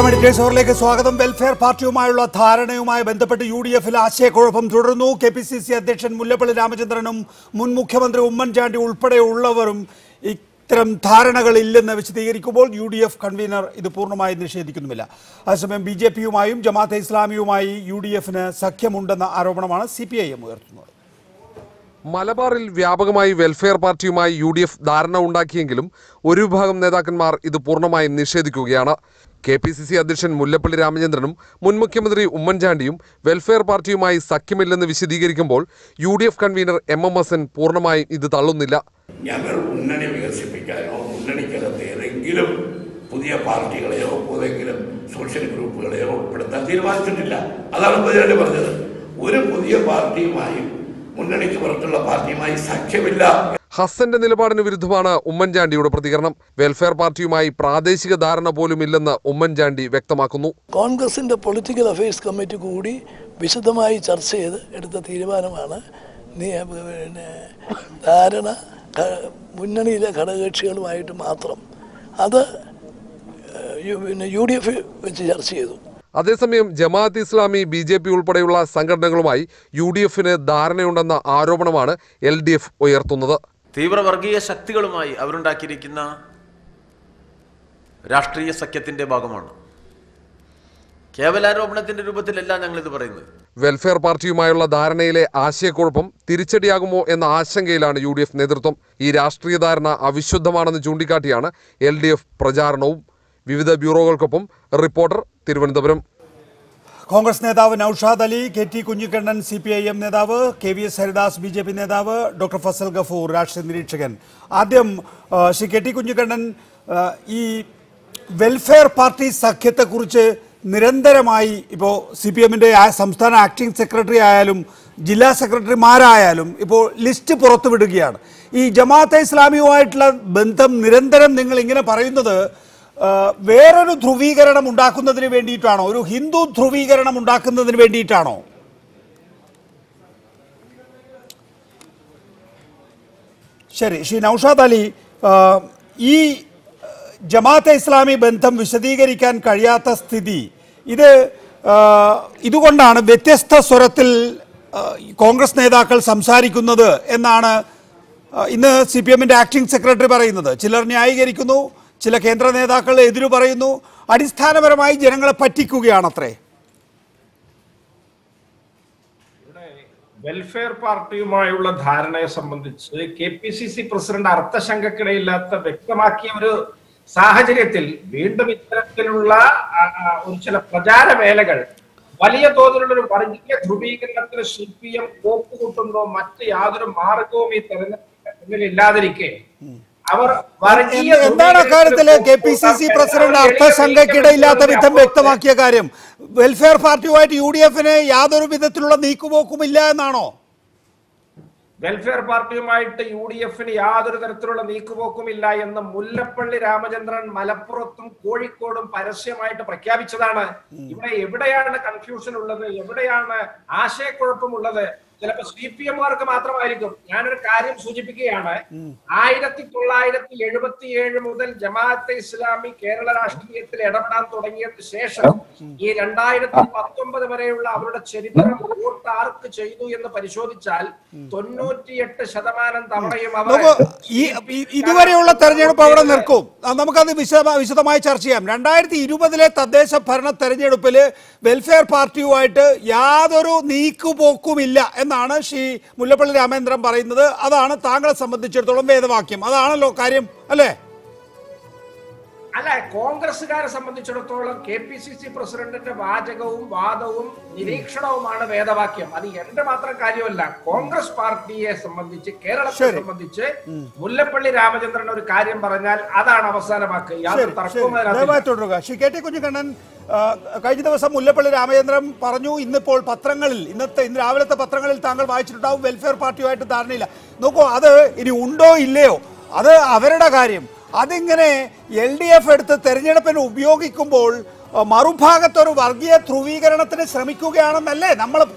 നമസ്കാരം. എഡിറ്റേഴ്സ് അവറിലേക്ക് സ്വാഗതം. വെൽഫെയർ പാർട്ടിയുമായുള്ള ധാരണയുമായി ബന്ധപ്പെട്ട് UDF-ൽ ആശയക്കുഴപ്പം തുടരുന്നു. KPCC അധ്യക്ഷൻ മുല്ലപ്പള്ളി രാമചന്ദ്രനും മുൻ മുഖ്യമന്ത്രി ഉമ്മൻചാണ്ടി ഉൾപ്പെടെയുള്ളവരും ഇത്തരം ധാരണകളില്ലെന്ന് വിശദീകരിക്കുമ്പോൾ UDF കൺവീനർ ഇത് പൂർണ്ണമായി നിഷേധിക്കുന്നുമില്ല. അതേസമയം BJP-യുമായും ജമാഅത്തെ ഇസ്ലാമിയുമായി UDF-ന് സഖ്യമുണ്ടെന്ന ആരോപണമാണ് CPIM ഉയർത്തുന്നത്. മലബാറിൽ വ്യാപകമായി വെൽഫെയർ പാർട്ടിയുമായി UDF ധാരണ ഉണ്ടാക്കിയെങ്കിലും ഒരു വിഭാഗം നേതാക്കന്മാർ ഇത് പൂർണ്ണമായും നിഷേധിക്കുകയാണ്. KPCC അധ്യക്ഷൻ മുല്ലപ്പള്ളി രാമചന്ദ്രനും മുൻ മുഖ്യമന്ത്രി ഉമ്മൻചാണ്ടിയും വെൽഫെയർ പാർട്ടിയുമായി സഖ്യമില്ലെന്ന് വിശദീകരിക്കുമ്പോൾ UDF കൺവീനർ MM ഹസൻ പൂർണ്ണമായും ഇത് തള്ളുന്നില്ല. ഞങ്ങൾ മുന്നണി വികസിപ്പിക്കാനോ മുന്നണിക്കകത്ത് ഏതെങ്കിലും പുതിയ പാർട്ടികളെയോ ഏതെങ്കിലും സോഷ്യൽ ഗ്രൂപ്പുകളെയോ ഉൾപ്പെടുത്താൻ തീരുമാനിച്ചിട്ടില്ല. അതാണ് ഉമ്മൻചാണ്ടി പറഞ്ഞത്. ഒരു പുതിയ പാർട്ടിയുമായും മുന്നണിക്ക് പുറത്തുള്ള പാർട്ടിയുമായി സഖ്യമില്ല. ഹസന്റെ നിലപാടിന് വിരുദ്ധമാണ് ഉമ്മൻചാണ്ടിയുടെ പ്രതികരണം. വെൽഫെയർ പാർട്ടിയുമായി പ്രാദേശിക ധാരണ പോലും ഇല്ലെന്ന് ഉമ്മൻചാണ്ടി വ്യക്തമാക്കുന്നു. കോൺഗ്രസിന്റെ പൊളിറ്റിക്കൽ അഫയേഴ്സ് കമ്മിറ്റി കൂടി വിശദമായി ചർച്ച ചെയ്ത് എടുത്ത തീരുമാനമാണ് ധാരണ മുന്നണിയിലെ ഘടകകക്ഷികളുമായിട്ട് മാത്രം. അത് UDF വെച്ച് ചർച്ച ചെയ്തു. അതേസമയം ജമാഅത്ത് ഇസ്ലാമി BJP ഉൾപ്പെടെയുള്ള സംഘടനകളുമായി UDF-ന് ധാരണയുണ്ടെന്ന ആരോപണമാണ് LDF ഉയർത്തുന്നത്. തീവ്രവർഗീയ ശക്തികളുമായി അവരുണ്ടാക്കിയിരിക്കുന്ന രാഷ്ട്രീയ സഖ്യത്തിന്റെ ഭാഗമാണ്. കേവലാരോപണത്തിന്റെ രൂപത്തിലല്ല ഞങ്ങളിത് പറയുന്നത്. വെൽഫെയർ പാർട്ടിയുമായുള്ള ധാരണയിലെ ആശയക്കുഴപ്പം തിരിച്ചടിയാകുമോ എന്ന ആശങ്കയിലാണ് UDF നേതൃത്വം. ഈ രാഷ്ട്രീയ ധാരണ അവിശുദ്ധമാണെന്ന് ചൂണ്ടിക്കാട്ടിയാണ് LDF പ്രചാരണവും. വിവിധ ബ്യൂറോകൾക്കൊപ്പം റിപ്പോർട്ടർ, തിരുവനന്തപുരം. കോൺഗ്രസ് നേതാവ് നൌഷാദ് അലി, KT കുഞ്ഞിക്കണ്ണൻ CPIM നേതാവ്, KVS ഹരിദാസ് BJP നേതാവ്, ഡോക്ടർ ഫസൽ ഗഫൂർ രാഷ്ട്രീയ നിരീക്ഷകൻ. ആദ്യം ശ്രീ KT കുഞ്ഞിക്കണ്ണൻ, ഈ വെൽഫെയർ പാർട്ടി സഖ്യത്തെക്കുറിച്ച് നിരന്തരമായി ഇപ്പോൾ CPM-ന്റെ സംസ്ഥാന ആക്ടിംഗ് സെക്രട്ടറി ആയാലും ജില്ലാ സെക്രട്ടറിമാരായാലും ഇപ്പോൾ ലിസ്റ്റ് പുറത്തുവിടുകയാണ്. ഈ ജമാഅത്തെ ഇസ്ലാമിയുമായിട്ടുള്ള ബന്ധം നിരന്തരം നിങ്ങൾ ഇങ്ങനെ പറയുന്നത് വേറൊരു ധ്രുവീകരണം ഉണ്ടാക്കുന്നതിന് വേണ്ടിയിട്ടാണോ? ഒരു ഹിന്ദു ധ്രുവീകരണം ഉണ്ടാക്കുന്നതിന് വേണ്ടിയിട്ടാണോ? ശരി, ശ്രീ നൌഷാദ് അലി, ഈ ജമാഅത്തെ ഇസ്ലാമി ബന്ധം വിശദീകരിക്കാൻ കഴിയാത്ത സ്ഥിതി, ഇതുകൊണ്ടാണ് വ്യത്യസ്ത സ്വരത്തിൽ കോൺഗ്രസ് നേതാക്കൾ സംസാരിക്കുന്നത് എന്നാണ് ഇന്ന് CPM-ന്റെ ആക്ടിംഗ് സെക്രട്ടറി പറയുന്നത്. ചിലർ ന്യായീകരിക്കുന്നു, ചില കേന്ദ്ര നേതാക്കൾ എതിരു പറയുന്നു. അടിസ്ഥാനപരമായി ജനങ്ങളെ പറ്റിക്കുകയാണത്രേ. വെൽഫെയർ പാർട്ടിയുമായുള്ള ധാരണയെ സംബന്ധിച്ച് KPCC പ്രസിഡന്റ് അർത്ഥശങ്കക്കിടയില്ലാത്ത വ്യക്തമാക്കിയ ഒരു സാഹചര്യത്തിൽ വീണ്ടും ഇത്തരത്തിലുള്ള ചില പ്രചാരവേലകൾ വലിയ തോതിലുള്ള ഒരു വർഗീയ ധ്രുവീകരണത്തിന് CPM കോപ്പുകൂട്ടുന്നതോ മറ്റ് യാതൊരു മാർഗവും ഈ തെരഞ്ഞെടുപ്പിൽ ഇല്ലാതിരിക്കെ എന്താണ് അക്കാര്യത്തില് KPCC പ്രസിഡന്റ് അർത്ഥശങ്കയ്ക്കിടയില്ലാത്ത വിധം വ്യക്തമാക്കിയ കാര്യം? വെൽഫെയർ പാർട്ടിയുമായിട്ട് UDF-ന് യാതൊരു വിധത്തിലുള്ള നീക്കുപോക്കുമില്ല എന്നാണോ? വെൽഫെയർ പാർട്ടിയുമായിട്ട് UDF-ന് യാതൊരു തരത്തിലുള്ള നീക്കുപോക്കുമില്ല എന്ന് മുല്ലപ്പള്ളി രാമചന്ദ്രൻ മലപ്പുറത്തും കോഴിക്കോടും പരസ്യമായിട്ട് പ്രഖ്യാപിച്ചതാണ്. ഇവിടെ എവിടെയാണ് കൺഫ്യൂഷൻ ഉള്ളത്? എവിടെയാണ് ആശയക്കുഴപ്പമുള്ളത്? ചിലപ്പോൾ CPM-മാർക്ക് മാത്രമായിരിക്കും. ഞാനൊരു കാര്യം സൂചിപ്പിക്കുകയാണ്. 1977 മുതൽ ജമാഅത്തെ ഇസ്ലാമി കേരള രാഷ്ട്രീയത്തിൽ ഇടപെടാൻ തുടങ്ങിയതിന് ശേഷം ഈ 2019 വരെയുള്ള അവരുടെ ചരിത്രം വോട്ട് ആർക്ക് ചെയ്തു എന്ന് പരിശോധിച്ചാൽ 98% തവണയും അവർ ഇതുവരെയുള്ള തെരഞ്ഞെടുപ്പ് അവിടെ നിൽക്കും. നമുക്കത് വിശദമായി ചർച്ച ചെയ്യാം. 2020-ലെ തദ്ദേശ ഭരണ തെരഞ്ഞെടുപ്പില് വെൽഫെയർ പാർട്ടിയുമായിട്ട് യാതൊരു നീക്കുപോക്കുമില്ല എന്നാണ് ശ്രീ മുല്ലപ്പള്ളി രാമചന്ദ്രൻ പറയുന്നത്. അതാണ് താങ്കളെ സംബന്ധിച്ചിടത്തോളം വേദവാക്യം. അതാണല്ലോ കാര്യം, അല്ലേ? അല്ല, കോൺഗ്രസുകാരെ സംബന്ധിച്ചിടത്തോളം KPCC പ്രസിഡന്റിന്റെ വാചകവും വാദവും നിരീക്ഷണവുമാണ് വേദവാക്യം. അത് എന്റെ മാത്രം കാര്യമല്ല. കോൺഗ്രസ് പാർട്ടിയെ സംബന്ധിച്ച്, കേരളത്തെ സംബന്ധിച്ച് മുല്ലപ്പള്ളി രാമചന്ദ്രൻ ഒരു കാര്യം പറഞ്ഞാൽ അതാണ് അവസാന വാക്ക്. യാതൊരു തർക്കവും തുടരുക. ശ്രീ KT കുഞ്ഞിക്കണ്ണൻ, കഴിഞ്ഞ ദിവസം മുല്ലപ്പള്ളി രാമചന്ദ്രൻ പറഞ്ഞു, ഇന്ന് രാവിലത്തെ പത്രങ്ങളിൽ താങ്കൾ വായിച്ചിട്ടുണ്ടാവും, വെൽഫെയർ പാർട്ടിയുമായിട്ട് ധാരണയില്ല. നോക്കൂ, അത് ഇനി ഉണ്ടോ ഇല്ലയോ അത് അവരുടെ കാര്യം. അതിങ്ങനെ LDF എടുത്ത് തെരഞ്ഞെടുപ്പിന് ഉപയോഗിക്കുമ്പോൾ മറുഭാഗത്തൊരു വർഗീയ ധ്രുവീകരണത്തിന് ശ്രമിക്കുകയാണെന്നല്ലേ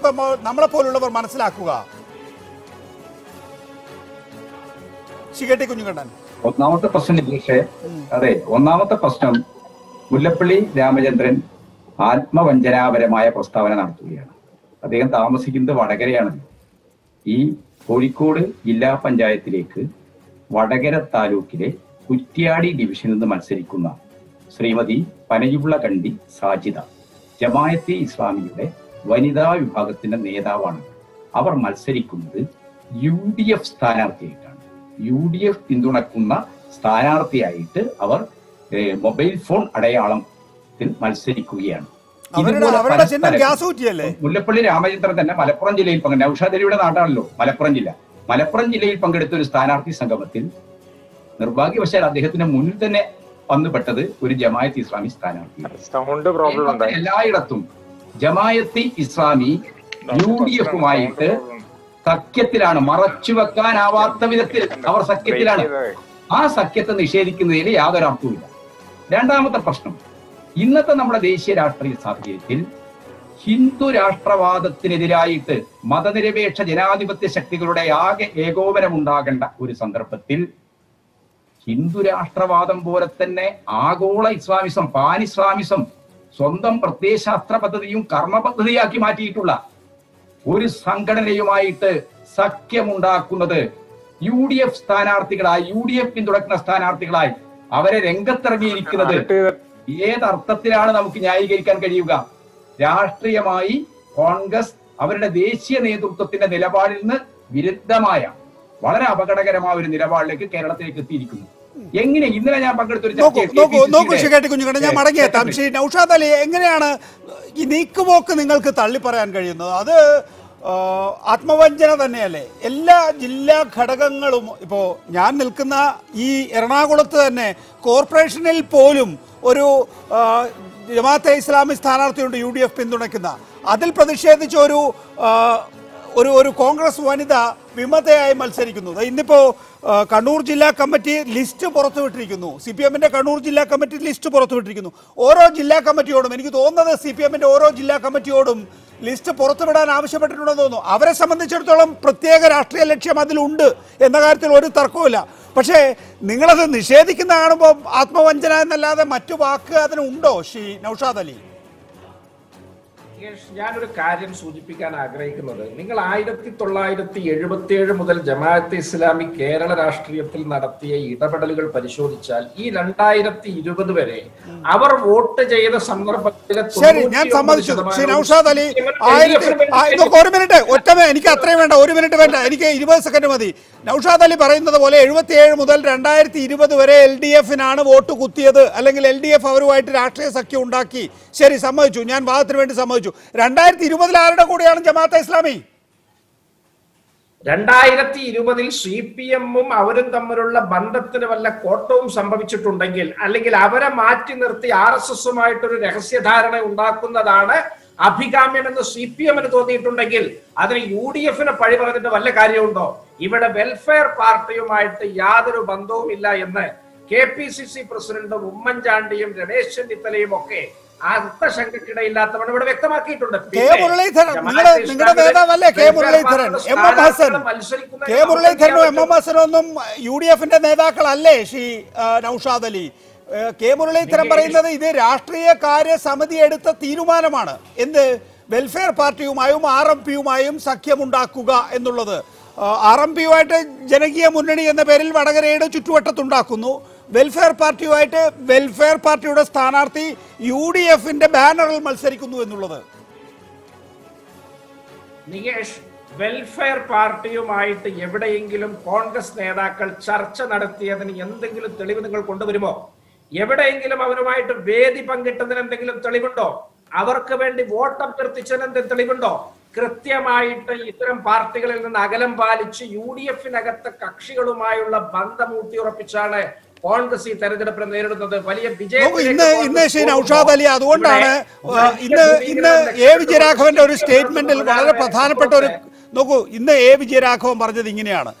നമ്മളെപ്പോലുള്ളവർ മനസ്സിലാക്കുക. ശ്രീ KT കുഞ്ഞിക്കണ്ണൻ, ഒന്നാമത്തെ പ്രശ്നം അതെ, ഒന്നാമത്തെ പ്രശ്നം മുല്ലപ്പള്ളി രാമചന്ദ്രൻ ആത്മവഞ്ചനാപരമായ പ്രസ്താവന നടത്തുകയാണ്. അദ്ദേഹം താമസിക്കുന്നത് വടകരയാണ്. ഈ കോഴിക്കോട് ജില്ലാ പഞ്ചായത്തിലേക്ക് വടകര താലൂക്കിലെ കുറ്റ്യാടി ഡിവിഷനിൽ നിന്ന് മത്സരിക്കുന്ന ശ്രീമതി പനയുള്ള കണ്ടി സാജിദ ജമായത്തെ ഇസ്ലാമിയുടെ വനിതാ വിഭാഗത്തിന്റെ നേതാവാണ്. അവർ മത്സരിക്കുന്നത് UDF സ്ഥാനാർത്ഥിയായിട്ടാണ്. UDF പിന്തുണക്കുന്ന സ്ഥാനാർത്ഥിയായിട്ട് അവർ മൊബൈൽ ഫോൺ അടയാളത്തിൽ മത്സരിക്കുകയാണ്. മുല്ലപ്പള്ളി രാമചന്ദ്രൻ തന്നെ മലപ്പുറം ജില്ലയിൽ നൗഷാദ് അലിയുടെ നാടാണല്ലോ മലപ്പുറം ജില്ലയിൽ പങ്കെടുത്ത ഒരു സ്ഥാനാർത്ഥി സംഗമത്തിൽ നിർഭാഗ്യവശാൽ അദ്ദേഹത്തിന് മുന്നിൽ തന്നെ വന്നുപെട്ടത് ഒരു ജമായത്ത് ഇസ്ലാമി സ്ഥാനാർത്ഥി. എല്ലായിടത്തും ജമായത്ത് ഇസ്ലാമി UDFുമായിട്ട് സഖ്യത്തിലാണ്, മറച്ചുവെക്കാനാവാത്ത വിധത്തിൽ അവർ സഖ്യത്തിലാണ്. ആ സഖ്യത്തെ നിഷേധിക്കുന്നതിൽ യാതൊരു അർത്ഥവുമില്ല. രണ്ടാമത്തെ പ്രശ്നം, ഇന്നത്തെ നമ്മുടെ ദേശീയ രാഷ്ട്രീയ സാഹചര്യത്തിൽ ഹിന്ദു രാഷ്ട്രവാദത്തിനെതിരായിട്ട് മതനിരപേക്ഷ ജനാധിപത്യ ശക്തികളുടെ ആകെ ഏകോപനമുണ്ടാകേണ്ട ഒരു സന്ദർഭത്തിൽ ഹിന്ദു രാഷ്ട്രവാദം പോലെ തന്നെ ആഗോള ഇസ്ലാമിസം, പാൻ ഇസ്ലാമിസം സ്വന്തം പ്രത്യയശാസ്ത്ര പദ്ധതിയും കർമ്മ പദ്ധതിയാക്കി മാറ്റിയിട്ടുള്ള ഒരു സംഘടനയുമായിട്ട് സഖ്യമുണ്ടാക്കുന്നത് UDF സ്ഥാനാർത്ഥികളായി, UDF പിന്തുണക്കുന്ന സ്ഥാനാർത്ഥികളായി അവരെ രംഗത്തിറങ്ങിയിരിക്കുന്നത് ഏതർത്ഥത്തിലാണ് നമുക്ക് ന്യായീകരിക്കാൻ കഴിയുക? രാഷ്ട്രീയമായി കോൺഗ്രസ് അവരുടെ ദേശീയ നേതൃത്വത്തിന്റെ നിലപാടിൽ നിന്ന് വിരുദ്ധമായ വളരെ അപകടകരമായ ഒരു നിലപാടിലേക്ക് കേരളത്തിലേക്ക് എത്തിയിരിക്കുന്നു. എങ്ങനെ ഇന്നലെ ഞാൻ പങ്കെടുത്തൊരു ഞാൻ മടങ്ങിയെത്താം. ശ്രീ നൗഷാദ് അലി, എങ്ങനെയാണ് ഈ നീക്കുപോക്ക് നിങ്ങൾക്ക് തള്ളി പറയാൻ കഴിയുന്നത്? അത് ആത്മവഞ്ചന തന്നെയല്ലേ? എല്ലാ ജില്ലാ ഘടകങ്ങളും, ഇപ്പോൾ ഞാൻ നിൽക്കുന്ന ഈ എറണാകുളത്ത് തന്നെ കോർപ്പറേഷനിൽ പോലും ഒരു ജമാഅത്തെ ഇസ്ലാമി സ്ഥാനാർത്ഥിയുണ്ട് UDF പിന്തുണയ്ക്കുന്ന. അതിൽ പ്രതിഷേധിച്ച ഒരു കോൺഗ്രസ് വനിത വിമതയായി മത്സരിക്കുന്നു. ഇന്നിപ്പോ കണ്ണൂർ ജില്ലാ കമ്മിറ്റി ലിസ്റ്റ് പുറത്തുവിട്ടിരിക്കുന്നു. CPMന്റെ കണ്ണൂർ ജില്ലാ കമ്മിറ്റി ലിസ്റ്റ് പുറത്തുവിട്ടിരിക്കുന്നു. ഓരോ ജില്ലാ കമ്മിറ്റിയോടും, എനിക്ക് തോന്നുന്നത് CPMന്റെ ഓരോ ജില്ലാ കമ്മിറ്റിയോടും ലിസ്റ്റ് പുറത്തുവിടാൻ ആവശ്യപ്പെട്ടിട്ടുണ്ടെന്ന് തോന്നുന്നു. അവരെ സംബന്ധിച്ചിടത്തോളം പ്രത്യേക രാഷ്ട്രീയ ലക്ഷ്യം അതിലുണ്ട് എന്ന കാര്യത്തിൽ ഒരു തർക്കവുമില്ല. പക്ഷേ നിങ്ങളത് നിഷേധിക്കുന്ന കാണുമ്പോൾ ആത്മവഞ്ചന എന്നല്ലാതെ മറ്റു വാക്ക് അതിനുണ്ടോ ശ്രീ നൗഷാദ് അലി? ഞാനൊരു കാര്യം സൂചിപ്പിക്കാൻ ആഗ്രഹിക്കുന്നത്, നിങ്ങൾ 1977 മുതൽ ജമാഅത്തെ ഇസ്ലാമി കേരള രാഷ്ട്രീയത്തിൽ നടത്തിയ ഇടപെടലുകൾ പരിശോധിച്ചാൽ ഈ 2020 വരെ അവർ വോട്ട് ചെയ്ത സന്ദർഭത്തിലെ ഞാൻ സമ്മതിച്ചു ശ്രീ നൗഷാദ് അലി. ഒരു മിനിറ്റ്, എനിക്ക് അത്രയും വേണ്ട, 1 മിനിറ്റ് വേണ്ട, എനിക്ക് 20 സെക്കൻഡ് മതി. നൗഷാദ് അലി പറയുന്നത് പോലെ 77 മുതൽ 2020 വരെ LDFനാണ് വോട്ട് കുത്തിയത്, അല്ലെങ്കിൽ LDF അവരുമായിട്ട് രാഷ്ട്രീയ സഖ്യം ഉണ്ടാക്കി. ശരി, സമ്മതിച്ചു, ഞാൻ വാദത്തിന് വേണ്ടി സമ്മതിച്ചു. 2020 ആരുടെ കൂടെയാണ് ജമാഅത്തെ ഇസ്ലാമി? 2020 CPMും അവരും തമ്മിലുള്ള ബന്ധത്തിന് വല്ല കോട്ടവും സംഭവിച്ചിട്ടുണ്ടെങ്കിൽ, അല്ലെങ്കിൽ അവരെ മാറ്റി നിർത്തി RSSുമായിട്ടൊരു രഹസ്യധാരണ ഉണ്ടാക്കുന്നതാണ് അഭികാമ്യമെന്ന് CPMന് തോന്നിയിട്ടുണ്ടെങ്കിൽ അതിന് UDFന് പഴി പറഞ്ഞിട്ട് വല്ല കാര്യമുണ്ടോ? ഇവിടെ വെൽഫെയർ പാർട്ടിയുമായിട്ട് യാതൊരു ബന്ധവുമില്ല എന്ന് KPCC പ്രസിഡന്റും ഉമ്മൻചാണ്ടിയും രമേശ് ചെന്നിത്തലയും ഒക്കെ അർത്ഥശങ്കക്കിടയില്ലാത്തവണ്ണം ഇവിടെ വ്യക്തമാക്കിയിട്ടുണ്ട്. നിങ്ങളുടെ നേതാവല്ലേ കെ മുരളീധരൻ? കെ മുരളീധരനോ MM ഹസനൊന്നും UDFന്റെ നേതാക്കളല്ലേ ശ്രീ നൗഷാദ് അലി? കെ മുരളീധരൻ പറയുന്നത് ഇത് രാഷ്ട്രീയ കാര്യ സമിതി എടുത്ത തീരുമാനമാണ്. എന്ത്? വെൽഫെയർ പാർട്ടിയുമായും RMPയുമായും സഖ്യമുണ്ടാക്കുക എന്നുള്ളത്. RMPയുമായിട്ട് ജനകീയ മുന്നണി എന്ന പേരിൽ വടകരയുടെ ചുറ്റുവട്ടത്തുണ്ടാക്കുന്നു. വെൽഫെയർ പാർട്ടിയുമായിട്ട് വെൽഫെയർ പാർട്ടിയുടെ സ്ഥാനാർത്ഥി UDFന്റെ ബാനറിൽ മത്സരിക്കുന്നു എന്നുള്ളത്. നികേഷ്, വെൽഫെയർ പാർട്ടിയുമായിട്ട് എവിടെയെങ്കിലും കോൺഗ്രസ് നേതാക്കൾ ചർച്ച നടത്തിയതിന് എന്തെങ്കിലും തെളിവ് നിങ്ങൾ കൊണ്ടുവരുമോ? എവിടെയെങ്കിലും അവരുമായിട്ട് വേദി പങ്കിട്ടതിന് എന്തെങ്കിലും തെളിവുണ്ടോ? അവർക്ക് വേണ്ടി വോട്ട് അഭ്യർത്ഥിച്ചതിന് എന്തെങ്കിലും തെളിവുണ്ടോ? കൃത്യമായിട്ട് ഇത്തരം പാർട്ടികളിൽ നിന്ന് അകലം പാലിച്ച് UDFനകത്തെ കക്ഷികളുമായുള്ള ബന്ധം ഊട്ടിയുറപ്പിച്ചാണ് കോൺഗ്രസ് ഈ തെരഞ്ഞെടുപ്പിനെ നേരിടുന്നത്. വലിയ നൗഷാദ് അലി, അതുകൊണ്ടാണ് ഇന്ന് A വിജയരാഘവന്റെ ഒരു സ്റ്റേറ്റ്മെന്റിൽ വളരെ പ്രധാനപ്പെട്ട ഒരു നോക്കൂ, ഇന്ന് A വിജയരാഘവൻ പറഞ്ഞത് ഇങ്ങനെയാണ്.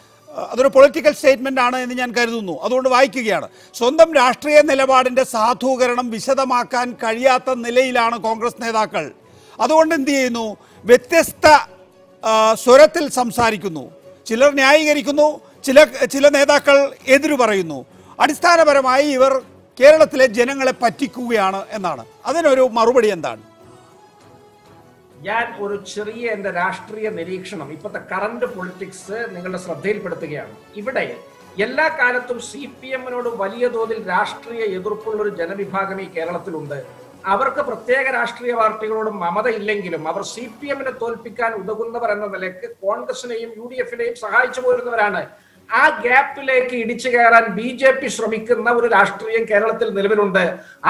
അതൊരു പൊളിറ്റിക്കൽ സ്റ്റേറ്റ്മെന്റ് ആണ് എന്ന് ഞാൻ കരുതുന്നു. അതുകൊണ്ട് വായിക്കുകയാണ്. സ്വന്തം രാഷ്ട്രീയ നിലപാടിന്റെ സാധൂകരണം വിശദമാക്കാൻ കഴിയാത്ത നിലയിലാണ് കോൺഗ്രസ് നേതാക്കൾ. അതുകൊണ്ട് എന്ത് ചെയ്യുന്നു? വ്യത്യസ്ത സ്വരത്തിൽ സംസാരിക്കുന്നു. ചിലർ ന്യായീകരിക്കുന്നു, ചില നേതാക്കൾ എതിരു പറയുന്നു. അടിസ്ഥാനപരമായി ഇവർ കേരളത്തിലെ ജനങ്ങളെ പറ്റിക്കുകയാണ് എന്നാണ്. അതിനൊരു മറുപടി എന്താണ്? ഞാൻ ഒരു ചെറിയ എൻ്റെ രാഷ്ട്രീയ നിരീക്ഷണം ഇപ്പോഴത്തെ കറന്റ് പൊളിറ്റിക്സ് നിങ്ങളുടെ ശ്രദ്ധയിൽപ്പെടുത്തുകയാണ്. ഇവിടെ എല്ലാ കാലത്തും CPM-നോട് വലിയ തോതിൽ രാഷ്ട്രീയ എതിർപ്പുള്ള ഒരു ജനവിഭാഗം ഈ കേരളത്തിലുണ്ട്. അവർക്ക് പ്രത്യേക രാഷ്ട്രീയ പാർട്ടികളോടും മമതയില്ലെങ്കിലും അവർ CPM-നെ തോൽപ്പിക്കാൻ ഉതകുന്നവർ എന്ന നിലയ്ക്ക് കോൺഗ്രസിനെയും UDF-നെയും സഹായിച്ചു പോരുന്നവരാണ്. ആ ഗ്യാപ്പിലേക്ക് ഇടിച്ചു കയറാൻ BJP ശ്രമിക്കുന്ന ഒരു രാഷ്ട്രീയം കേരളത്തിൽ നിലവിലുണ്ട്.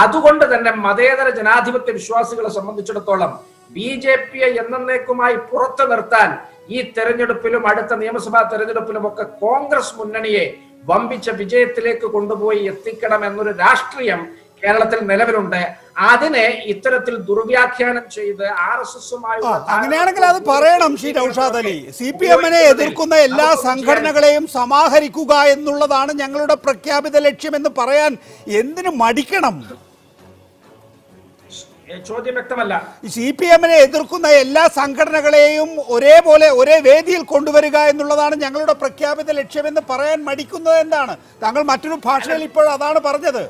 അതുകൊണ്ട് തന്നെ മതേതര ജനാധിപത്യ വിശ്വാസികളെ സംബന്ധിച്ചിടത്തോളം BJP-യെ എന്നേക്കുമായി പുറത്തു നിർത്താൻ ഈ തെരഞ്ഞെടുപ്പിലും അടുത്ത നിയമസഭാ തെരഞ്ഞെടുപ്പിലും ഒക്കെ കോൺഗ്രസ് മുന്നണിയെ വമ്പിച്ച വിജയത്തിലേക്ക് കൊണ്ടുപോയി എത്തിക്കണം എന്നൊരു രാഷ്ട്രീയം കേരളത്തിൽ നിലവിലുണ്ട്. അതിനെ ഇത്തരത്തിൽ ദുർവ്യാഖ്യാനം ചെയ്ത് RSS-മായി അങ്ങനെയാണെങ്കിൽ അത് പറയണം. ശ്രീ നൗഷാദ് അലി, CPM-നെ എതിർക്കുന്ന എല്ലാ സംഘടനകളെയും സമാഹരിക്കുക എന്നുള്ളതാണ് ഞങ്ങളുടെ പ്രഖ്യാപിത ലക്ഷ്യമെന്ന് പറയാൻ എന്തിനു മടിക്കണം? ചോദ്യം വ്യക്തമല്ല. CPM-നെ എതിർക്കുന്ന എല്ലാ സംഘടനകളെയും ഒരേപോലെ ഒരേ വേദിയിൽ കൊണ്ടുവരിക എന്നുള്ളതാണ് ഞങ്ങളുടെ പ്രഖ്യാപിത ലക്ഷ്യമെന്ന് പറയാൻ മടിക്കുന്നത് എന്താണ്? താങ്കൾ മറ്റൊരു ഭാഷയിൽ ഇപ്പോൾ അതാണ് പറഞ്ഞത്.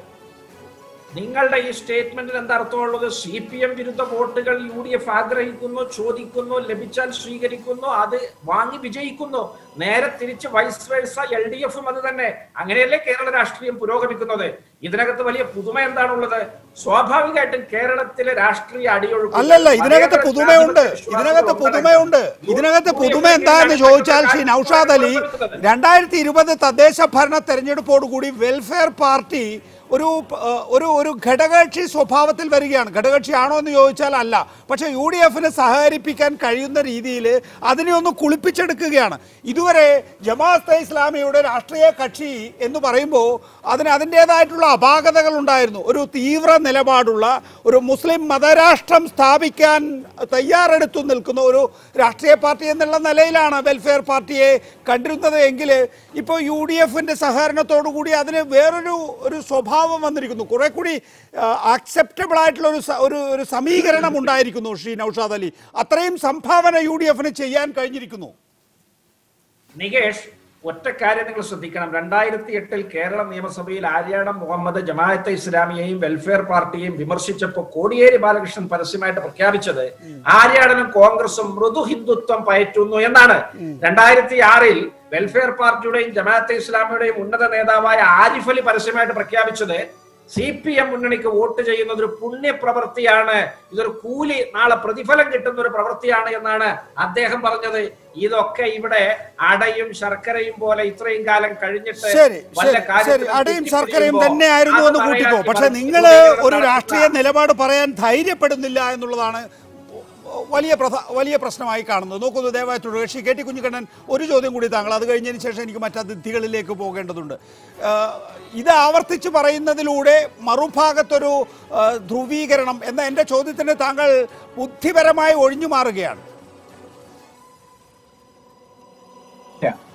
നിങ്ങളുടെ ഈ സ്റ്റേറ്റ്മെന്റിന് എന്താ അർത്ഥമുള്ളത്? CPM വിരുദ്ധ വോട്ടുകൾ UDF ആഗ്രഹിക്കുന്നു, ചോദിക്കുന്നു, ലഭിച്ചാൽ സ്വീകരിക്കുന്നു, അത് വാങ്ങി വിജയിക്കുന്നു. നേരെ തിരിച്ച് വൈസ് വേഴ്സ LDF-ഉം അത് തന്നെ. അങ്ങനെയല്ലേ കേരള രാഷ്ട്രീയം പുരോഗമിക്കുന്നത്? ഇതിനകത്ത് വലിയ പുതുമ എന്താണുള്ളത്? സ്വാഭാവികമായിട്ടും കേരളത്തിലെ രാഷ്ട്രീയ അടിയൊഴുക്ക് അല്ലല്ല, ഇതിനകത്ത് പുതുമയുണ്ട്. ഇതിനകത്ത് പുതുമ എന്താന്ന് ചോദിച്ചാൽ ശ്രീ നൗഷാദ് അലി, 2020 തദ്ദേശ ഭരണ തെരഞ്ഞെടുപ്പോടുകൂടി വെൽഫെയർ പാർട്ടി ഒരു ഘടകകക്ഷി സ്വഭാവത്തിൽ വരികയാണ്. ഘടകകക്ഷിയാണോ എന്ന് ചോദിച്ചാൽ അല്ല. പക്ഷേ UDF-നെ സഹകരിപ്പിക്കാൻ കഴിയുന്ന രീതിയിൽ അതിനെ ഒന്ന് കുളിപ്പിച്ചെടുക്കുകയാണ്. ഇതുവരെ ജമാഅത്തെ ഇസ്ലാമിയുടെ രാഷ്ട്രീയ കക്ഷി എന്ന് പറയുമ്പോൾ അതിൻ്റേതായിട്ടുള്ള അപാകതകൾ ഉണ്ടായിരുന്നു. ഒരു തീവ്ര നിലപാടുള്ള ഒരു മുസ്ലിം മതരാഷ്ട്രം സ്ഥാപിക്കാൻ തയ്യാറെടുത്തു നിൽക്കുന്ന ഒരു രാഷ്ട്രീയ പാർട്ടി എന്നുള്ള നിലയിലാണ് വെൽഫെയർ പാർട്ടിയെ കണ്ടിരുന്നത്. എങ്കിൽ ഇപ്പോൾ UDF-ന്റെ സഹകരണത്തോടു കൂടി അതിന് വേറൊരു സ്വഭാവം വന്നിരിക്കുന്നു. കുറെ കൂടി ആക്സെപ്റ്റബിൾ ആയിട്ടുള്ള ഒരു സമീകരണം ഉണ്ടായിരിക്കുന്നു. ശ്രീ നൗഷാദ് അലി, അത്രയും സംഭാവന UDF-ന് ചെയ്യാൻ കഴിഞ്ഞിരിക്കുന്നു. നികേഷ്, ഒറ്റ കാര്യം നിങ്ങൾ ശ്രദ്ധിക്കണം. 2008 കേരള നിയമസഭയിൽ ആര്യാടൻ മുഹമ്മദ് ജമാഅത്തെ ഇസ്ലാമിയെയും വെൽഫെയർ പാർട്ടിയെയും വിമർശിച്ചപ്പോൾ കോടിയേരി ബാലകൃഷ്ണൻ പരസ്യമായിട്ട് പ്രഖ്യാപിച്ചത് ആര്യാടനും കോൺഗ്രസും മൃദു ഹിന്ദുത്വം പയറ്റുന്നു എന്നാണ്. 2006 വെൽഫെയർ പാർട്ടിയുടെയും ജമാഅത്തെ ഇസ്ലാമിയുടെയും ഉന്നത നേതാവായ ആരിഫ് അലി പരസ്യമായിട്ട് പ്രഖ്യാപിച്ചത് CPM മുന്നണിക്ക് വോട്ട് ചെയ്യുന്നത് ഒരു പുണ്യപ്രവൃത്തിയാണ്, ഇതൊരു കൂലി, നാളെ പ്രതിഫലം കിട്ടുന്ന ഒരു പ്രവൃത്തിയാണ് എന്നാണ് അദ്ദേഹം പറഞ്ഞത്. ഇതൊക്കെ ഇവിടെ അടയും ശർക്കരയും പോലെ ഇത്രയും കാലം കഴിഞ്ഞിട്ട് അടയും ശർക്കരയും തന്നെയായിരുന്നു എന്ന് കൂട്ടിക്കോ. പക്ഷെ നിങ്ങൾ ഒരു രാഷ്ട്രീയ നിലപാട് പറയാൻ ധൈര്യപ്പെടുന്നില്ല എന്നുള്ളതാണ് വലിയ പ്രശ്നമായി കാണുന്നത്. നോക്കുന്നു, ദയവായി തുടരുക. ശ്രീ KT കുഞ്ഞിക്കണ്ണൻ, ഒരു ചോദ്യം കൂടി താങ്കൾ, അത് കഴിഞ്ഞതിന് ശേഷം എനിക്ക് മറ്റ് അതിഥികളിലേക്ക് പോകേണ്ടതുണ്ട്. ഇത് ആവർത്തിച്ച് പറയുന്നതിലൂടെ മറുഭാഗത്തൊരു ധ്രുവീകരണം എന്ന എൻ്റെ ചോദ്യത്തിന് താങ്കൾ ബുദ്ധിപരമായി ഒഴിഞ്ഞു മാറുകയാണ്.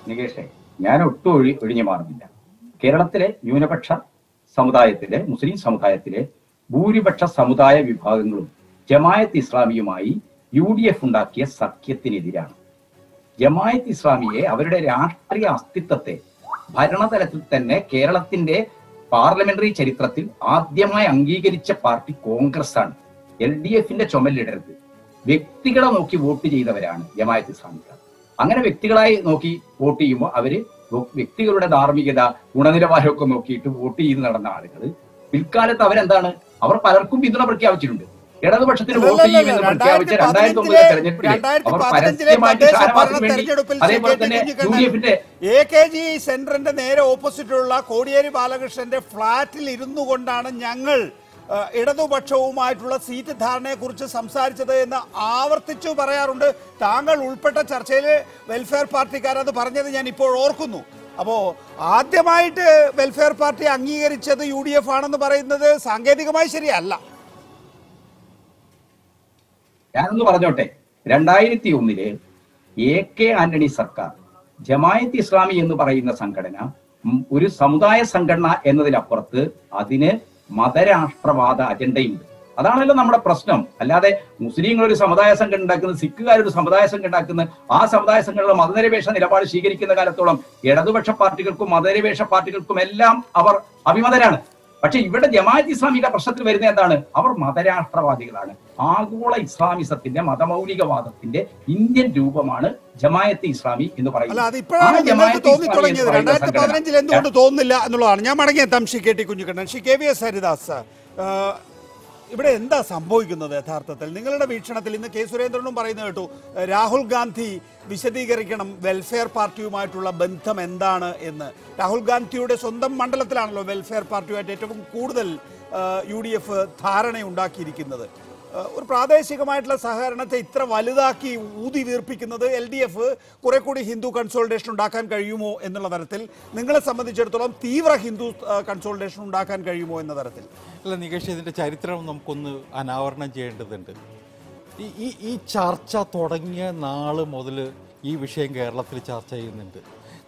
നികേഷേ, ഞാൻ ഒട്ടും ഒഴിഞ്ഞു മാറുന്നില്ല. കേരളത്തിലെ ന്യൂനപക്ഷ സമുദായത്തിലെ, മുസ്ലിം സമുദായത്തിലെ ഭൂരിപക്ഷ സമുദായ വിഭാഗങ്ങളും ജമായത്ത് ഇസ്ലാമിയുമായി UDF ഉണ്ടാക്കിയ സഖ്യത്തിനെതിരാണ്. ജമായത്ത് ഇസ്ലാമിയെ, അവരുടെ രാഷ്ട്രീയ അസ്തിത്വത്തെ ഭരണതലത്തിൽ തന്നെ കേരളത്തിന്റെ പാർലമെന്ററി ചരിത്രത്തിൽ ആദ്യമായി അംഗീകരിച്ച പാർട്ടി കോൺഗ്രസ് ആണ്. LDF-ന്റെ ചുമലിടരുത്. വ്യക്തികളെ നോക്കി വോട്ട് ചെയ്തവരാണ് ജമായത്ത് ഇസ്ലാമിക്കാർ. അങ്ങനെ വ്യക്തികളായി നോക്കി വോട്ട് ചെയ്യുമ്പോൾ അവര് വ്യക്തികളുടെ ധാർമ്മികത, ഗുണനിലവാരമൊക്കെ നോക്കിയിട്ട് വോട്ട് ചെയ്ത് നടന്ന ആളുകൾ പിൽക്കാലത്ത് അവരെന്താണ്, അവർ പലർക്കും പിന്തുണ പ്രഖ്യാപിച്ചിട്ടുണ്ട്. ഇടതുപക്ഷത്തിന് വോട്ട് ചെയ്യുമെന്ന് പ്രഖ്യാപിച്ച 2009 തെരഞ്ഞെടുപ്പിൽ അവർ പരസ്യമായിട്ട് അതേപോലെ തന്നെ UDF-ന്റെ AKG സെന്ററിന്റെ നേരെ ഓപ്പോസിറ്റുള്ള കോടിയേരി ബാലകൃഷ്ണന്റെ ഫ്ളാറ്റിൽ ഇരുന്നു കൊണ്ടാണ് ഞങ്ങൾ ഇടതുപക്ഷവുമായിട്ടുള്ള സീറ്റ് ധാരണയെക്കുറിച്ച് സംസാരിച്ചത് എന്ന് ആവർത്തിച്ചു പറയാറുണ്ട്. താങ്കൾ ഉൾപ്പെട്ട ചർച്ചയിൽ വെൽഫെയർ പാർട്ടിക്കാരത് പറഞ്ഞത് ഞാൻ ഇപ്പോൾ ഓർക്കുന്നു. അപ്പോൾ ആദ്യമായിട്ട് വെൽഫെയർ പാർട്ടി അംഗീകരിച്ചത് UDF ആണെന്ന് പറയുന്നത് സാങ്കേതികമായി ശരിയല്ല. ഞാനൊന്ന് പറഞ്ഞോട്ടെ, 2001 AK ആന്റണി സർക്കാർ ജമായത്ത് ഇസ്ലാമി എന്ന് പറയുന്ന സംഘടന ഒരു സമുദായ സംഘടന എന്നതിലപ്പുറത്ത് അതിന് മതരാഷ്ട്രവാദ അജണ്ടയുണ്ട്. അതാണല്ലോ നമ്മുടെ പ്രശ്നം. അല്ലാതെ മുസ്ലിങ്ങൾ ഒരു സമുദായ സംഘടന ഉണ്ടാക്കുന്നത്, സിഖുകാരൊരു സമുദായ സംഘടന ഉണ്ടാക്കുന്നത്, ആ സമുദായ സംഘടന മതനിരപേക്ഷ നിലപാട് സ്വീകരിക്കുന്ന കാലത്തോളം ഇടതുപക്ഷ പാർട്ടികൾക്കും മതനിരപേക്ഷ പാർട്ടികൾക്കും എല്ലാം അവർ അഭിമതരാണ്. പക്ഷെ ഇവിടെ ജമാഅത്ത് ഇസ്ലാമിയുടെ പ്രശ്നത്തിൽ വരുന്ന എന്താണ്? അവർ മതരാഷ്ട്രവാദികളാണ്. ആഗോള ഇസ്ലാമിസത്തിന്റെ മതമൗലികവാദത്തിന്റെ ഇന്ത്യൻ രൂപമാണ് ജമാഅത്തെ ഇസ്ലാമി എന്ന് അല്ല, അതിപ്പോഴാണ് നിങ്ങൾക്ക് തോന്നി തുടങ്ങിയത്. 2015 എന്തുകൊണ്ട് തോന്നുന്നില്ല എന്നുള്ളതാണ്. ഞാൻ മടങ്ങിയെത്താം Shri K T Kunhikannan. Shri KVS Haridas, ഇവിടെ എന്താ സംഭവിക്കുന്നത് യഥാർത്ഥത്തിൽ? നിങ്ങളുടെ വീക്ഷണത്തിൽ ഇന്ന് കെ സുരേന്ദ്രനും പറയുന്നത് കേട്ടു, രാഹുൽ ഗാന്ധി വിശദീകരിക്കണം വെൽഫെയർ പാർട്ടിയുമായിട്ടുള്ള ബന്ധം എന്താണ് എന്ന്. രാഹുൽ ഗാന്ധിയുടെ സ്വന്തം മണ്ഡലത്തിലാണല്ലോ വെൽഫെയർ പാർട്ടിയുമായിട്ട് ഏറ്റവും കൂടുതൽ UDF ധാരണയുണ്ടാക്കിയിരിക്കുന്നത്. ഒരു പ്രാദേശികമായിട്ടുള്ള സഹകരണത്തെ ഇത്ര വലുതാക്കി ഊതി വീർപ്പിക്കുന്നത് LDF കുറെ കൂടി ഹിന്ദു കൺസോളിഡേഷൻ ഉണ്ടാക്കാൻ കഴിയുമോ എന്നുള്ള തരത്തിൽ, നിങ്ങളെ സംബന്ധിച്ചിടത്തോളം തീവ്ര ഹിന്ദു കൺസോളിഡേഷൻ ഉണ്ടാക്കാൻ കഴിയുമോ എന്ന തരത്തിൽ? അല്ല നികേഷ്, ഇതിൻ്റെ ചരിത്രം നമുക്കൊന്ന് അനാവരണം ചെയ്യേണ്ടതുണ്ട്. ഈ ചർച്ച തുടങ്ങിയ നാൾ മുതൽ ഈ വിഷയം കേരളത്തിൽ ചർച്ച ചെയ്യുന്നുണ്ട്.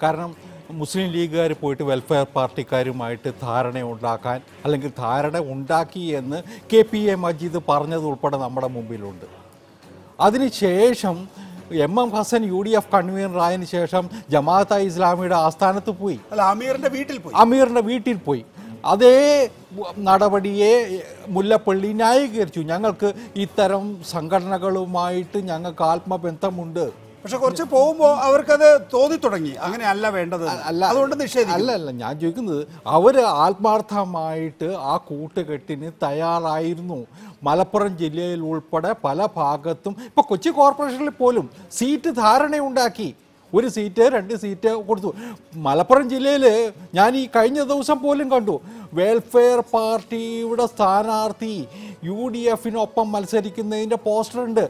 കാരണം മുസ്ലിം ലീഗുകാർ പോയിട്ട് വെൽഫെയർ പാർട്ടിക്കാരുമായിട്ട് ധാരണ ഉണ്ടാക്കാൻ, അല്ലെങ്കിൽ ധാരണ ഉണ്ടാക്കി എന്ന് KPA മജീദ് പറഞ്ഞത് ഉൾപ്പെടെ നമ്മുടെ മുമ്പിലുണ്ട്. അതിനുശേഷം MM ഹസൻ UDF കൺവീനർ ആയതിനു ശേഷം ജമാഅത്തെ ഇസ്ലാമിയുടെ ആസ്ഥാനത്ത് പോയി, അമീറിൻ്റെ വീട്ടിൽ പോയി. അതേ നടപടിയെ മുല്ലപ്പള്ളി ന്യായീകരിച്ചു. ഞങ്ങൾക്ക് ഇത്തരം സംഘടനകളുമായിട്ട് ഞങ്ങൾക്ക് ആത്മബന്ധമുണ്ട്. പക്ഷെ കുറച്ച് പോകുമ്പോൾ അവർക്കത് തോന്നി തുടങ്ങി, അങ്ങനെയല്ല വേണ്ടത്, അതുകൊണ്ട് നിഷേധിക്കും. അല്ല, ഞാൻ ചോദിക്കുന്നത് അവർ ആത്മാർത്ഥമായിട്ട് ആ കൂട്ടുകെട്ടിന് തയ്യാറായിരുന്നു. മലപ്പുറം ജില്ലയിൽ ഉൾപ്പെടെ പല ഭാഗത്തും, ഇപ്പോൾ കൊച്ചി കോർപ്പറേഷനിൽ പോലും സീറ്റ് ധാരണയുണ്ടാക്കി. 1 സീറ്റ് 2 സീറ്റ് കൊടുത്തു. മലപ്പുറം ജില്ലയിൽ ഞാൻ ഈ കഴിഞ്ഞ ദിവസം പോലും കണ്ടു, വെൽഫെയർ പാർട്ടിയുടെ സ്ഥാനാർത്ഥി UDFിനൊപ്പം മത്സരിക്കുന്നതിൻ്റെ പോസ്റ്ററുണ്ട്.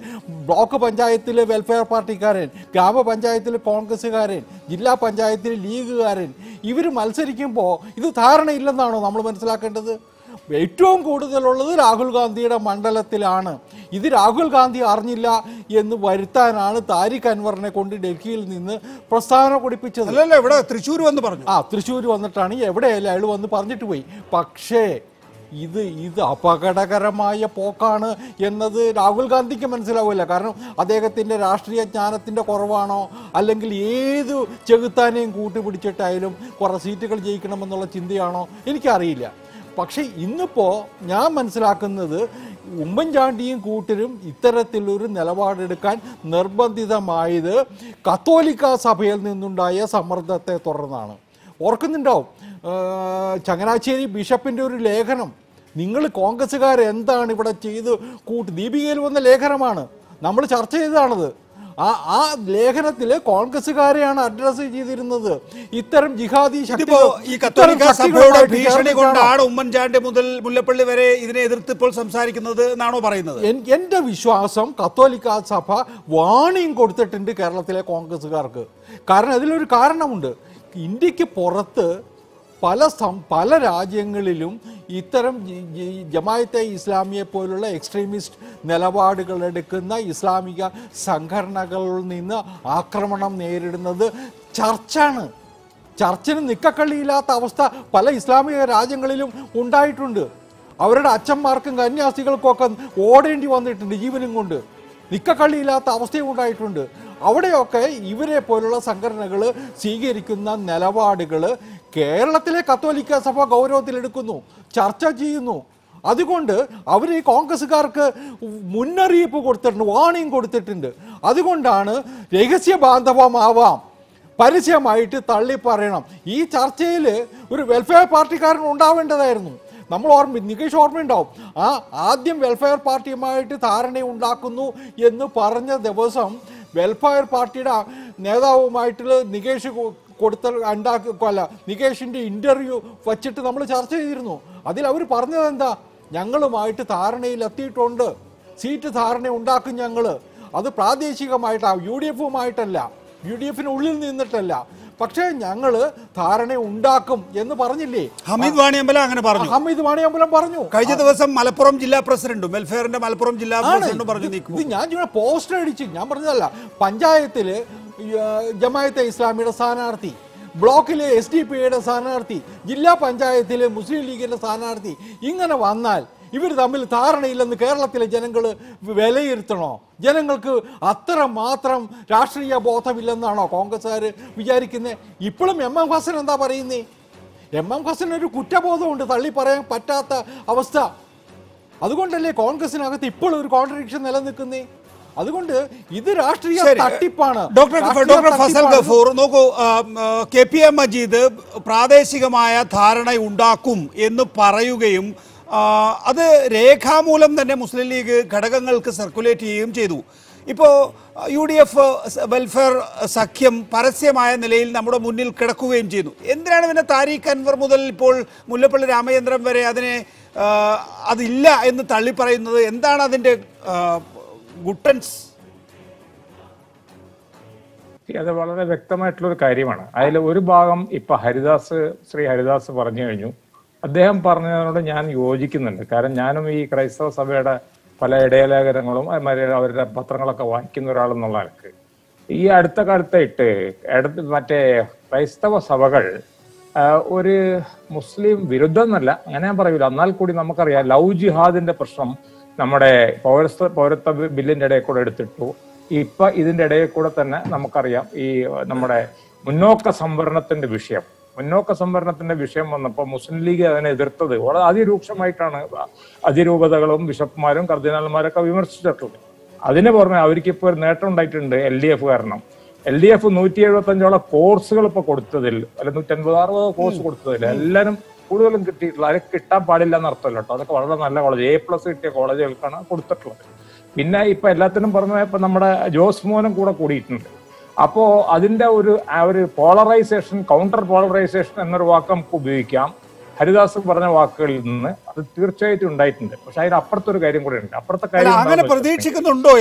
ബ്ലോക്ക് പഞ്ചായത്തിൽ വെൽഫെയർ പാർട്ടിക്കാരൻ, ഗ്രാമപഞ്ചായത്തിൽ കോൺഗ്രസ്സുകാരൻ, ജില്ലാ പഞ്ചായത്തിൽ ലീഗുകാരൻ, ഇവർ മത്സരിക്കുമ്പോൾ ഇത് ധാരണയില്ലെന്നാണോ നമ്മൾ മനസ്സിലാക്കേണ്ടത്? ഏറ്റവും കൂടുതലുള്ളത് രാഹുൽ ഗാന്ധിയുടെ മണ്ഡലത്തിലാണ്. ഇത് രാഹുൽ ഗാന്ധി അറിഞ്ഞില്ല എന്ന് വരുത്താനാണ് താരിഖ് അൻവറിനെ കൊണ്ട് ഡൽഹിയിൽ നിന്ന് പ്രസ്താവന കൊടുപ്പിച്ചത്. ഇവിടെ തൃശ്ശൂർ വന്ന് പറഞ്ഞു. തൃശ്ശൂർ വന്നിട്ടാണ്, എവിടെയല്ല അയാൾ വന്ന് പറഞ്ഞിട്ട് പോയി. പക്ഷേ ഇത് അപകടകരമായ പോക്കാണ് എന്നത് രാഹുൽ ഗാന്ധിക്ക് മനസ്സിലാവില്ല. കാരണം അദ്ദേഹത്തിൻ്റെ രാഷ്ട്രീയ ജ്ഞാനത്തിൻ്റെ കുറവാണോ, അല്ലെങ്കിൽ ഏത് ചെകുത്താനെയും കൂട്ടുപിടിച്ചിട്ടായാലും കുറേ സീറ്റുകൾ ജയിക്കണമെന്നുള്ള ചിന്തയാണോ എനിക്കറിയില്ല. പക്ഷേ ഇന്നിപ്പോൾ ഞാൻ മനസ്സിലാക്കുന്നത് ഉമ്മൻചാണ്ടിയും കൂട്ടരും ഇത്തരത്തിലൊരു നിലപാടെടുക്കാൻ നിർബന്ധിതമായത് കത്തോലിക്ക സഭയിൽ നിന്നുണ്ടായ സമ്മർദ്ദത്തെ തുടർന്നാണ്. ഓർക്കുന്നുണ്ടാവും, ചങ്ങനാശ്ശേരി ബിഷപ്പിൻ്റെ ഒരു ലേഖനം, നിങ്ങൾ കോൺഗ്രസ്സുകാരെന്താണ് ഇവിടെ ചെയ്ത് ദീപികയിൽ വന്ന ലേഖനമാണ്, നമ്മൾ ചർച്ച ചെയ്തതാണത്. ആ ലേഖനത്തിൽ കോൺഗ്രസ്സുകാരെയാണ് അഡ്രസ് ചെയ്തിരുന്നത്. ഇത്തരം ജിഹാദി ഭീഷണി കൊണ്ടാണ് ഉമ്മൻചാണ്ടി മുതൽ മുല്ലപ്പള്ളി വരെ ഇതിനെ എതിർത്ത് ഇപ്പോൾ സംസാരിക്കുന്നത് എന്നാണോ പറയുന്നത്? എൻ്റെ വിശ്വാസം കത്തോലിക്ക സഭ വാണിംഗ് കൊടുത്തിട്ടുണ്ട് കേരളത്തിലെ കോൺഗ്രസ്സുകാർക്ക്. കാരണം അതിലൊരു കാരണമുണ്ട്. ഇന്ത്യക്ക് പുറത്ത് പല രാജ്യങ്ങളിലും ഇത്തരം ജമാഅത്തെ ഇസ്ലാമിയെ പോലുള്ള എക്സ്ട്രീമിസ്റ്റ് നിലപാടുകളെടുക്കുന്ന ഇസ്ലാമിക സംഘടനകളിൽ നിന്ന് ആക്രമണം നേരിടുന്നത് ചർച്ചാണ്. ചർച്ചിന് നിക്കക്കള്ളിയില്ലാത്ത അവസ്ഥ പല ഇസ്ലാമിക രാജ്യങ്ങളിലും ഉണ്ടായിട്ടുണ്ട്. അവരുടെ അച്ഛന്മാർക്കും കന്യാസ്ത്രീകൾക്കൊക്കെ ഓടേണ്ടി വന്നിട്ടുണ്ട് ജീവനും കൊണ്ട്. നിക്കക്കള്ളിയില്ലാത്ത അവസ്ഥയും ഉണ്ടായിട്ടുണ്ട്. അവിടെയൊക്കെ ഇവരെ പോലുള്ള സംഘടനകൾ സ്വീകരിക്കുന്ന നിലപാടുകൾ കേരളത്തിലെ കത്തോലിക്ക സഭ ഗൗരവത്തിലെടുക്കുന്നു, ചർച്ച ചെയ്യുന്നു. അതുകൊണ്ട് അവർ ഈ കോൺഗ്രസ്സുകാർക്ക് മുന്നറിയിപ്പ് കൊടുത്തിട്ടുണ്ട്, വാണിംഗ് കൊടുത്തിട്ടുണ്ട്. അതുകൊണ്ടാണ് രഹസ്യ ബാന്ധവമാവാം, പരസ്യമായിട്ട് തള്ളിപ്പറയണം. ഈ ചർച്ചയിൽ ഒരു വെൽഫെയർ പാർട്ടിക്കാരൻ ഉണ്ടാവേണ്ടതായിരുന്നു. നമ്മൾ നികേഷ് ഓർമ്മയുണ്ടാവും, ആദ്യം വെൽഫെയർ പാർട്ടിയുമായിട്ട് ധാരണ ഉണ്ടാക്കുന്നു എന്ന് പറഞ്ഞ ദിവസം വെൽഫെയർ പാർട്ടിയുടെ നേതാവുമായിട്ടുള്ള നികേഷ് നികേഷിൻ്റെ ഇൻ്റർവ്യൂ വച്ചിട്ട് നമ്മൾ ചർച്ച ചെയ്തിരുന്നു. അതിൽ അവർ പറഞ്ഞത് എന്താ? ഞങ്ങളുമായിട്ട് ധാരണയിലെത്തിയിട്ടുണ്ട്, സീറ്റ് ധാരണ ഉണ്ടാക്കും ഞങ്ങൾ. അത് പ്രാദേശികമായിട്ടാണ്, UDFുമായിട്ടല്ല, UDFിനുള്ളിൽ നിന്നിട്ടല്ല. പക്ഷേ ഞങ്ങൾ ധാരണ ഉണ്ടാക്കും എന്ന് പറഞ്ഞില്ലേ ഹമീദ് വാണിയമ്പലം? അങ്ങനെ പറഞ്ഞു. ഹമീദ് വാണിയമ്പലം പറഞ്ഞു. കഴിഞ്ഞ ദിവസം മലപ്പുറം ജില്ലാ പ്രസിഡന്റും വെൽഫെയറിന്റെ മലപ്പുറം ജില്ലാ പ്രസിഡന്റും പറഞ്ഞു. ഇത് ഞാൻ പോസ്റ്റർ അടിച്ച്, ഞാൻ പറഞ്ഞതല്ല, പഞ്ചായത്തിൽ ജമാഅത്തെ ഇസ്ലാമിയുടെ സ്ഥാനാർത്ഥി, ബ്ലോക്കിലെ SDPയുടെ സ്ഥാനാർത്ഥി, ജില്ലാ പഞ്ചായത്തിലെ മുസ്ലിം ലീഗിന്റെ സ്ഥാനാർത്ഥി, ഇങ്ങനെ വന്നാൽ ഇവർ തമ്മിൽ ധാരണയില്ലെന്ന് കേരളത്തിലെ ജനങ്ങൾ വിലയിരുത്തണോ? ജനങ്ങൾക്ക് അത്രമാത്രം രാഷ്ട്രീയ ബോധമില്ലെന്നാണോ കോൺഗ്രസ്സുകാർ വിചാരിക്കുന്നത്? ഇപ്പോഴും MM ഹസൻ എന്താ പറയുന്നേ? MM ഹസൻ ഒരു കുറ്റബോധമുണ്ട്, തള്ളി പറയാൻ പറ്റാത്ത അവസ്ഥ. അതുകൊണ്ടല്ലേ കോൺഗ്രസിനകത്ത് ഇപ്പോൾ ഒരു കോൺട്രഡിക്ഷൻ നിലനിൽക്കുന്നേ. അതുകൊണ്ട് ഇത് രാഷ്ട്രീയ തട്ടിപ്പാണ്. ഡോക്ടർ ഫസൽ ഗഫൂർ നോക്കൂ, KPM മജീദ് പ്രാദേശികമായ ധാരണ ഉണ്ടാക്കും എന്ന് പറയുകയും അത് രേഖാമൂലം തന്നെ മുസ്ലിം ലീഗ് ഘടകങ്ങൾക്ക് സർക്കുലേറ്റ് ചെയ്യുകയും ചെയ്തു. ഇപ്പോൾ UDF വെൽഫെയർ സഖ്യം പരസ്യമായ നിലയിൽ നമ്മുടെ മുന്നിൽ കിടക്കുകയും ചെയ്തു. എന്തിനാണ് പിന്നെ താരിഖ് അൻവർ മുതൽ ഇപ്പോൾ മുല്ലപ്പള്ളി രാമചന്ദ്രൻ വരെ അതില്ല എന്ന് തള്ളിപ്പറയുന്നത്? എന്താണ് അതിൻ്റെ ഗുട്ടൻസ്? അത് വളരെ വ്യക്തമായിട്ടുള്ളൊരു കാര്യമാണ്. അതിൽ ഒരു ഭാഗം ഇപ്പൊ ശ്രീ ഹരിദാസ് പറഞ്ഞു കഴിഞ്ഞു. അദ്ദേഹം പറഞ്ഞതിനോട് ഞാൻ യോജിക്കുന്നുണ്ട്. കാരണം ഞാനും ഈ ക്രൈസ്തവ സഭയുടെ പല ഇടയലേഖനങ്ങളും അവരുടെ പത്രങ്ങളൊക്കെ വായിക്കുന്ന ഒരാളെന്നുള്ള നിലക്ക് ഈ അടുത്ത കാലത്തായിട്ട് മറ്റേ ക്രൈസ്തവ സഭകൾ ഒരു മുസ്ലിം വിരുദ്ധം എന്നല്ല, അങ്ങനെ ഞാൻ പറയൂല, എന്നാൽ കൂടി നമുക്കറിയാം ലവ് ജിഹാദിന്റെ പ്രശ്നം നമ്മുടെ പൗരത്വ ബില്ലിന്റെ ഇടയിൽ കൂടെ എടുത്തിട്ടു. ഇപ്പൊ ഇതിന്റെ ഇടയിൽ കൂടെ തന്നെ നമുക്കറിയാം ഈ നമ്മുടെ മുന്നോക്ക സംവരണത്തിന്റെ വിഷയം വന്നപ്പോൾ മുസ്ലിം ലീഗ് അതിനെ എതിർത്തത് വളരെ അതിരൂക്ഷമായിട്ടാണ് അതിരൂപതകളും ബിഷപ്പുമാരും കർദിനാൾമാരൊക്കെ വിമർശിച്ചിട്ടുള്ളത്. അതിന് പുറമെ അവർക്ക് ഇപ്പോൾ ഒരു നേട്ടം ഉണ്ടായിട്ടുണ്ട് LDF കാരണം. LDF 175ഓളം കോഴ്സുകൾ ഇപ്പൊ കൊടുത്തതിൽ, അല്ല 150-60 കോഴ്സ് കൊടുത്തതിൽ എല്ലാവരും കൂടുതലും കിട്ടിയിട്ടുള്ള, അത് കിട്ടാൻ പാടില്ല എന്നർത്ഥമല്ല കേട്ടോ. അതൊക്കെ വളരെ നല്ല കോളേജ്, A+ കിട്ടിയ കോളേജുകൾക്കാണ് കൊടുത്തിട്ടുള്ളത്. പിന്നെ ഇപ്പൊ എല്ലാത്തിനും പുറമെ ഇപ്പൊ നമ്മുടെ ജോസ് മോനും കൂടെ കൂടിയിട്ടുണ്ട്. അപ്പോ അതിന്റെ ഒരു പോളറൈസേഷൻ, കൗണ്ടർ പോളറൈസേഷൻ എന്നൊരു വാക്ക് നമുക്ക് ഉപയോഗിക്കാം. ഹരിദാസ് പറഞ്ഞ വാക്കുകളിൽ നിന്ന് അത് തീർച്ചയായിട്ടും ഉണ്ടായിട്ടുണ്ട്. പക്ഷെ അതിനപ്പുറത്തൊരു കാര്യം കൂടെ ഉണ്ട്. അപ്പുറത്തെ കാര്യം അങ്ങനെ പ്രതീക്ഷിക്കുന്നുണ്ടോ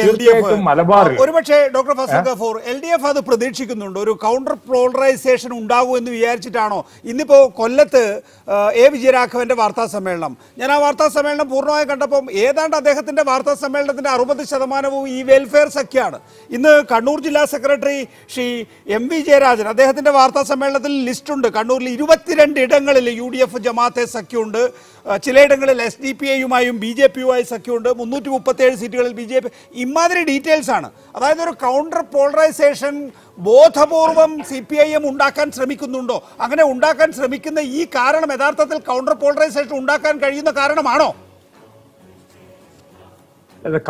മലബാറിൽ? ഒരുപക്ഷെ ഡോക്ടർ ഫസൽ ഗഫൂർ, LDF അത് പ്രതീക്ഷിക്കുന്നുണ്ടോ? ഒരു കൗണ്ടർ പോളറൈസേഷൻ ഉണ്ടാകും എന്ന് വിചാരിച്ചിട്ടാണോ? ഇന്നിപ്പോ കൊല്ലത്ത് A. വിജയരാഘവന്റെ വാർത്താ സമ്മേളനം, ഞാൻ ആ വാർത്താ സമ്മേളനം പൂർണ്ണമായി കണ്ടപ്പോൾ ഏതാണ്ട് അദ്ദേഹത്തിന്റെ വാർത്താ സമ്മേളനത്തിന്റെ 60% ഈ വെൽഫെയർ സഖ്യമാണ്. ഇന്ന് കണ്ണൂർ ജില്ലാ സെക്രട്ടറി ശ്രീ MV ജയരാജൻ, അദ്ദേഹത്തിന്റെ വാർത്താ സമ്മേളനത്തിൽ ലിസ്റ്റുണ്ട്. കണ്ണൂരിൽ 22 ഇടങ്ങളിൽ UDF ജമാഅത്തെ സഖ്യമുണ്ട്, ചിലയിടങ്ങളിൽ SDPIയുമായും BJPയുമായി സഖ്യമുണ്ട്, 337 സീറ്റുകളിൽ BJP. ഇമാതിരി ഡീറ്റെയിൽസ് ആണ്. അതായത് ഒരു കൗണ്ടർ പോളറൈസേഷൻ ബോധപൂർവം CPIM ഉണ്ടാക്കാൻ ശ്രമിക്കുന്നുണ്ടോ? അങ്ങനെ ഉണ്ടാക്കാൻ ശ്രമിക്കുന്ന ഈ കാരണം യഥാർത്ഥത്തിൽ കൗണ്ടർ പോളറൈസേഷൻ ഉണ്ടാക്കാൻ കഴിയുന്ന കാരണമാണോ?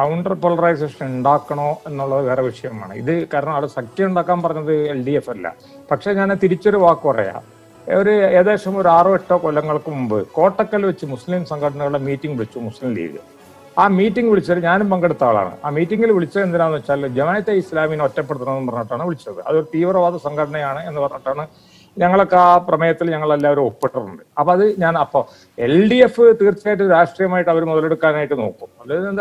കൗണ്ടർ പോളറൈസേഷൻ ഉണ്ടാക്കണോ എന്നുള്ളത് വേറെ വിഷയമാണ്. ഇത് കാരണം അവിടെ സഖ്യം ഉണ്ടാക്കാൻ പറഞ്ഞത് LDF അല്ല. പക്ഷെ ഞാൻ തിരിച്ചൊരു വാക്ക് പറയാം. ഏകദേശം ഒരു 6-8 കൊല്ലങ്ങൾക്ക് മുമ്പ് കോട്ടക്കൽ വെച്ച് മുസ്ലിം സംഘടനകളുടെ മീറ്റിംഗ് വിളിച്ചു മുസ്ലിം ലീഗ്. ആ മീറ്റിംഗ് വിളിച്ചത് ഞാനും പങ്കെടുത്ത ആളാണ്. ആ മീറ്റിംഗിൽ വിളിച്ചത് എന്തിനാന്ന് വെച്ചാൽ ജമാഅത്തെ ഇസ്ലാമിനെ ഒറ്റപ്പെടുത്തണമെന്ന് പറഞ്ഞിട്ടാണ് വിളിച്ചത്. അതൊരു തീവ്രവാദ സംഘടനയാണ് എന്ന് പറഞ്ഞിട്ടാണ് ഞങ്ങളൊക്കെ ആ പ്രമേയത്തിൽ ഞങ്ങളെല്ലാവരും ഒപ്പിട്ടിട്ടുണ്ട്. അപ്പൊ അത് LDF തീർച്ചയായിട്ടും രാഷ്ട്രീയമായിട്ട് അവർ മുതലെടുക്കാനായിട്ട് നോക്കും.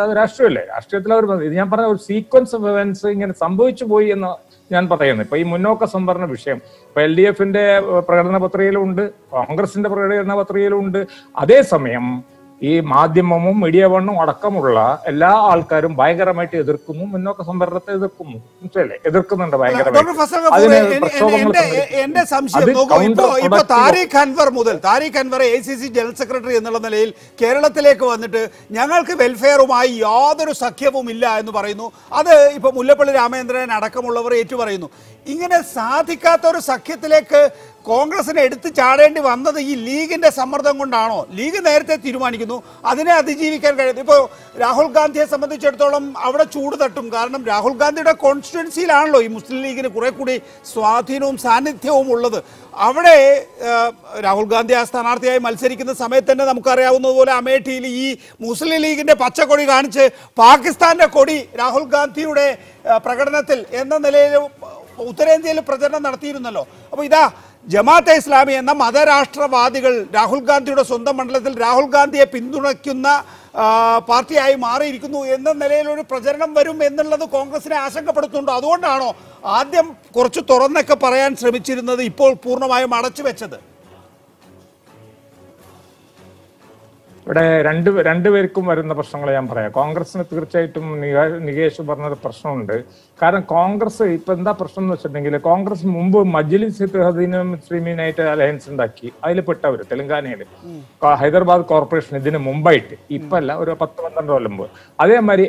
അത് രാഷ്ട്രീയമല്ലേ, രാഷ്ട്രീയത്തിൽ അവർ ഇത് ഞാൻ പറഞ്ഞ ഒരു സീക്വൻസ് ഓഫ് ഇവന്റ്സ് ഇങ്ങനെ സംഭവിച്ചു പോയി എന്ന് ഞാൻ പറയുന്നത്. ഇപ്പൊ ഈ മുന്നോക്ക സംവരണ വിഷയം ഇപ്പൊ LDFന്റെ പ്രകടന പത്രികയിലുണ്ട്, കോൺഗ്രസിന്റെ പ്രകടന പത്രികയിലുണ്ട്. അതേസമയം ഈ മാധ്യമവും മീഡിയ വണ്ണും അടക്കമുള്ള എല്ലാ ആൾക്കാരും ഭയങ്കരമായിട്ട് എതിർക്കുന്നു, മുന്നോക്ക സംവരണത്തെ എതിർക്കുന്നു. മനസ്സിലല്ലേ? എതിർക്കുന്നുണ്ട് ഭയങ്കരമായിട്ട്. എന്റെ സംശയം ഇപ്പൊ Tariq Anwar ACC general secretary എന്നുള്ള നിലയിൽ കേരളത്തിലേക്ക് വന്നിട്ട് ഞങ്ങൾക്ക് വെൽഫെയറുമായി യാതൊരു സഖ്യവും ഇല്ല എന്ന് പറയുന്നു. അത് ഇപ്പൊ മുല്ലപ്പള്ളി രാമചന്ദ്രൻ അടക്കമുള്ളവർ ഏറ്റുപറയുന്നു. ഇങ്ങനെ സാധിക്കാത്ത ഒരു സഖ്യത്തിലേക്ക് കോൺഗ്രസിനെ എടുത്തു ചാടേണ്ടി വന്നത് ഈ ലീഗിന്റെ സമ്മർദ്ദം കൊണ്ടാണോ? ലീഗ് നേരത്തെ തീരുമാനിക്കുന്നു, അതിനെ അതിജീവിക്കാൻ കഴിയുന്നു. ഇപ്പോൾ രാഹുൽ ഗാന്ധിയെ സംബന്ധിച്ചിടത്തോളം അവിടെ ചൂട് തട്ടും. കാരണം രാഹുൽ ഗാന്ധിയുടെ കോൺസ്റ്റിറ്റ്യുവൻസിയിലാണല്ലോ ഈ മുസ്ലിം ലീഗിന് കുറെ കൂടി സ്വാധീനവും സാന്നിധ്യവും ഉള്ളത്. അവിടെ രാഹുൽ ഗാന്ധി ആ സ്ഥാനാർത്ഥിയായി മത്സരിക്കുന്ന സമയത്ത് തന്നെ നമുക്കറിയാവുന്നതുപോലെ അമേഠിയിൽ ഈ മുസ്ലിം ലീഗിന്റെ പച്ചക്കൊടി കാണിച്ച് പാകിസ്ഥാന്റെ കൊടി രാഹുൽ ഗാന്ധിയുടെ പ്രകടനത്തിൽ എന്ന നിലയിൽ ഉത്തരേന്ത്യയിൽ പ്രചരണം നടത്തിയിരുന്നല്ലോ. അപ്പോൾ ഇതാ ജമാഅത്തെ ഇസ്ലാമി എന്ന മതരാഷ്ട്രവാദികൾ രാഹുൽ ഗാന്ധിയുടെ സ്വന്തം മണ്ഡലത്തിൽ രാഹുൽ ഗാന്ധിയെ പിന്തുണയ്ക്കുന്ന പാർട്ടിയായി മാറിയിരിക്കുന്നു എന്ന നിലയിലൊരു പ്രചരണം വരും എന്നുള്ളത് കോൺഗ്രസിനെ ആശങ്കപ്പെടുത്തുന്നുണ്ടോ? അതുകൊണ്ടാണോ ആദ്യം കുറച്ച് തുറന്നൊക്കെ പറയാൻ ശ്രമിച്ചിരുന്നത് ഇപ്പോൾ പൂർണ്ണമായും അടച്ചു വെച്ചത്? ഇവിടെ രണ്ടുപേർക്കും വരുന്ന പ്രശ്നങ്ങൾ ഞാൻ പറയാം. കോൺഗ്രസിന് തീർച്ചയായിട്ടും നികേഷ് പറഞ്ഞൊരു പ്രശ്നമുണ്ട്. കാരണം കോൺഗ്രസ് ഇപ്പൊ എന്താ പ്രശ്നം എന്ന് വെച്ചിട്ടുണ്ടെങ്കിൽ, കോൺഗ്രസ് മുമ്പ് മജ്ലിസ് ഇത്തിഹാദിനും മുസ്ലിമീനായിട്ട് അലയൻസ് ഉണ്ടാക്കി. അതിൽ പെട്ടവര് തെലങ്കാനയിൽ ഹൈദരാബാദ് കോർപ്പറേഷൻ ഇതിന് മുമ്പായിട്ട്, ഇപ്പല്ല ഒരു 10-12 കൊല്ലം മുമ്പ്. അതേമാതിരി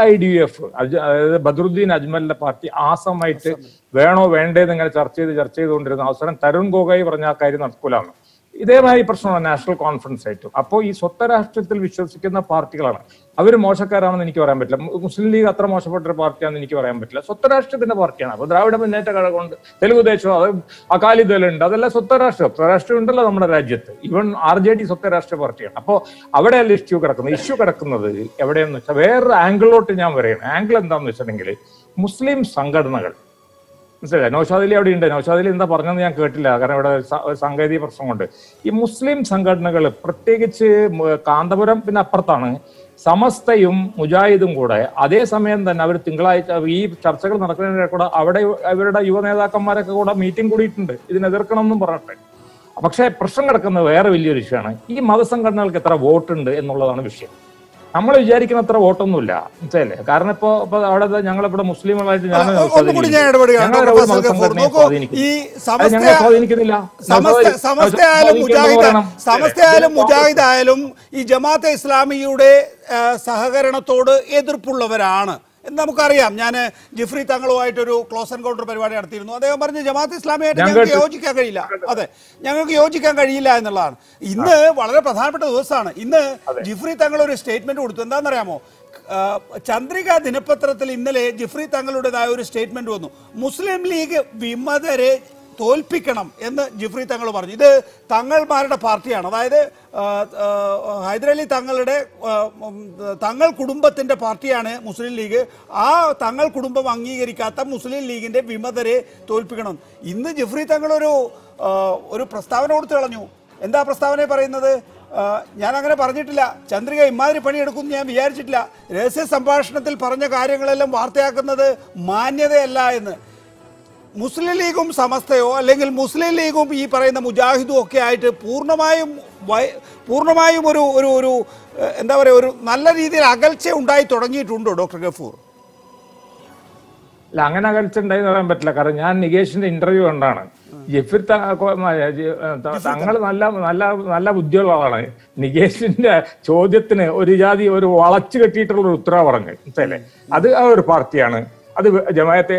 AIDUF അതായത് ബദറുദ്ദീൻ അജ്മലിന്റെ പാർട്ടി ആസമായിട്ട് വേണോ വേണ്ടേന്ന് ഇങ്ങനെ ചർച്ച ചെയ്തുകൊണ്ടിരുന്ന അവസരം തരുൺ ഗൊഗോയ് പറഞ്ഞ ആ കാര്യം നടക്കൂലാണ്. ഇതേമാതിരി പ്രശ്നമാണ് നാഷണൽ കോൺഫറൻസ് ആയിട്ടും. അപ്പോൾ ഈ സ്വത്ത രാഷ്ട്രീയത്തിൽ വിശ്വസിക്കുന്ന പാർട്ടികളാണ്. അവർ മോശക്കാരാണെന്ന് എനിക്ക് പറയാൻ പറ്റില്ല. മുസ്ലിം ലീഗ് അത്ര മോശപ്പെട്ട ഒരു പാർട്ടിയാണെന്ന് എനിക്ക് പറയാൻ പറ്റില്ല. സ്വത്ത രാഷ്ട്രീയത്തിന്റെ പാർട്ടിയാണ്. അപ്പൊ ദ്രാവിഡ മുന്നേറ്റ കഴകമുണ്ട്, തെലുഗുദേശം, അത് അകാലിദളുണ്ട്, അതെല്ലാം സ്വത്ത രാഷ്ട്രീയം ഉണ്ടല്ലോ നമ്മുടെ രാജ്യത്ത്. ഈവൻ RJD സ്വത്ത രാഷ്ട്രീയ പാർട്ടിയാണ്. അപ്പോൾ അവിടെയല്ല ഇഷ്യൂ കിടക്കുന്നത് എവിടെയെന്ന് വെച്ചാൽ വേറൊരു ആംഗിളിലോട്ട് ഞാൻ പറയുന്നത്. ആംഗിൾ എന്താണെന്ന് വെച്ചിട്ടുണ്ടെങ്കിൽ മുസ്ലിം സംഘടനകൾ, മനസ്സിലായി, നൗഷാദ് അലി അവിടെ ഉണ്ട്. നൗഷാദ് അലി എന്താ പറഞ്ഞതെന്ന് ഞാൻ കേട്ടില്ല, കാരണം ഇവിടെ സാങ്കേതിക പ്രശ്നം കൊണ്ട്. ഈ മുസ്ലിം സംഘടനകൾ പ്രത്യേകിച്ച് കാന്തപുരം പിന്നെ അപ്പുറത്താണ് സമസ്തയും മുജാഹിദും കൂടെ അതേസമയം തന്നെ അവർ തിങ്കളാഴ്ച ഈ ചർച്ചകൾ നടക്കുന്നതിനെ കൂടെ അവിടെ അവരുടെ യുവ നേതാക്കന്മാരൊക്കെ കൂടെ മീറ്റിംഗ് കൂടിയിട്ടുണ്ട് ഇതിനെതിർക്കണം എന്നും പറഞ്ഞിട്ട്. പക്ഷേ പ്രശ്നം കിടക്കുന്നത് വേറെ വലിയൊരു വിഷയമാണ്. ഈ മതസംഘടനകൾക്ക് എത്ര വോട്ടുണ്ട് എന്നുള്ളതാണ് വിഷയം. നമ്മൾ വിചാരിക്കുന്ന അത്ര വോട്ടൊന്നുമില്ല, മനസ്സിലല്ലേ? കാരണം ഇപ്പൊ അവിടെ ഞങ്ങളിവിടെ മുസ്ലിങ്ങളായിട്ട് സമസ്തയായാലും മുജാഹിദായാലും ഈ ജമാഅത്തെ ഇസ്ലാമിയുടെ സഹകരണത്തോട് എതിർപ്പുള്ളവരാണ് എന്ന് നമുക്കറിയാം. ഞാൻ ജിഫ്രി തങ്ങളുമായിട്ടൊരു ക്ലോസ് എൻകൗണ്ടർ പരിപാടി നടത്തിയിരുന്നു. അദ്ദേഹം പറഞ്ഞു ജമാഅത്തെ ഇസ്ലാമിയായിട്ട് ഞങ്ങൾക്ക് യോജിക്കാൻ കഴിയില്ല. അതെ, ഞങ്ങൾക്ക് യോജിക്കാൻ കഴിയില്ല എന്നുള്ളതാണ്. ഇന്ന് വളരെ പ്രധാനപ്പെട്ട ദിവസമാണ്. ഇന്ന് ജിഫ്രി തങ്ങൾ ഒരു സ്റ്റേറ്റ്മെന്റ് കൊടുത്തു. എന്താണെന്നറിയാമോ? ചന്ദ്രിക ദിനപത്രത്തിൽ ഇന്നലെ ജിഫ്രി തങ്ങളുടേതായ ഒരു സ്റ്റേറ്റ്മെന്റ് വന്നു. മുസ്ലിം ലീഗ് വിമതരെ തോൽപ്പിക്കണം എന്ന് ജിഫ്രി തങ്ങൾ പറഞ്ഞു. ഇത് തങ്ങൾമാരുടെ പാർട്ടിയാണ്. അതായത് ഹൈദരലി തങ്ങൾ കുടുംബത്തിന്റെ പാർട്ടിയാണ് മുസ്ലിം ലീഗ്. ആ തങ്ങൾ കുടുംബം അംഗീകരിക്കാത്ത മുസ്ലിം ലീഗിന്റെ വിമതരെ തോൽപ്പിക്കണം. ഇന്ന് ജിഫ്രി തങ്ങൾ ഒരു പ്രസ്താവന കൊടുത്തു കളഞ്ഞു. എന്താ പ്രസ്താവന പറയുന്നത്? ഞാൻ അങ്ങനെ പറഞ്ഞിട്ടില്ല, ചന്ദ്രിക ഇമാതിരി പണിയെടുക്കുമെന്ന് ഞാൻ വിചാരിച്ചിട്ടില്ല. രഹസ്യ സംഭാഷണത്തിൽ പറഞ്ഞ കാര്യങ്ങളെല്ലാം വാർത്തയാക്കുന്നത് മാന്യതയല്ല എന്ന്. മുസ്ലിം ലീഗും സമസ്തയോ അല്ലെങ്കിൽ മുസ്ലിം ലീഗും ഈ പറയുന്ന മുജാഹിദും ഒക്കെ ആയിട്ട് പൂർണ്ണമായും ഒരു എന്താ പറയുക, ഒരു നല്ല രീതിയിൽ അകൽച്ച ഉണ്ടായി തുടങ്ങിയിട്ടുണ്ടോ ഡോക്ടർ ഗഫൂർ? അല്ല, അങ്ങനെ അകൽച്ച ഉണ്ടായിന്ന് പറയാൻ പറ്റില്ല. കാരണം ഞാൻ നികേഷിന്റെ ഇന്റർവ്യൂ കണ്ടാണ്. ജിഫിർ തങ്ങൾ നല്ല ബുദ്ധിയുള്ള ആളാണ്. നികേഷിന്റെ ചോദ്യത്തിന് ഒരു വളച്ചു കെട്ടിയിട്ടുള്ള ഒരു ഉത്തരവ് പറഞ്ഞു, മനസ്സിലല്ലേ? അത് ആ ഒരു പാർട്ടിയാണ്, അത് ജമാഅത്തെ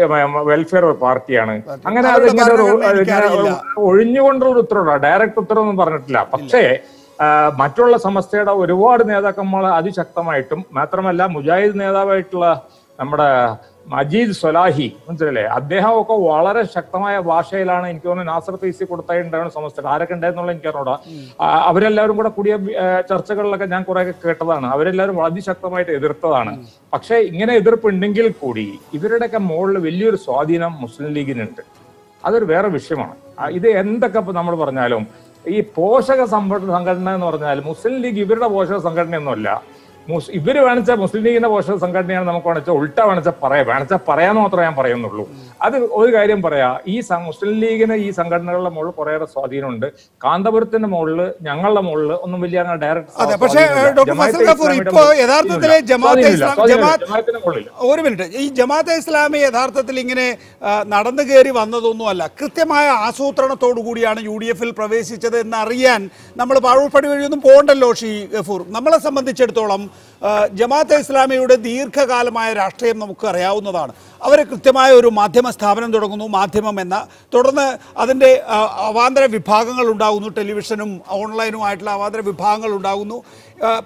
വെൽഫെയർ പാർട്ടിയാണ്. അങ്ങനെ അത് ഒഴിഞ്ഞുകൊണ്ടുള്ള ഒരു ഉത്തരവാണ്, ഡയറക്റ്റ് ഉത്തരവൊന്നും പറഞ്ഞിട്ടില്ല. പക്ഷേ മറ്റുള്ള സമസ്തയുടെ ഒരുപാട് നേതാക്കന്മാർ അതിശക്തമായിട്ടും, മാത്രമല്ല മുജാഹിദ് നേതാവായിട്ടുള്ള നമ്മുടെ മജീദ് സ്വലാഹി, മനസ്സിലല്ലേ, അദ്ദേഹമൊക്കെ വളരെ ശക്തമായ ഭാഷയിലാണ്, എനിക്ക് തോന്നുന്നു നാസർ ഫൈസി കൊടുത്തായിട്ടുണ്ടാണ് സമസ്തയുടെ. ആരൊക്കെ ഉണ്ടായിരുന്നുള്ള എനിക്കറിഞ്ഞൂടാ. അവരെല്ലാവരും കൂടെ കൂടിയ ചർച്ചകളിലൊക്കെ ഞാൻ കുറെയൊക്കെ കേട്ടതാണ്. അവരെല്ലാവരും അതിശക്തമായിട്ട് എതിർത്തതാണ്. പക്ഷേ ഇങ്ങനെ എതിർപ്പുണ്ടെങ്കിൽ കൂടി ഇവരുടെയൊക്കെ മുകളിൽ വലിയൊരു സ്വാധീനം മുസ്ലിം ലീഗിനുണ്ട്. അതൊരു വേറെ വിഷയമാണ്. ഇത് എന്തൊക്കെ ഇപ്പൊ നമ്മൾ പറഞ്ഞാലും ഈ പോഷക സംഘടന എന്ന് പറഞ്ഞാൽ മുസ്ലിം ലീഗ് ഇവരുടെ പോഷക സംഘടനയൊന്നുമല്ല. ഇവര് വേണിച്ചാൽ മുസ്ലിം ലീഗിന്റെ പോഷക സംഘടനയാണ് നമുക്ക് വേണിച്ചാൽ ഉൾട്ട വേണിച്ചാൽ പറയാന്ന് മാത്രമേ ഞാൻ പറയുന്നുള്ളൂ. അത് ഒരു കാര്യം പറയാ, ഈ മുസ്ലിം ലീഗിന് ഈ സംഘടനകളുടെ മുകളിൽ കുറേയേറെ സ്വാധീനമുണ്ട്. കാന്തപുരത്തിന്റെ മുകളിൽ, ഞങ്ങളുടെ മുകളിൽ ഒന്നും വലിയ ഡയറക്റ്റ്. ഒരു മിനിറ്റ്, ഈ ജമാഅത്തെ ഇസ്ലാമി യഥാർത്ഥത്തിൽ ഇങ്ങനെ നടന്നു കയറി വന്നതൊന്നുമല്ല. കൃത്യമായ ആസൂത്രണത്തോടു കൂടിയാണ് UDF പ്രവേശിച്ചത് എന്നറിയാൻ നമ്മൾ പാഴൂർപ്പടി വഴിയൊന്നും പോകണ്ടല്ലോ ഷീ ഗഫൂർ. നമ്മളെ സംബന്ധിച്ചിടത്തോളം ജമാഅത്തെ ഇസ്ലാമിയുടെ ദീർഘകാലമായ രാഷ്ട്രീയം നമുക്ക് അറിയാവുന്നതാണ്. അവർ കൃത്യമായ ഒരു മാധ്യമ സ്ഥാപനം തുടങ്ങുന്നു, മാധ്യമം എന്ന. തുടർന്ന് അതിൻ്റെ അവാന്തര വിഭാഗങ്ങൾ ഉണ്ടാകുന്നു, ടെലിവിഷനും ഓൺലൈനുമായിട്ടുള്ള അവാന്തര വിഭാഗങ്ങൾ ഉണ്ടാകുന്നു.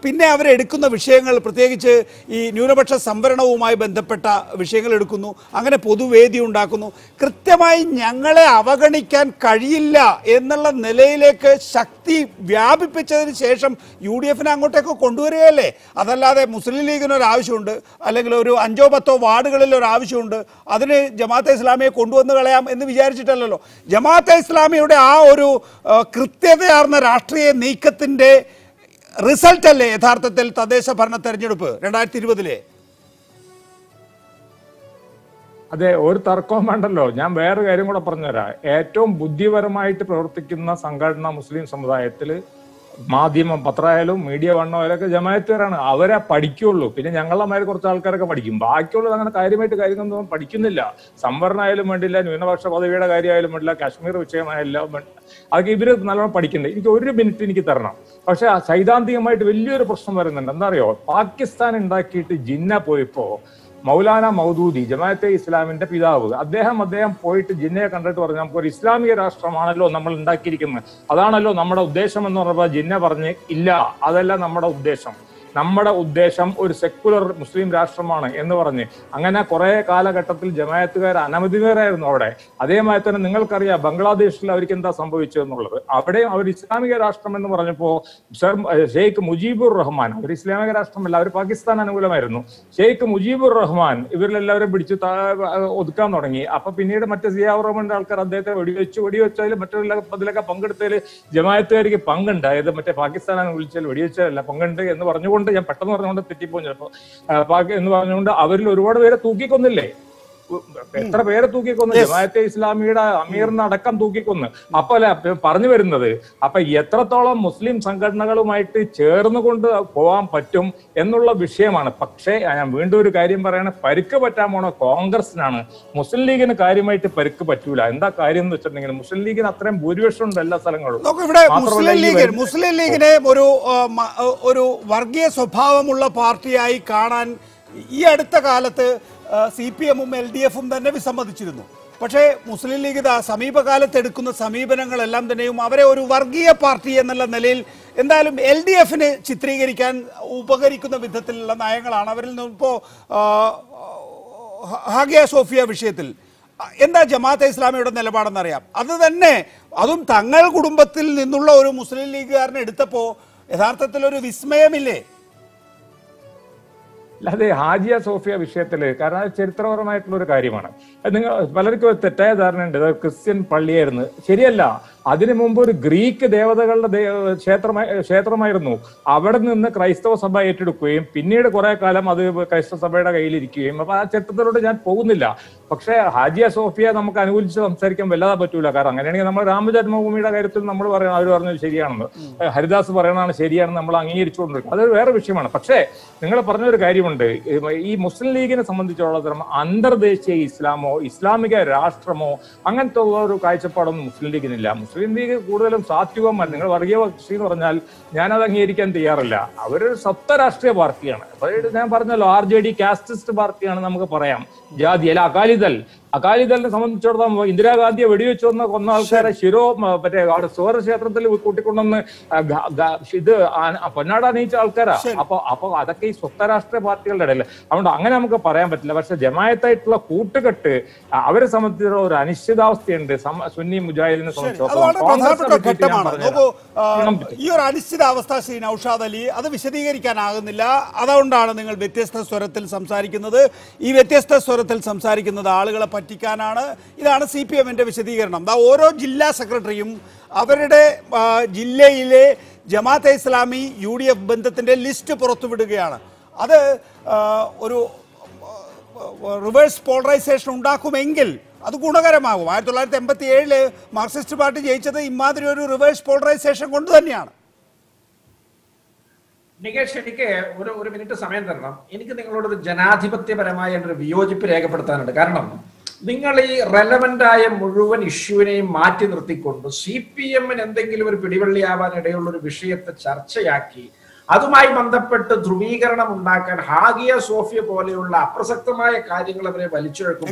പിന്നെ അവരെടുക്കുന്ന വിഷയങ്ങൾ, പ്രത്യേകിച്ച് ഈ ന്യൂനപക്ഷ സംവരണവുമായി ബന്ധപ്പെട്ട വിഷയങ്ങൾ എടുക്കുന്നു. അങ്ങനെ പൊതുവേദി ഉണ്ടാക്കുന്നു. കൃത്യമായി ഞങ്ങളെ അവഗണിക്കാൻ കഴിയില്ല എന്നുള്ള നിലയിലേക്ക് ശക്തി വ്യാപിപ്പിച്ചതിന് ശേഷം UDF അങ്ങോട്ടേക്ക് കൊണ്ടുവരികയല്ലേ. അതല്ലാതെ മുസ്ലിം ലീഗിനൊരാവശ്യമുണ്ട്, അല്ലെങ്കിൽ ഒരു 5-10 വാർഡുകളിൽ ഒരാവശ്യമുണ്ട്, അതിന് ജമാഅത്തെ ഇസ്ലാമിയെ കൊണ്ടുവന്ന് കളയാം എന്ന് വിചാരിച്ചിട്ടല്ലല്ലോ. ജമാഅത്തെ ഇസ്ലാമിയുടെ ആ ഒരു കൃത്യതയാർന്ന രാഷ്ട്രീയ നീക്കത്തിൻ്റെ റിസൾട്ട് അല്ലേ യഥാർത്ഥത്തിൽ തദ്ദേശ ഭരണ തെരഞ്ഞെടുപ്പ് 2020? അതെ, ഒരു തർക്കവും വേണ്ടല്ലോ. ഞാൻ വേറെ കാര്യം കൂടെ പറഞ്ഞുതരാം. ഏറ്റവും ബുദ്ധിപരമായിട്ട് പ്രവർത്തിക്കുന്ന സംഘടന മുസ്ലിം സമുദായത്തിൽ മാധ്യമം, പത്രമായാലും മീഡിയ വണ്ണമായാലൊക്കെ ജമാഅത്തുകാരാണ്. അവരെ പഠിക്കുള്ളൂ. പിന്നെ ഞങ്ങളുടെ മാതിരി കുറച്ച് ആൾക്കാരൊക്കെ പഠിക്കും. ബാക്കിയുള്ളത് അങ്ങനെ കാര്യങ്ങളൊന്നും പഠിക്കുന്നില്ല. സംവരണമായാലും വേണ്ടില്ല, ന്യൂനപക്ഷ പദവിയുടെ കാര്യമായാലും വേണ്ടില്ല, കാശ്മീർ വിഷയമായാലും അതൊക്കെ ഇവര് നല്ലോണം പഠിക്കുന്നുണ്ട്. എനിക്ക് 1 മിനിറ്റ് എനിക്ക് തരണം. പക്ഷെ സൈദ്ധാന്തികമായിട്ട് വലിയൊരു പ്രശ്നം വരുന്നുണ്ട്. എന്താ അറിയോ? പാകിസ്ഥാൻ ഉണ്ടാക്കിയിട്ട് ജിന്ന പോയപ്പോ മൗലാന മൗദൂദി, ജമാഅത്തെ ഇസ്ലാമിന്റെ പിതാവ്, അദ്ദേഹം പോയിട്ട് ജിന്നയെ കണ്ടിട്ട് പറഞ്ഞു, നമുക്കൊരു ഇസ്ലാമിക രാഷ്ട്രമാണല്ലോ നമ്മൾ ഉണ്ടാക്കിയിരിക്കുന്നത്, അതാണല്ലോ നമ്മുടെ ഉദ്ദേശം എന്ന് പറഞ്ഞപ്പോൾ ജിന്ന പറഞ്ഞ് ഇല്ല, അതല്ല നമ്മുടെ ഉദ്ദേശം ഒരു സെക്കുലർ മുസ്ലിം രാഷ്ട്രമാണ് എന്ന് പറഞ്ഞ് അങ്ങനെ കുറെ കാലഘട്ടത്തിൽ ജമാഅത്തുകാർ അനവധികരായിരുന്നു അവിടെ. അതേമാതിരി തന്നെ നിങ്ങൾക്കറിയാം ബംഗ്ലാദേശിൽ അവർക്ക് എന്താ സംഭവിച്ചതെന്നുള്ളത്. അവിടെ അവർ ഇസ്ലാമിക രാഷ്ട്രം എന്ന് പറഞ്ഞപ്പോ ഷെയ്ഖ് മുജീബുർ റഹ്മാൻ, അവർ ഇസ്ലാമിക രാഷ്ട്രമല്ല, അവർ പാകിസ്ഥാൻ അനുകൂലമായിരുന്നു. ഷെയ്ഖ് മുജീബുർ റഹ്മാൻ ഇവരിലെല്ലാവരും പിടിച്ച് ഒതുക്കാൻ തുടങ്ങി. അപ്പൊ പിന്നീട് മറ്റേ സിയാവുർ റഹ്മാന്റെ ആൾക്കാർ അദ്ദേഹത്തെ വെടിവെച്ചതിൽ മറ്റുള്ളതിലൊക്കെ പങ്കെടുത്തതിൽ ജമാഅത്തുകാർക്ക് പങ്കുണ്ട്, അതായത് മറ്റേ പാകിസ്ഥാൻ അനുകൂലിച്ചാൽ വെടിവെച്ചതല്ല പങ്കുണ്ട് എന്ന് പറഞ്ഞുകൊണ്ട് ഞാൻ പെട്ടെന്ന് പറഞ്ഞുകൊണ്ട് തെറ്റിപ്പോയി ചിലപ്പോ എന്ന് പറഞ്ഞുകൊണ്ട് അവരിൽ ഒരുപാട് പേരെ തൂക്കിക്കൊന്നില്ലേ? എത്ര പേരെ തൂക്കിക്കൊന്നു? ജമാഅത്തെ ഇസ്ലാമിയുടെ അമീറിനെ അടക്കം തൂക്കിക്കൊന്ന്. അപ്പൊ അല്ലെ പറഞ്ഞു വരുന്നത്, അപ്പൊ എത്രത്തോളം മുസ്ലിം സംഘടനകളുമായിട്ട് ചേർന്നുകൊണ്ട് പോകാൻ പറ്റും എന്നുള്ള വിഷയമാണ്. പക്ഷേ ഞാൻ വീണ്ടും ഒരു കാര്യം പറയണേ, പരിക്ക് പറ്റാൻ പോണ കോൺഗ്രസിനാണ്, മുസ്ലിം ലീഗിന് കാര്യമായിട്ട് പരിക്ക് പറ്റൂല. എന്താ കാര്യം എന്ന് വെച്ചിട്ടുണ്ടെങ്കിൽ മുസ്ലിം ലീഗിന് അത്രയും ഭൂരിപക്ഷം ഉണ്ട് എല്ലാ സ്ഥലങ്ങളും. ഇവിടെ മുസ്ലിം ലീഗിനെ ഒരു വർഗീയ സ്വഭാവമുള്ള പാർട്ടിയായി കാണാൻ ഈ അടുത്ത കാലത്ത് CPM-ഉം LDF-ഉം തന്നെ വിസമ്മതിച്ചിരുന്നു. പക്ഷേ മുസ്ലിം ലീഗ് സമീപകാലത്ത് എടുക്കുന്ന സമീപനങ്ങളെല്ലാം തന്നെയും അവരെ ഒരു വർഗീയ പാർട്ടി എന്നുള്ള നിലയിൽ എന്തായാലും LDF-ന് ചിത്രീകരിക്കാൻ ഉപകരിക്കുന്ന വിധത്തിലുള്ള നയങ്ങളാണ് അവരിൽ നിന്ന്. ഇപ്പോൾ ഹാഗിയ സോഫിയ വിഷയത്തിൽ എന്താ ജമാഅത്തെ ഇസ്ലാമിയുടെ നിലപാടെന്നറിയാം. അത് തന്നെ അതും തങ്ങൾ കുടുംബത്തിൽ നിന്നുള്ള ഒരു മുസ്ലിം ലീഗുകാരനെ എടുത്തപ്പോൾ യഥാർത്ഥത്തിൽ ഒരു വിസ്മയമില്ലേ? അല്ലാതെ ഹാജിയ സോഫിയ വിഷയത്തില്, കാരണം അത് ചരിത്രപരമായിട്ടുള്ള ഒരു കാര്യമാണ്. നിങ്ങൾ പലർക്കും തെറ്റായ ധാരണയുണ്ട്, അത് ക്രിസ്ത്യൻ പള്ളിയായിരുന്നു. ശരിയല്ല. അതിനു മുമ്പ് ഒരു ഗ്രീക്ക് ദേവതകളുടെ ക്ഷേത്രമായിരുന്നു. അവിടെ നിന്ന് ക്രൈസ്തവ സഭ ഏറ്റെടുക്കുകയും പിന്നീട് കുറെ കാലം അത് ക്രൈസ്തവ സഭയുടെ കയ്യിലിരിക്കുകയും. അപ്പൊ ആ ചരിത്രത്തിലോട്ട് ഞാൻ പോകുന്നില്ല. പക്ഷെ ഹാജിയ സോഫിയ നമുക്ക് അനുകൂലിച്ച് സംസാരിക്കാൻ വല്ലാതെ പറ്റൂല. കാരണം അങ്ങനെയാണെങ്കിൽ നമ്മൾ രാമജന്മഭൂമിയുടെ കാര്യത്തിൽ നമ്മൾ പറയണം, അവർ പറഞ്ഞത് ശരിയാണെന്ന്, ഹരിദാസ് പറയണതാണ് ശരിയാണെന്ന് നമ്മൾ അംഗീകരിച്ചുകൊണ്ടിരിക്കും. അതൊരു വേറെ വിഷയമാണ്. പക്ഷേ നിങ്ങൾ പറഞ്ഞൊരു കാര്യമുണ്ട്, ഈ മുസ്ലിം ലീഗിനെ സംബന്ധിച്ചുള്ള അന്തർദേശീയ ഇസ്ലാമോ ഇസ്ലാമിക രാഷ്ട്രമോ അങ്ങനത്തെ ഒരു കാഴ്ചപ്പാടൊന്നും മുസ്ലിം ലീഗിനില്ല. മുസ്ലിം ലീഗ് കൂടുതലും സാത്വികമല്ല. നിങ്ങൾ വർഗീയ കക്ഷി എന്ന് പറഞ്ഞാൽ ഞാനത് അംഗീകരിക്കാൻ തയ്യാറില്ല. അവരൊരു സപ്ത രാഷ്ട്രീയ പാർട്ടിയാണ്. ഞാൻ പറഞ്ഞല്ലോ, RJD കാസ്റ്റിസ്റ്റ് പാർട്ടിയാണ് നമുക്ക് പറയാം. ജാതി അല്ല, അകാലിദളിനെ സംബന്ധിച്ചിടത്തോളം ഇന്ദിരാഗാന്ധിയെ വെടിവെച്ചു കൊന്ന ആൾക്കാരെ മറ്റേ സുവർ ക്ഷേത്രത്തിൽ കൂട്ടിക്കൊണ്ടുവന്ന് ഇത് പൊന്നാട നയിച്ച ആൾക്കാരാ. അപ്പൊ അതൊക്കെ ഈ സ്വത്ത രാഷ്ട്രീയ പാർട്ടികളുടെ ഇടയിൽ. അതുകൊണ്ട് അങ്ങനെ നമുക്ക് പറയാൻ പറ്റില്ല. പക്ഷെ ജമാഅത്തായിട്ടുള്ള കൂട്ടുകെട്ട് അവരെ സംബന്ധിച്ചുള്ള ഒരു അനിശ്ചിതാവസ്ഥയുണ്ട് സുന്നി മുജാഹിദിനെ സംബന്ധിച്ചിടത്തോളം. ഈ ഒരു അനിശ്ചിതാവസ്ഥ ശ്രീ നൗഷാദ് അലി, അത് വിശദീകരിക്കാനാകുന്നില്ല. അതുകൊണ്ടാണ് നിങ്ങൾ വ്യത്യസ്ത സ്വരത്തിൽ സംസാരിക്കുന്നത്. ഈ വ്യത്യസ്ത സ്വരത്തിൽ സംസാരിക്കുന്നത് ആളുകളെ പറ്റിക്കാനാണ്. ഇതാണ് CPM-ന്റെ വിശദീകരണം. ഓരോ ജില്ലാ സെക്രട്ടറിയും അവരുടെ ജില്ലയിലെ ജമാഅത്തെ ഇസ്ലാമി UDF ബന്ധത്തിന്റെ ലിസ്റ്റ് പുറത്തുവിടുകയാണ്. അത് ഒരു റിവേഴ്സ് പോളറൈസേഷൻ ഉണ്ടാക്കുമെങ്കിൽ അത് ഗുണകരമാകും. 1987 മാർക്സിസ്റ്റ് പാർട്ടി ജയിച്ചത് ഇമാതിരി ഒരു റിവേഴ്സ് പോളറൈസേഷൻ കൊണ്ട് തന്നെയാണ്. നികേഷ്, എനിക്ക് ഒരു മിനിറ്റ് സമയം തരണം. എനിക്ക് നിങ്ങളോടൊരു ജനാധിപത്യപരമായ ഒരു വിയോജിപ്പ് രേഖപ്പെടുത്താനുണ്ട്. കാരണം നിങ്ങൾ ഈ റെലവന്റ് ആയ മുഴുവൻ ഇഷ്യൂവിനെയും മാറ്റി നിർത്തിക്കൊണ്ട് CPM-ന് എന്തെങ്കിലും ഒരു പിടിവള്ളിയാവാൻ ഇടയുള്ള ഒരു വിഷയത്തെ ചർച്ചയാക്കി അതുമായി ബന്ധപ്പെട്ട് ധ്രുവീകരണം ഉണ്ടാക്കാൻ ഹാഗിയ സോഫിയ പോലെയുള്ള അപ്രസക്തമായ കാര്യങ്ങൾ അവരെ വലിച്ചെടുക്കും.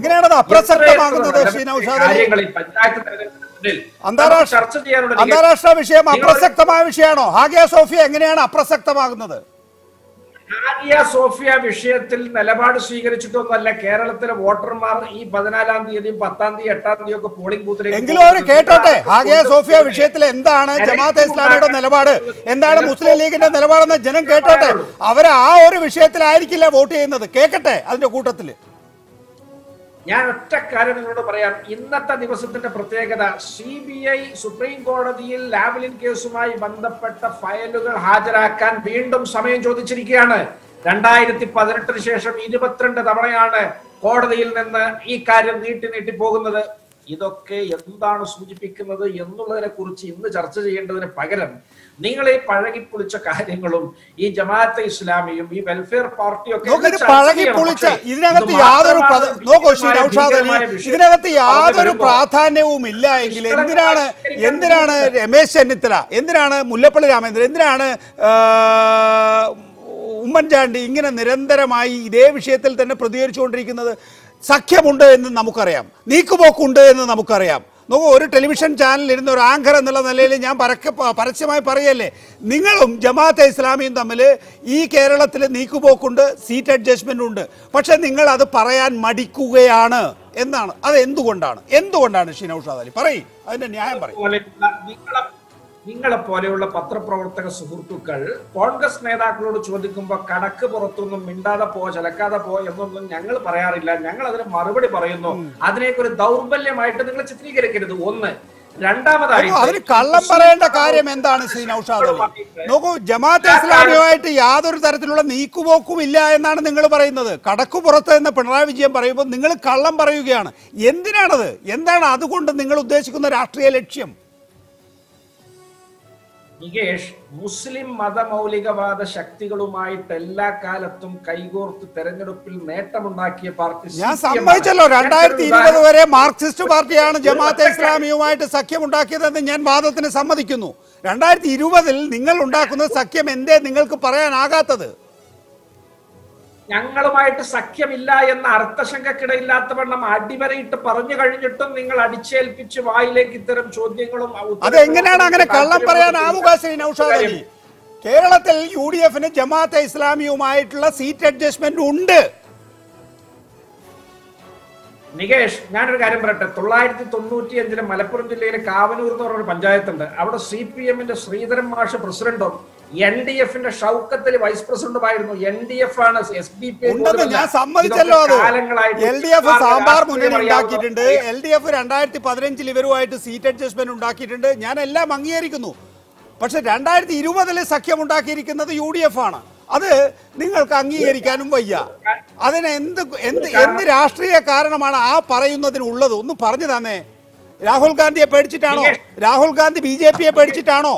അന്താരാഷ്ട്ര വിഷയം അപ്രസക്തമായ വിഷയമാണോ? ഹാഗിയ സോഫിയ എങ്ങനെയാണ് അപ്രസക്തമാകുന്നത്? ഹാഗിയ സോഫിയ വിഷയത്തിൽ നിലപാട് സ്വീകരിച്ചിട്ടൊന്നുമല്ല കേരളത്തിലെ വോട്ടർമാർ ഈ 14-ാം തീയതിയും 10-ാം തീയതി 8-ാം തീയതി ഒക്കെ പോളിംഗ് ബൂത്തിലേക്ക്. എങ്കിലും അവർ കേട്ടോട്ടെ, ഹാഗിയ സോഫിയ വിഷയത്തിൽ എന്താണ് ജമാഅത്തെ ഇസ്ലാമിയുടെ നിലപാട്, എന്താണ് മുസ്ലിം ലീഗിന്റെ നിലപാടെന്ന് ജനം കേട്ടോട്ടെ. അവർ ആ ഒരു വിഷയത്തിലായിരിക്കില്ല വോട്ട് ചെയ്യുന്നത്. കേൾക്കട്ടെ അതിന്റെ കൂട്ടത്തില്. ഞാൻ ഒറ്റ കാര്യം നിങ്ങളോട് പറയാം. ഇന്നത്തെ ദിവസത്തിന്റെ പ്രത്യേകത, CBI സുപ്രീം കോടതിയിൽ ലാവ്ലിൻ കേസുമായി ബന്ധപ്പെട്ട ഫയലുകൾ ഹാജരാക്കാൻ വീണ്ടും സമയം ചോദിച്ചിരിക്കുകയാണ്. 2018 ശേഷം 22 തവണയാണ് കോടതിയിൽ നിന്ന് ഈ കാര്യം നീട്ടി പോകുന്നത്. ഇതൊക്കെ എന്താണ് സൂചിപ്പിക്കുന്നത് എന്നുള്ളതിനെ കുറിച്ച് ഇന്ന് ചർച്ച ചെയ്യേണ്ടതിന് പകരം നിങ്ങൾ ഈ പഴകിപ്പൊളിച്ച കാര്യങ്ങളും ഈ ജമാഅത്തെ ഇസ്ലാമിയും ഈ വെൽഫെയർ പാർട്ടിയും ഒക്കെ ഇതിനകത്ത് യാതൊരു പ്രാധാന്യവും ഇല്ല എങ്കിൽ എന്തിനാണ് രമേശ് ചെന്നിത്തല, എന്തിനാണ് മുല്ലപ്പള്ളി രാമചന്ദ്രൻ, എന്തിനാണ് ഉമ്മൻചാണ്ടി ഇങ്ങനെ നിരന്തരമായി ഇതേ വിഷയത്തിൽ തന്നെ പ്രതികരിച്ചുകൊണ്ടിരിക്കുന്നത്? സഖ്യമുണ്ട് എന്ന് നമുക്കറിയാം, നീക്കുപോക്കുണ്ട് എന്ന് നമുക്കറിയാം. നോക്കൂ, ഒരു ടെലിവിഷൻ ചാനലിൽ ഇരുന്ന ഒരു ആങ്കർ എന്നുള്ള നിലയിൽ ഞാൻ പരസ്യമായി പറയല്ലേ, നിങ്ങളും ജമാഅത്തെ ഇസ്ലാമിയും തമ്മിൽ ഈ കേരളത്തിൽ നീക്കുപോക്കുണ്ട്, സീറ്റ് അഡ്ജസ്റ്റ്മെന്റ് ഉണ്ട്, പക്ഷെ നിങ്ങൾ അത് പറയാൻ മടിക്കുകയാണ് എന്നാണ്. അത് എന്തുകൊണ്ടാണ് ഷീ നൗഷാദ് അലി? പറയും, അതിന്റെ ന്യായം പറയും. നിങ്ങളെ പോലെയുള്ള പത്രപ്രവർത്തക സുഹൃത്തുക്കൾ കോൺഗ്രസ് നേതാക്കളോട് ചോദിക്കുമ്പോൾ കണക്ക് പുറത്തൊന്നും മിണ്ടാതെ ചലക്കാതെ എന്നൊന്നും ഞങ്ങൾ പറയാറില്ല. ഞങ്ങൾ അതിന് മറുപടി പറയുന്നു. അതിനേക്ക് ഒരു ദൗർബല്യമായിട്ട് നിങ്ങൾ ചിത്രീകരിക്കരുത്. ഒന്ന്. രണ്ടാമതായി അതിന് കള്ളം പറയേണ്ട കാര്യം എന്താണ് ശ്രീ നൗഷാദ് അലി? നോക്കൂ, ജമാഅത്തെ ഇസ്ലാമിയുമായിട്ട് യാതൊരു തരത്തിലുള്ള നീക്കുപോക്കും ഇല്ല എന്നാണ് നിങ്ങൾ പറയുന്നത്. കടക്കു പുറത്ത് എന്ന് പിണറായി വിജയൻ പറയുമ്പോൾ നിങ്ങൾ കള്ളം പറയുകയാണ്. എന്തിനാണത്? എന്താണ് അതുകൊണ്ട് നിങ്ങൾ ഉദ്ദേശിക്കുന്ന രാഷ്ട്രീയ ലക്ഷ്യം? നികേഷ്, മുസ്ലിം മതമൗലികവാദ ശക്തികളുമായിട്ട് എല്ലാ കാലത്തും കൈകോർത്ത് തെരഞ്ഞെടുപ്പിൽ നേട്ടമുണ്ടാക്കിയ പാർട്ടി ഞാൻ സമ്മതിച്ചല്ലോ. 2020 വരെ മാർക്സിസ്റ്റ് പാർട്ടിയാണ് ജമാഅത്തെ ഇസ്ലാമിയുമായിട്ട് സഖ്യമുണ്ടാക്കിയതെന്ന് ഞാൻ വാദത്തിന് സമ്മതിക്കുന്നു. 2020 നിങ്ങൾ ഉണ്ടാക്കുന്ന സഖ്യം എന്തേ നിങ്ങൾക്ക് പറയാനാകാത്തത്? ഞങ്ങളുമായിട്ട് സഖ്യമില്ല എന്ന അർത്ഥശങ്കക്കിടയില്ലാത്തവണ്ണം അടിവരയിട്ട് പറഞ്ഞു കഴിഞ്ഞിട്ടും നിങ്ങൾ അടിച്ചേൽപ്പിച്ച് വായിലേക്ക് ഇത്തരം ചോദ്യങ്ങളും അതെങ്ങനെയാണ് അങ്ങനെ കള്ളം പറയാനാവുക ശ്രീ നൗഷാദ് അലി? കേരളത്തിൽ UDF ജമാഅത്തെ ഇസ്ലാമിയുമായിട്ടുള്ള സീറ്റ് അഡ്ജസ്റ്റ്മെന്റ് ഉണ്ട്. നികേഷ്, ഞാനൊരു കാര്യം പറയട്ടെ. 1995 മലപ്പുറം ജില്ലയിലെ കാവനൂർ എന്ന് പറഞ്ഞൊരു പഞ്ചായത്തുണ്ട്. അവിടെ CPM ശ്രീധരൻ മാഷ് പ്രസിഡന്റും NDF ഷൗക്കത്ത് അലി വൈസ് പ്രസിഡന്റുമായിരുന്നു. NDF ആണ് SDP. ഞാൻ സമ്മതിച്ചല്ലോ. അത് LDF സാമ്പാർ മുന്നണി ഉണ്ടാക്കിയിട്ടുണ്ട്. LDF 2015 ഇവരുമായിട്ട് സീറ്റ് അഡ്ജസ്റ്റ്മെന്റ് ഉണ്ടാക്കിയിട്ടുണ്ട്. ഞാൻ എല്ലാം അംഗീകരിക്കുന്നു. പക്ഷെ 2020 സഖ്യം ഉണ്ടാക്കിയിരിക്കുന്നത് UDF ആണ്. അത് നിങ്ങൾക്ക് അംഗീകരിക്കാനും വയ്യ. അതിന് എന്ത് രാഷ്ട്രീയ കാരണമാണ് ആ പറയുന്നതിനുള്ളത്? ഒന്ന് പറഞ്ഞു തന്നെ. രാഹുൽ ഗാന്ധിയെ പേടിച്ചിട്ടാണോ? രാഹുൽ ഗാന്ധി BJPയെ പേടിച്ചിട്ടാണോ?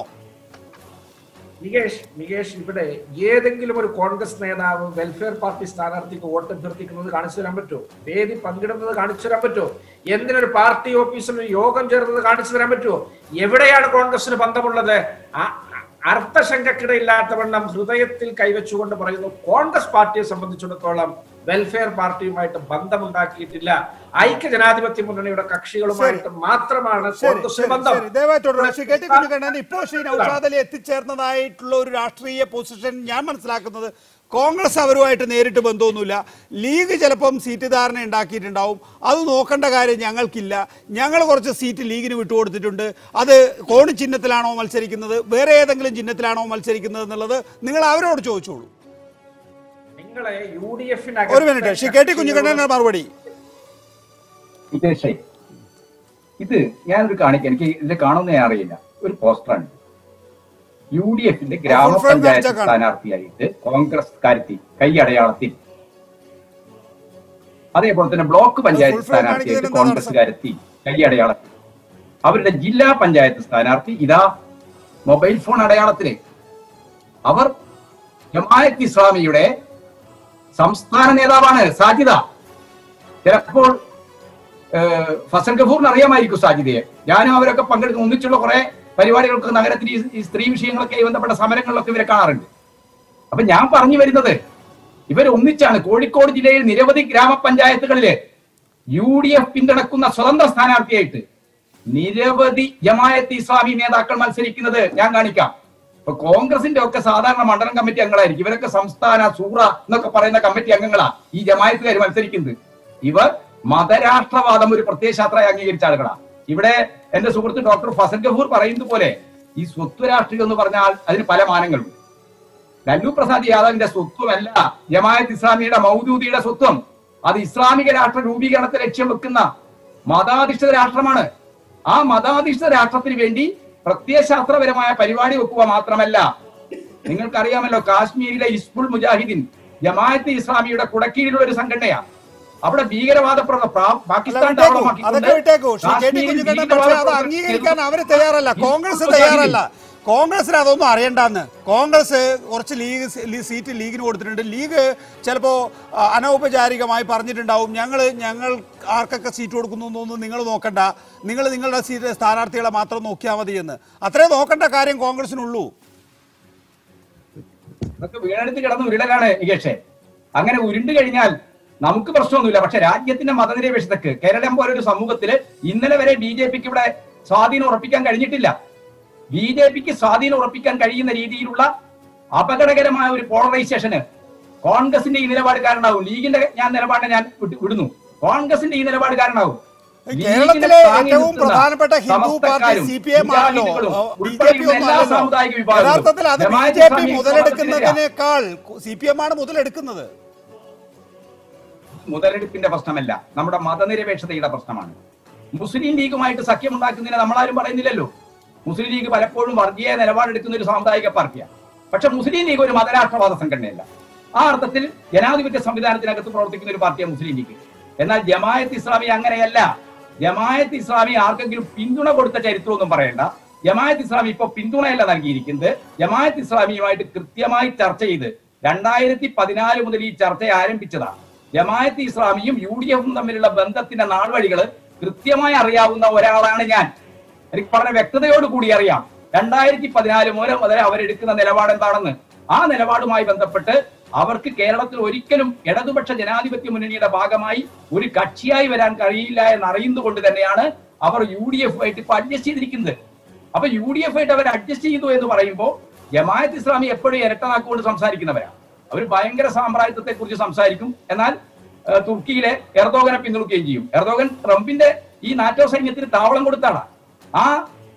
നികേഷ്, ഇവിടെ ഏതെങ്കിലും ഒരു കോൺഗ്രസ് നേതാവ് വെൽഫെയർ പാർട്ടി സ്ഥാനാർത്ഥിക്ക് വോട്ട് അഭ്യർത്ഥിക്കുന്നത് കാണിച്ചു തരാൻ പറ്റുമോ? വേദി പങ്കിടുന്നത് കാണിച്ചു തരാൻ പറ്റുമോ? എന്തിനൊരു പാർട്ടി ഓഫീസിൽ യോഗം ചേർന്നത് കാണിച്ചു തരാൻ പറ്റുമോ? എവിടെയാണ് കോൺഗ്രസിന് ബന്ധമുള്ളത്? അർത്ഥശങ്കക്കിടയില്ലാത്തവണ്ണം ഹൃദയത്തിൽ കൈവച്ചുകൊണ്ട് പറയുന്നു, കോൺഗ്രസ് പാർട്ടിയെ സംബന്ധിച്ചിടത്തോളം വെൽഫെയർ പാർട്ടിയുമായിട്ട് ബന്ധമുണ്ടാക്കിയിട്ടില്ല. ഐക്യ ജനാധിപത്യ മുന്നണിയുടെ കക്ഷികളുമായിട്ട് മാത്രമാണ് കോൺഗ്രസ് ബന്ധം. ഇപ്പോൾ ശ്രീ നൗഷാദ് അലി എത്തിച്ചേർന്നതായിട്ടുള്ള ഒരു രാഷ്ട്രീയ പൊസിഷൻ ഞാൻ മനസ്സിലാക്കുന്നത്, കോൺഗ്രസ് അവരുമായിട്ട് നേരിട്ട് ബന്ധമൊന്നുമില്ല. ലീഗ് ചിലപ്പം സീറ്റ് ധാരണ ഉണ്ടാക്കിയിട്ടുണ്ടാവും. അത് നോക്കേണ്ട കാര്യം ഞങ്ങൾക്കില്ല. ഞങ്ങൾ കുറച്ച് സീറ്റ് ലീഗിന് വിട്ടുകൊടുത്തിട്ടുണ്ട്. അത് കോണി ചിഹ്നത്തിലാണോ മത്സരിക്കുന്നത്, വേറെ ഏതെങ്കിലും ചിഹ്നത്തിലാണോ മത്സരിക്കുന്നത് എന്നുള്ളത് നിങ്ങൾ അവരോട് ചോദിച്ചോളൂ. ഒരു മിനിറ്റ്, ശ്രീ KT കുഞ്ഞിക്കണ്ണന്റെ മറുപടി. ഇത് ഞാനൊരു കാണിക്കാം. എനിക്ക് ഇതിൽ കാണുന്ന അറിയില്ല. ഒരു പോസ്റ്ററാണ്. UDF ഗ്രാമപഞ്ചായത്ത് സ്ഥാനാർത്ഥിയായിട്ട് കോൺഗ്രസ് കാരത്തി കൈയടയാളത്തിൽ, അതേപോലെ തന്നെ ബ്ലോക്ക് പഞ്ചായത്ത് സ്ഥാനാർത്ഥിയായിട്ട് കോൺഗ്രസ് കാരത്തി കൈയടയാളത്തിൽ, അവരുടെ ജില്ലാ പഞ്ചായത്ത് സ്ഥാനാർത്ഥി ഇതാ മൊബൈൽ ഫോൺ അടയാളത്തില്. അവർ ജമാഅത്ത് ഇസ്ലാമിയുടെ സംസ്ഥാന നേതാവാണ് സാജിദ. ചിലപ്പോൾ ഫസൽ ഗഫൂറിന് അറിയാമായിരിക്കും സാജിദയെ. ഞാനും അവരൊക്കെ പങ്കെടുക്കുന്ന ഒന്നിച്ചുള്ള കുറെ പരിപാടികൾക്ക് നഗരത്തിൽ ഈ സ്ത്രീ വിഷയങ്ങളൊക്കെ ബന്ധപ്പെട്ട സമരങ്ങളിലൊക്കെ ഇവരെ കാണാറുണ്ട്. അപ്പൊ ഞാൻ പറഞ്ഞു വരുന്നത്, ഇവർ ഒന്നിച്ചാണ് കോഴിക്കോട് ജില്ലയിൽ നിരവധി ഗ്രാമപഞ്ചായത്തുകളില് UDF പിന്തുണക്കുന്ന സ്വതന്ത്ര സ്ഥാനാർത്ഥിയായിട്ട് നിരവധി ജമാഅത്ത് ഇസ്ലാമി നേതാക്കൾ മത്സരിക്കുന്നത് ഞാൻ കാണിക്കാം. ഇപ്പൊ കോൺഗ്രസിന്റെ ഒക്കെ സാധാരണ മണ്ഡലം കമ്മിറ്റി അംഗങ്ങളായിരിക്കും. ഇവരൊക്കെ സംസ്ഥാന സൂറ എന്നൊക്കെ പറയുന്ന കമ്മിറ്റി അംഗങ്ങളാ ഈ ജമാഅത്തുകാർ മത്സരിക്കുന്നത്. ഇവർ മതരാഷ്ട്രവാദം ഒരു പ്രത്യയശാസ്ത്രമായി അംഗീകരിച്ച ആളുകളാ. ഇവിടെ എന്റെ സുഹൃത്ത് ഡോക്ടർ ഫസൽ ഗഫൂർ പറയുന്നത് പോലെ ഈ സ്വത്ത് രാഷ്ട്രീയം എന്ന് പറഞ്ഞാൽ അതിന് പല മാനങ്ങളുണ്ട്. ലല്ലു പ്രസാദ് യാദവിന്റെ സ്വത്വമല്ല ജമാഅത്ത് ഇസ്ലാമിയുടെ മൗദൂദിയുടെ സ്വത്വം. അത് ഇസ്ലാമിക രാഷ്ട്ര രൂപീകരണത്തെ ലക്ഷ്യം വെക്കുന്ന മതാധിഷ്ഠിത രാഷ്ട്രമാണ്. ആ മതാധിഷ്ഠിത രാഷ്ട്രത്തിന് വേണ്ടി പ്രത്യയശാസ്ത്രപരമായ പരിപാടി വെക്കുക മാത്രമല്ല, നിങ്ങൾക്കറിയാമല്ലോ കാശ്മീരിലെ ഹിസ്ബുൾ മുജാഹിദീൻ ജമാഅത്ത് ഇസ്ലാമിയുടെ കുടക്കീഴിലുള്ള ഒരു സംഘടനയാണ്. അവിടെ ഭീകരവാദ പാകിസ്ഥാൻ അംഗീകരിക്കാൻ അവര് തയ്യാറല്ല, കോൺഗ്രസ് തയ്യാറല്ല. കോൺഗ്രസിന് അതൊന്നും അറിയണ്ടെന്ന്. കോൺഗ്രസ് കുറച്ച് സീറ്റ് ലീഗിന് കൊടുത്തിട്ടുണ്ട്. ലീഗ് ചിലപ്പോൾ അനൗപചാരികമായി പറഞ്ഞിട്ടുണ്ടാവും, ഞങ്ങൾ ആർക്കൊക്കെ സീറ്റ് കൊടുക്കുന്നു എന്നൊന്നും നിങ്ങൾ നോക്കണ്ട, നിങ്ങളുടെ സീറ്റ് സ്ഥാനാർത്ഥികളെ മാത്രം നോക്കിയാൽ മതി എന്ന്. അത്രേ നോക്കേണ്ട കാര്യം കോൺഗ്രസിനുള്ളൂ. അതൊക്കെ വീണെടുത്ത് കിടന്ന് ഉരുളലാണ് നികേഷേ. അങ്ങനെ ഉരുണ്ടു കഴിഞ്ഞാൽ നമുക്ക് പ്രശ്നമൊന്നുമില്ല. പക്ഷെ രാജ്യത്തിന്റെ മതനിരപേക്ഷതക്ക് കേരളം പോലൊരു സമൂഹത്തില് ഇന്നലെ വരെ BJPക്ക് ഇവിടെ സ്വാധീനം ഉറപ്പിക്കാൻ കഴിഞ്ഞിട്ടില്ല. BJPക്ക് സ്വാധീനം ഉറപ്പിക്കാൻ കഴിയുന്ന രീതിയിലുള്ള അപകടകരമായ ഒരു പോളറൈസേഷന് കോൺഗ്രസിന്റെ ഈ നിലപാട് കാരണമാവും. ലീഗിന്റെ നിലപാടിനെ ഞാൻ വിടുന്നു. കോൺഗ്രസിന്റെ ഈ നിലപാട് കാരണമാവും. കേരളത്തിലെ ഏറ്റവും പ്രധാനപ്പെട്ട ഹിന്ദു പാർട്ടി CPM ആണല്ലോ. BJP സാമുദായിക വിഭാഗം യഥാർത്ഥത്തിൽ അത് BJP മുതലെടുക്കുന്നതിനേക്കാൾ CPM ആണ് മുതലെടുക്കുന്നത്. മുതലെടുപ്പിന്റെ പ്രശ്നമല്ല, നമ്മുടെ മതനിരപേക്ഷതയുടെ പ്രശ്നമാണ്. മുസ്ലിം ലീഗുമായിട്ട് സഖ്യമുണ്ടാക്കുന്നതിന് നമ്മളാരും പറയുന്നില്ലല്ലോ. മുസ്ലിം ലീഗ് പലപ്പോഴും വർഗീയ നിലപാടെടുക്കുന്ന ഒരു സാമുദായിക പാർട്ടിയാണ്. പക്ഷെ മുസ്ലിം ലീഗ് ഒരു മതരാഷ്ട്രവാദ സംഘടനയല്ല. ആ അർത്ഥത്തിൽ ജനാധിപത്യ സംവിധാനത്തിനകത്ത് പ്രവർത്തിക്കുന്ന ഒരു പാർട്ടിയാണ് മുസ്ലിം ലീഗ്. എന്നാൽ ജമാഅത്ത് ഇസ്ലാമി അങ്ങനെയല്ല. ജമാഅത്ത് ഇസ്ലാമി ആർക്കെങ്കിലും പിന്തുണ കൊടുത്ത ചരിത്രമൊന്നും പറയണ്ട. ജമാഅത്ത് ഇസ്ലാമി ഇപ്പൊ പിന്തുണയല്ല നൽകിയിരിക്കുന്നത്. ജമാഅത്ത് ഇസ്ലാമിയുമായിട്ട് കൃത്യമായി ചർച്ച ചെയ്ത് 2014 മുതൽ ഈ ചർച്ച ആരംഭിച്ചതാണ്. ജമാഅത്ത് ഇസ്ലാമിയും UDFും തമ്മിലുള്ള ബന്ധത്തിന്റെ നാൾവഴികൾ കൃത്യമായി അറിയാവുന്ന ഒരാളാണ് ഞാൻ. എനിക്ക് വളരെ വ്യക്തതയോടുകൂടി അറിയാം 2014 മുതൽ അവരെടുക്കുന്ന നിലപാട് എന്താണെന്ന്. ആ നിലപാടുമായി ബന്ധപ്പെട്ട് അവർക്ക് കേരളത്തിൽ ഒരിക്കലും ഇടതുപക്ഷ ജനാധിപത്യ മുന്നണിയുടെ ഭാഗമായി ഒരു കക്ഷിയായി വരാൻ കഴിയില്ല എന്നറിയുന്നത് തന്നെയാണ് അവർ UDF ആയിട്ട് ഇപ്പൊ അഡ്ജസ്റ്റ് ചെയ്തിരിക്കുന്നത്. അപ്പൊ UDF ആയിട്ട് അവർ അഡ്ജസ്റ്റ് ചെയ്തു എന്ന് പറയുമ്പോൾ ജമാഅത്ത് ഇസ്ലാമി എപ്പോഴും ഇരട്ടനാക്കുകൊണ്ട് സംസാരിക്കുന്നവരാണ്. അവർ ഭയങ്കര സാമ്രാജ്യത്വത്തെ കുറിച്ച് സംസാരിക്കും. എന്നാൽ തുർക്കിയിലെ എർദോഗനെ പിന്തുണയ്ക്കുകയും ചെയ്യും. എർദോഗൻ ട്രംപിന്റെ ഈ നാറ്റോ സൈന്യത്തിന് താവളം കൊടുത്താണ്. ആ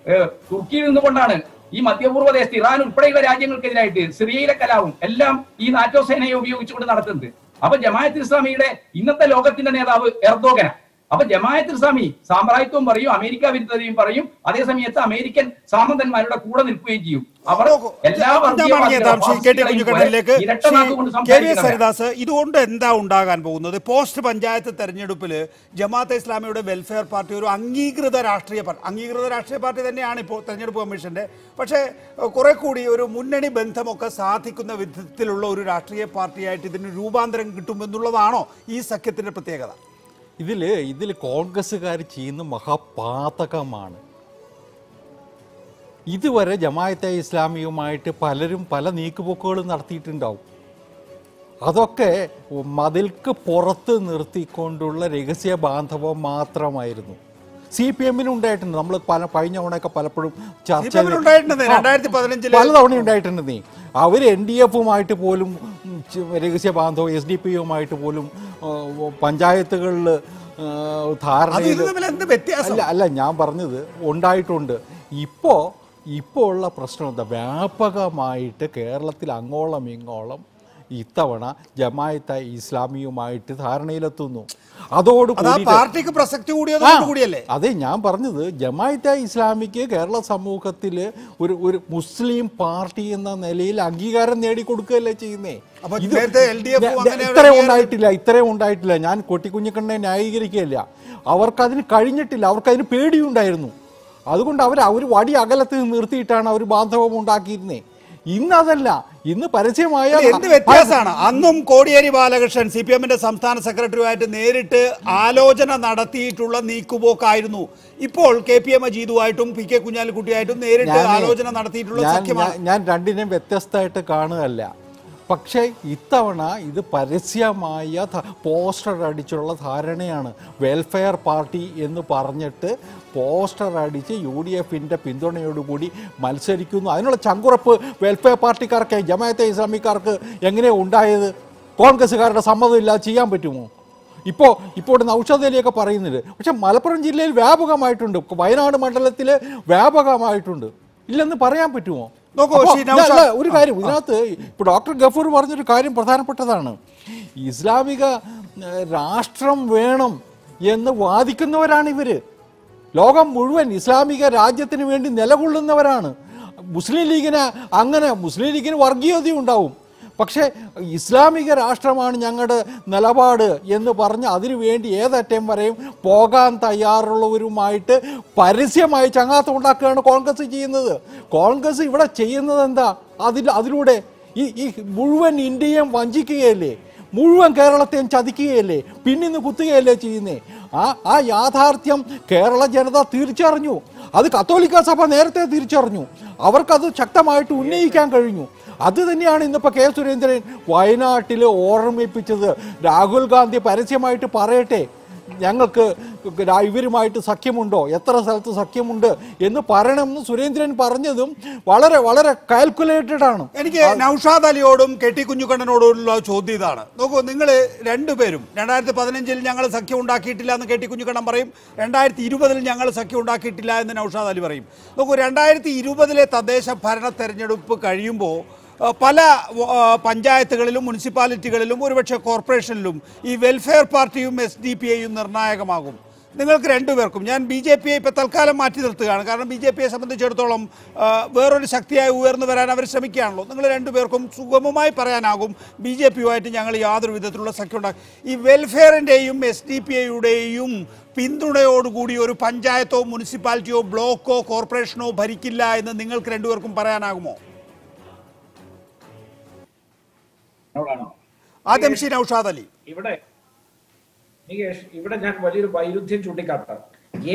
തുർക്കിയിൽ നിന്നുകൊണ്ടാണ് ഈ മധ്യപൂർവ്വ ദേശത്ത് ഇറാൻ ഉൾപ്പെടെയുള്ള രാജ്യങ്ങൾക്കെതിരായിട്ട് സിറിയയിലെ കലാപം എല്ലാം ഈ നാറ്റോ സേനയെ ഉപയോഗിച്ചുകൊണ്ട് നടത്തുന്നത്. അപ്പൊ ജമാഅത്ത് ഇസ്ലാമിയുടെ ഇന്നത്തെ ലോകത്തിന്റെ നേതാവ് എർദോഗനാണ്. അപ്പൊ ജമാഅത്ത് ഇസ്ലാമി സാമ്രാജ്യത്വം പറയും, അമേരിക്ക വിരുദ്ധതയും പറയും, അതേസമയത്ത് അമേരിക്കൻ സാമന്തന്മാരുടെ കൂടെ നിൽക്കുകയും ചെയ്യും. അവർ ഇതുകൊണ്ട് എന്താ ഉണ്ടാകാൻ പോകുന്നത്? പോസ്റ്റ് പഞ്ചായത്ത് തെരഞ്ഞെടുപ്പിൽ ജമാഅത്തെ ഇസ്ലാമിയുടെ വെൽഫെയർ പാർട്ടി ഒരു അംഗീകൃത രാഷ്ട്രീയ പാർട്ടി തന്നെയാണ് ഇപ്പോൾ തെരഞ്ഞെടുപ്പ് കമ്മീഷന്റെ. പക്ഷേ കുറെ കൂടി ഒരു മുന്നണി ബന്ധമൊക്കെ സാധിക്കുന്ന വിധത്തിലുള്ള ഒരു രാഷ്ട്രീയ പാർട്ടിയായിട്ട് ഇതിന് രൂപാന്തരം കിട്ടുമെന്നുള്ളതാണോ ഈ സഖ്യത്തിന്റെ പ്രത്യേകത? ഇതിൽ കോൺഗ്രസ്സുകാർ ചെയ്യുന്ന മഹാപാതകമാണ്. ഇതുവരെ ജമാഅത്തെ ഇസ്ലാമിയുമായിട്ട് പലരും പല നീക്കുപോക്കുകളും നടത്തിയിട്ടുണ്ടാവും. അതൊക്കെ മതിൽക്ക് പുറത്ത് നിർത്തിക്കൊണ്ടുള്ള രഹസ്യ ബാന്ധവം മാത്രമായിരുന്നു. CPM ഉണ്ടായിട്ടുണ്ട്. നമ്മൾ കഴിഞ്ഞ തവണയൊക്കെ പലപ്പോഴും ചർച്ച പലതവണ ഉണ്ടായിട്ടുണ്ട്. അവർ NDFുമായിട്ട് പോലും രഹസ്യ ബാന്ധവം, SDPയുമായിട്ട് പോലും പഞ്ചായത്തുകളിൽ ധാരണയിൽ അല്ല ഞാൻ പറഞ്ഞത് ഉണ്ടായിട്ടുണ്ട്. ഇപ്പോൾ ഉള്ള പ്രശ്നം എന്താ? വ്യാപകമായിട്ട് കേരളത്തിൽ അങ്ങോളം ഇങ്ങോളം ഇത്തവണ ജമാഅത്തെ ഇസ്ലാമിയുമായിട്ട് ധാരണയിലെത്തുന്നു. പാർട്ടിക്ക് പ്രസക്തി കൂടിയല്ലേ? അതെ ഞാൻ പറഞ്ഞത്, ജമാഅത്തെ ഇസ്ലാമിക്ക് കേരള സമൂഹത്തിൽ ഒരു മുസ്ലിം പാർട്ടി എന്ന നിലയിൽ അംഗീകാരം നേടിക്കൊടുക്കുകയല്ലേ ചെയ്യുന്നേ. ഇത്രയും ഉണ്ടായിട്ടില്ല. ഞാൻ കൊട്ടിക്കുഞ്ഞിക്കണ്ണനെ ന്യായീകരിക്കുകയല്ല. അവർക്കതിന് കഴിഞ്ഞിട്ടില്ല. അവർക്കതിന് പേടിയുണ്ടായിരുന്നു. അതുകൊണ്ട് അവർ വടി അകലത്ത് നിർത്തിയിട്ടാണ് അവർ ബാന്ധവം ഉണ്ടാക്കിയിരുന്നേ. ഇന്നതല്ല, ഇന്ന് പരസ്യമായ എന്ത് വ്യത്യാസമാണ്? അന്നും കോടിയേരി ബാലകൃഷ്ണൻ CPMന്റെ സംസ്ഥാന സെക്രട്ടറിയുമായിട്ട് നേരിട്ട് ആലോചന നടത്തിയിട്ടുള്ള നീക്കുപോക്കായിരുന്നു. ഇപ്പോൾ KP മജീദുമായിട്ടും PK കുഞ്ഞാലിക്കുട്ടിയായിട്ടും നേരിട്ട് ആലോചന നടത്തിയിട്ടുള്ള സഖ്യമാണ്. ഞാൻ രണ്ടിനെയും വ്യത്യസ്തമായിട്ട് കാണുകയല്ല. പക്ഷേ ഇത്തവണ ഇത് പരസ്യമായ പോസ്റ്റർ അടിച്ചുള്ള ധാരണയാണ്. വെൽഫെയർ പാർട്ടി എന്ന് പറഞ്ഞിട്ട് പോസ്റ്റർ അടിച്ച് UDFന്റെ പിന്തുണയോടുകൂടി മത്സരിക്കുന്നു. അതിനുള്ള ചങ്കുറപ്പ് വെൽഫെയർ പാർട്ടിക്കാർക്ക്, ജമാഅത്തെ ഇസ്ലാമിക്കാർക്ക് എങ്ങനെയാണ് ഉണ്ടായത്? കോൺഗ്രസ്സുകാരുടെ സമ്മതമില്ലാതെ ചെയ്യാൻ പറ്റുമോ? ഇപ്പോൾ നൗഷാദ് അലിയൊക്കെ പറയുന്നുണ്ട്. പക്ഷെ മലപ്പുറം ജില്ലയിൽ വ്യാപകമായിട്ടുണ്ട്, വയനാട് മണ്ഡലത്തിൽ വ്യാപകമായിട്ടുണ്ട്. ഇല്ലെന്ന് പറയാൻ പറ്റുമോ? ഒരു കാര്യം ഇതിനകത്ത് ഇപ്പോൾ ഡോക്ടർ ഗഫൂർ പറഞ്ഞൊരു കാര്യം പ്രധാനപ്പെട്ടതാണ്. ഇസ്ലാമിക രാഷ്ട്രം വേണം എന്ന് വാദിക്കുന്നവരാണ് ഇവർ. ലോകം മുഴുവൻ ഇസ്ലാമിക രാജ്യത്തിന് വേണ്ടി നിലകൊള്ളുന്നവരാണ്. മുസ്ലിം ലീഗിന് വർഗീയത ഉണ്ടാവും. പക്ഷേ ഇസ്ലാമിക രാഷ്ട്രമാണ് ഞങ്ങളുടെ നിലപാട് എന്ന് പറഞ്ഞ് അതിനുവേണ്ടി ഏതറ്റം വരെയും പോകാൻ തയ്യാറുള്ളവരുമായിട്ട് പരസ്യമായി ചങ്ങാത്തം ഉണ്ടാക്കുകയാണ് കോൺഗ്രസ് ചെയ്യുന്നത്. കോൺഗ്രസ് ഇവിടെ ചെയ്യുന്നത് എന്താ? അതിലൂടെ ഈ മുഴുവൻ ഇന്ത്യയും വഞ്ചിക്കുകയല്ലേ, മുഴുവൻ കേരളത്തെയും ചതിക്കുകയല്ലേ, പിന്നിന്ന് കുത്തുകയല്ലേ ചെയ്യുന്നേ. ആ യാഥാർത്ഥ്യം കേരള ജനത തിരിച്ചറിഞ്ഞു. അത് കത്തോലിക്ക സഭ നേരത്തെ തിരിച്ചറിഞ്ഞു. അവർക്കത് ശക്തമായിട്ട് ഉന്നയിക്കാൻ കഴിഞ്ഞു. അത് തന്നെയാണ് ഇന്നിപ്പോൾ കെ സുരേന്ദ്രൻ വയനാട്ടിൽ ഓർമ്മിപ്പിച്ചത്. രാഹുൽ ഗാന്ധി പരസ്യമായിട്ട് പറയട്ടെ, ഞങ്ങൾക്ക് ഇവരുമായിട്ട് സഖ്യമുണ്ടോ, എത്ര സ്ഥലത്ത് സഖ്യമുണ്ട് എന്ന് പറയണമെന്ന് സുരേന്ദ്രൻ പറഞ്ഞതും വളരെ വളരെ കാൽക്കുലേറ്റഡ് ആണ്. എനിക്ക് നൗഷാദ് അലിയോടും കെ ടി കുഞ്ഞിക്കണ്ണനോടുള്ള ചോദ്യം ഇതാണ്. നോക്കൂ, നിങ്ങൾ രണ്ടുപേരും 2015 ഞങ്ങൾ സഖ്യം ഉണ്ടാക്കിയിട്ടില്ല എന്ന് കെ ടി കുഞ്ഞിക്കണ്ണൻ പറയും, 2020 ഞങ്ങൾ സഖ്യം ഉണ്ടാക്കിയിട്ടില്ല എന്ന് നൗഷാദ് അലി പറയും. നോക്കൂ, 2020 തദ്ദേശ ഭരണ തെരഞ്ഞെടുപ്പ് കഴിയുമ്പോൾ പല പഞ്ചായത്തുകളിലും മുനിസിപ്പാലിറ്റികളിലും ഒരുപക്ഷെ കോർപ്പറേഷനിലും ഈ വെൽഫെയർ പാർട്ടിയും SDPIയും നിർണായകമാകും. നിങ്ങൾക്ക് രണ്ടുപേർക്കും, ഞാൻ BJPയെ ഇപ്പോൾ തൽക്കാലം മാറ്റി നിർത്തുകയാണ്, കാരണം BJPയെ സംബന്ധിച്ചിടത്തോളം വേറൊരു ശക്തിയായി ഉയർന്നു വരാൻ അവർ ശ്രമിക്കുകയാണല്ലോ. നിങ്ങൾ രണ്ടുപേർക്കും സുഗമമായി പറയാനാകും BJPയുമായിട്ട് ഞങ്ങൾ യാതൊരു വിധത്തിലുള്ള സഖ്യം ഉണ്ടാക്കും. ഈ വെൽഫെയറിൻ്റെയും SDPIയുടെയും പിന്തുണയോടുകൂടി ഒരു പഞ്ചായത്തോ മുനിസിപ്പാലിറ്റിയോ ബ്ലോക്കോ കോർപ്പറേഷനോ ഭരിക്കില്ല എന്ന് നിങ്ങൾക്ക് രണ്ടുപേർക്കും പറയാനാകുമോ? ആദ്യം ശ്രീ നൗഷാദ് അലി. ഇവിടെ ഞാൻ വലിയൊരു വൈരുദ്ധ്യം ചൂണ്ടിക്കാട്ടാം.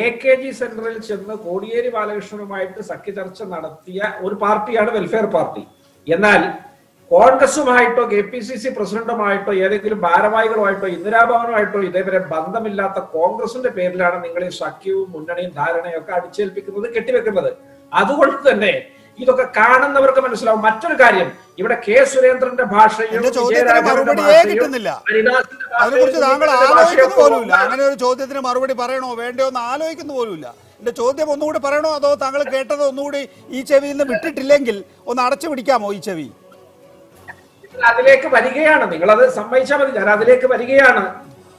AKG സെന്ററിൽ ചെന്ന് കോടിയേരി ബാലകൃഷ്ണനുമായിട്ട് സഖ്യ ചർച്ച നടത്തിയ ഒരു പാർട്ടിയാണ് വെൽഫെയർ പാർട്ടി. എന്നാൽ കോൺഗ്രസുമായിട്ടോ KPCC പ്രസിഡന്റുമായിട്ടോ ഏതെങ്കിലും ഭാരവാഹികളുമായിട്ടോ ഇന്ദിരാഭവനുമായിട്ടോ ഇതേവരെ ബന്ധമില്ലാത്ത കോൺഗ്രസിന്റെ പേരിലാണ് നിങ്ങൾ ഈ സഖ്യവും മുന്നണിയും ധാരണയും ഒക്കെ അടിച്ചേൽപ്പിക്കുന്നത്, കെട്ടിവെക്കുന്നത്. അതുകൊണ്ട് തന്നെ ഇതൊക്കെ കാണുന്നവർക്ക് മനസ്സിലാവും. മറ്റൊരു കാര്യം, ഇവിടെ കെ സുരേന്ദ്രന്റെ ഭാഷയും അതിനെക്കുറിച്ച് താങ്കൾ ആലോചിക്കുന്ന പോലുമില്ല. അങ്ങനെ ഒരു ചോദ്യത്തിന് മറുപടി പറയണോ വേണ്ടയോ എന്ന് ആലോചിക്കുന്ന പോലുമില്ല. എന്റെ ചോദ്യം ഒന്നുകൂടി പറയണോ, അതോ താങ്കൾ കേട്ടത് ഒന്നുകൂടി ഈ ചെവിയിൽ നിന്ന് വിട്ടിട്ടില്ലെങ്കിൽ ഒന്ന് അടച്ചു പിടിക്കാമോ ഈ ചെവി? അതിലേക്ക് വരികയാണ്, നിങ്ങളത് സമ്മതിച്ചാൽ മതി. ഞാൻ അതിലേക്ക് വരികയാണ്.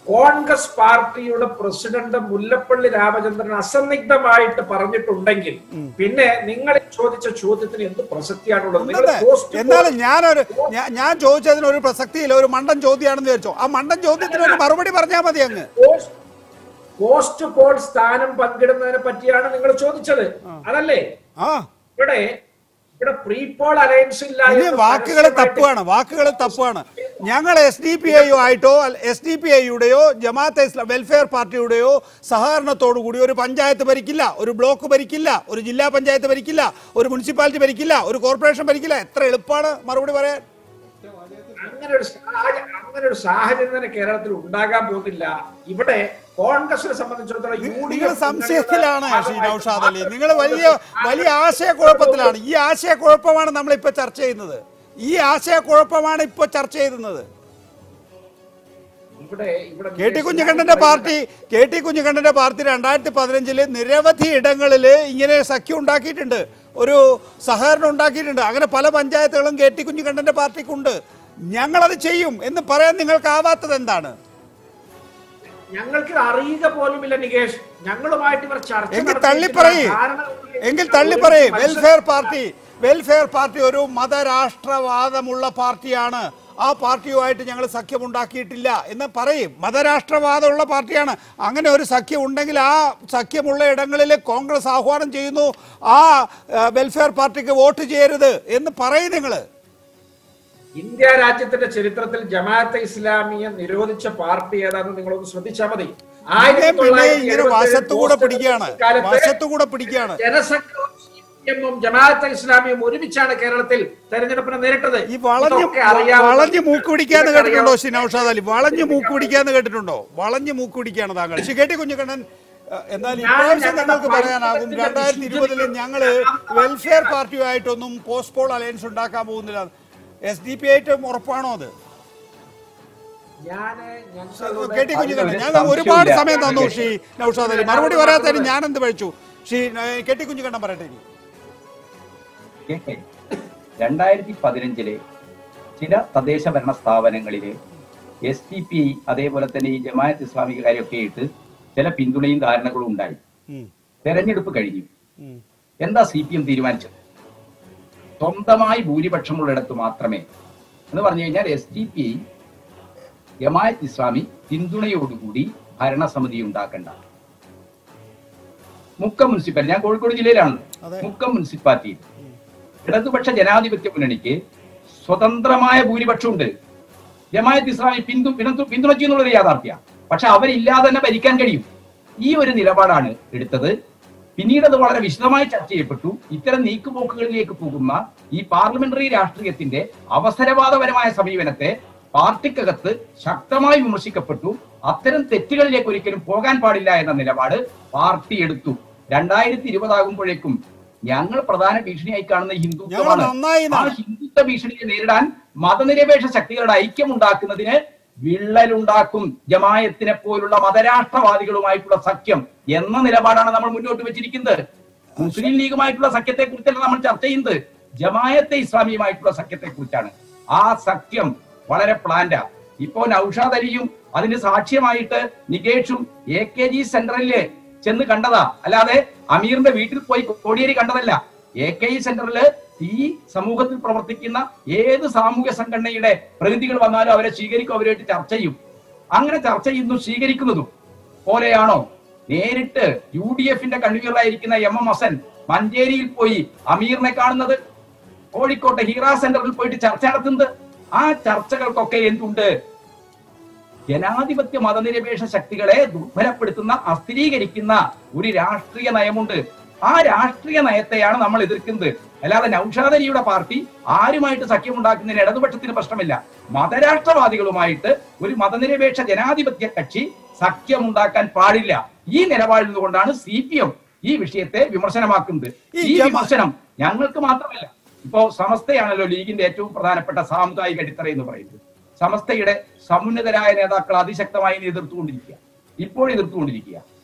കോൺഗ്രസ് പാർട്ടിയുടെ പ്രസിഡന്റ് മുല്ലപ്പള്ളി രാമചന്ദ്രൻ അസന്നിഗ്ധമായിട്ട് പറഞ്ഞിട്ടുണ്ടെങ്കിൽ പിന്നെ നിങ്ങൾ ചോദിച്ച ചോദ്യത്തിന് എന്ത് പ്രസക്തിയാണുള്ളത്? എന്നാലും ഞാൻ ചോദിച്ചതിന് ഒരു പ്രസക്തിയില്ല, ഒരു മണ്ടൻ ചോദ്യമാണെന്ന് വിചാരിച്ചോ? ആ മണ്ടൻ ചോദ്യത്തിന് ഒരു മറുപടി പറഞ്ഞാൽ മതി. അങ്ങ് പോസ്റ്റ് പോൾ സ്ഥാനം പങ്കിടുന്നതിനെ പറ്റിയാണ് നിങ്ങൾ ചോദിച്ചത്, അതല്ലേ? ഇവിടെ പ്രീപോൾ അലയൻസ് ഇല്ല. വാക്കുകൾ തപ്പുകയാണ്. ഞങ്ങൾ SDPIയുടെയോ ജമാഅത്തെ ഇസ്ലാം വെൽഫെയർ പാർട്ടിയുടെയോ സഹകരണത്തോടുകൂടി ഒരു പഞ്ചായത്ത് ഭരിക്കില്ല, ഒരു ബ്ലോക്ക് ഭരിക്കില്ല, ഒരു ജില്ലാ പഞ്ചായത്ത് ഭരിക്കില്ല, ഒരു മുനിസിപ്പാലിറ്റി ഭരിക്കില്ല, ഒരു കോർപ്പറേഷൻ ഭരിക്കില്ല. എത്ര എളുപ്പമാണ് മറുപടി പറയാൻ. അങ്ങനെ ഒരു സാഹചര്യം തന്നെ കേരളത്തിൽ ഉണ്ടാകാൻ പോകുന്നില്ല. ഇവിടെ കോൺഗ്രസിനെ സംബന്ധിച്ചിടത്തോളം നിങ്ങൾ സംശയത്തിലാണ് ശ്രീ നൗഷാദ് അലി. നിങ്ങൾ വലിയ ആശയക്കുഴപ്പത്തിലാണ്. ഈ ആശയക്കുഴപ്പമാണ് നമ്മളിപ്പോ ചർച്ച ചെയ്യുന്നത്. കെ ടി കുഞ്ഞിക്കണ്ണന്റെ പാർട്ടി 2015 നിരവധി ഇടങ്ങളിൽ ഇങ്ങനെ സഖ്യം ഉണ്ടാക്കിയിട്ടുണ്ട്, ഒരു സഹകരണം ഉണ്ടാക്കിയിട്ടുണ്ട്. അങ്ങനെ പല പഞ്ചായത്തുകളും കെ ടി കുഞ്ഞിക്കണ്ണന്റെ പാർട്ടിക്കുണ്ട്. ഞങ്ങളത് ചെയ്യും എന്ന് പറയാൻ നിങ്ങൾക്കാവാത്തത് എന്താണ്? ഞങ്ങൾക്ക് അറിയുക പോലുമില്ല നികേഷ്. ഞങ്ങളുമായിട്ട് ഇവർ ചർച്ച എങ്കിൽ തള്ളിപ്പറയേ. വെൽഫെയർ പാർട്ടി ഒരു മതരാഷ്ട്രവാദമുള്ള പാർട്ടിയാണ്. ആ പാർട്ടിയുമായിട്ട് ഞങ്ങൾ സഖ്യമുണ്ടാക്കിയിട്ടില്ല എന്ന് പറയും. മതരാഷ്ട്രവാദമുള്ള പാർട്ടിയാണ്. അങ്ങനെ ഒരു സഖ്യം ഉണ്ടെങ്കിൽ ആ സഖ്യമുള്ള ഇടങ്ങളിൽ കോൺഗ്രസ് ആഹ്വാനം ചെയ്യുന്നു, ആ വെൽഫെയർ പാർട്ടിക്ക് വോട്ട് ചെയ്യരുത് എന്ന് പറയും. നിങ്ങൾ ഇന്ത്യ രാജ്യത്തിന്റെ ചരിത്രത്തിൽ ജമാഅത്തെ ഇസ്ലാമിയെ നിരോധിച്ച പാർട്ടി ഏതാണെന്ന് നിങ്ങളൊന്ന് ശ്രദ്ധിച്ചാൽ മതി. ജമാഅത്തെ ഇസ്ലാമിയും ഒരുമിച്ചാണ് കേരളത്തിൽ തെരഞ്ഞെടുപ്പിനെ നേരിട്ടത്. ഈ വളഞ്ഞു മൂക്ക് പിടിക്കാന്ന് കേട്ടിട്ടുണ്ടോ ശ്രീ നൗഷാദ് അലി? വളഞ്ഞു മൂക്ക് പിടിക്കാന്ന് കേട്ടിട്ടുണ്ടോ? വളഞ്ഞു മൂക്ക് പിടിക്കാണ് താങ്കൾ. ശ്രീ കെ ടി കുഞ്ഞിക്കണ്ണൻ, എന്നാൽ ഇപ്രാവശ്യം നിങ്ങൾക്ക് പറയാനാകും 2020 ഞങ്ങള് വെൽഫെയർ പാർട്ടിയുമായിട്ടൊന്നും പോസ്റ്റ് പോൾ അലയൻസ് ഉണ്ടാക്കാൻ പോകുന്നില്ല. SDPIയായിട്ടും ഉറപ്പാണോ അത്? കെ ടി കുഞ്ഞിക്കണ്ണൻ, ഞാൻ ഒരുപാട് സമയം തന്നു ശ്രീ നൗഷാദ് അലി. മറുപടി പറയാത്തതിന് ഞാൻ എന്ത് പഴിച്ചു? ശ്രീ കെ ടി കുഞ്ഞിക്കണ്ണൻ പറയട്ടെ. 2015 ചില തദ്ദേശ ഭരണ സ്ഥാപനങ്ങളില് SDPI അതേപോലെ തന്നെ ഈ ജമാഅത്ത് ഇസ്ലാമികകാരൊക്കെ ആയിട്ട് ചില പിന്തുണയും ധാരണകളും ഉണ്ടായി. തെരഞ്ഞെടുപ്പ് കഴിഞ്ഞു. എന്താ CPM തീരുമാനിച്ചത്? സ്വന്തമായി ഭൂരിപക്ഷമുള്ളിടത്ത് മാത്രമേ എന്ന് പറഞ്ഞു കഴിഞ്ഞാൽ SDPI ജമാഅത്ത് ഇസ്ലാമി പിന്തുണയോടുകൂടി ഭരണസമിതി ഉണ്ടാക്കണ്ട. മുക്കം മുനിസിപ്പാലിറ്റി, ഞാൻ കോഴിക്കോട് ജില്ലയിലാണ്, മുക്കം മുനിസിപ്പാലിറ്റിയിൽ ഇടതുപക്ഷ ജനാധിപത്യ മുന്നണിക്ക് സ്വതന്ത്രമായ ഭൂരിപക്ഷമുണ്ട്. ജമാഅത്ത് ഇസ്ലാമി പിന്തുണച്ചു എന്നുള്ളൊരു യാഥാർത്ഥ്യ. പക്ഷെ അവരില്ലാതെ തന്നെ ഭരിക്കാൻ കഴിയും. ഈ ഒരു നിലപാടാണ് എടുത്തത്. പിന്നീട് അത് വളരെ വിശദമായി ചർച്ച ചെയ്യപ്പെട്ടു. ഇത്തരം നീക്കുപോക്കുകളിലേക്ക് പോകുന്ന ഈ പാർലമെന്ററി രാഷ്ട്രീയത്തിന്റെ അവസരവാദപരമായ സമീപനത്തെ പാർട്ടിക്കകത്ത് ശക്തമായി വിമർശിക്കപ്പെട്ടു. അത്തരം തെറ്റുകളിലേക്ക് ഒരിക്കലും പോകാൻ പാടില്ല എന്ന നിലപാട് പാർട്ടി എടുത്തു. 2020 ആകുമ്പോഴേക്കും ഞങ്ങൾ പ്രധാന ഭീഷണിയായി കാണുന്ന ഹിന്ദുത്വമാണ്. ആ ഹിന്ദുത്വ ഭീഷണിയെ നേരിടാൻ മതനിരപേക്ഷ ശക്തികളുടെ ഐക്യം ഉണ്ടാക്കുന്നതിന് വിള്ളലുണ്ടാക്കും ജമായത്തിനെ പോലുള്ള മതരാഷ്ട്രവാദികളുമായിട്ടുള്ള സഖ്യം എന്ന നിലപാടാണ് നമ്മൾ മുന്നോട്ട് വെച്ചിരിക്കുന്നത്. മുസ്ലിം ലീഗുമായിട്ടുള്ള സഖ്യത്തെ കുറിച്ചല്ല നമ്മൾ ചർച്ച ചെയ്യുന്നത്, ജമായത്തെ ഇസ്ലാമിയുമായിട്ടുള്ള സഖ്യത്തെ കുറിച്ചാണ്. ആ സഖ്യം വളരെ പ്ലാന്റാ. ഇപ്പോ നൌഷാദ് അലിയും അതിന് സാക്ഷ്യമായിട്ട് നികേഷും AKG സെന്ററില് ചെന്ന് കണ്ടതാ, അല്ലാതെ അമീറിന്റെ വീട്ടിൽ പോയി കോടിയേരി കണ്ടതല്ല. AKG സെന്ററില് ഈ സമൂഹത്തിൽ പ്രവർത്തിക്കുന്ന ഏത് സാമൂഹ്യ സംഘടനയുടെ പ്രതിനിധികൾ വന്നാലും അവരെ സ്വീകരിക്കും, അവരുമായിട്ട് ചർച്ച ചെയ്യും. അങ്ങനെ ചർച്ച ചെയ്യുന്നു സ്വീകരിക്കുന്നതും പോലെയാണോ നേരിട്ട് UDFന്റെ കൺവീനറായിരിക്കുന്ന MM ഹസൻ മഞ്ചേരിയിൽ പോയി അമീറിനെ കാണുന്നത്, കോഴിക്കോട്ടെ ഹീറ സെന്ററിൽ പോയിട്ട് ചർച്ച നടത്തുന്നത്? ആ ചർച്ചകൾക്കൊക്കെ എന്തുണ്ട്? ജനാധിപത്യ മതനിരപേക്ഷ ശക്തികളെ ദുർബലപ്പെടുത്തുന്ന, അസ്ഥിരീകരിക്കുന്ന ഒരു രാഷ്ട്രീയ നയമുണ്ട്. ആ രാഷ്ട്രീയ നയത്തെയാണ് നമ്മൾ എതിർക്കുന്നത്. അല്ലാതെ നൌഷാദ് അലിയുടെ പാർട്ടി ആരുമായിട്ട് സഖ്യമുണ്ടാക്കുന്നതിന് ഇടതുപക്ഷത്തിന് പ്രശ്നമില്ല. മതരാഷ്ട്രവാദികളുമായിട്ട് ഒരു മതനിരപേക്ഷ ജനാധിപത്യ കക്ഷി സഖ്യമുണ്ടാക്കാൻ പാടില്ല. ഈ നിലപാടിൽ നിന്നുകൊണ്ടാണ് CPM ഈ വിഷയത്തെ വിമർശനമാക്കുന്നത്. ഈ വിമർശനം ഞങ്ങൾക്ക് മാത്രമല്ല, ഇപ്പോ സമസ്തയാണല്ലോ ലീഗിന്റെ ഏറ്റവും പ്രധാനപ്പെട്ട സാമുദായിക അടിത്തറ എന്ന് പറയുന്നത്. സമസ്തയുടെ സമുന്നതരായ നേതാക്കൾ അതിശക്തമായി എതിർത്തുകൊണ്ടിരിക്കുക, ഇപ്പോഴും എതിർത്തുകൊണ്ടിരിക്കുക.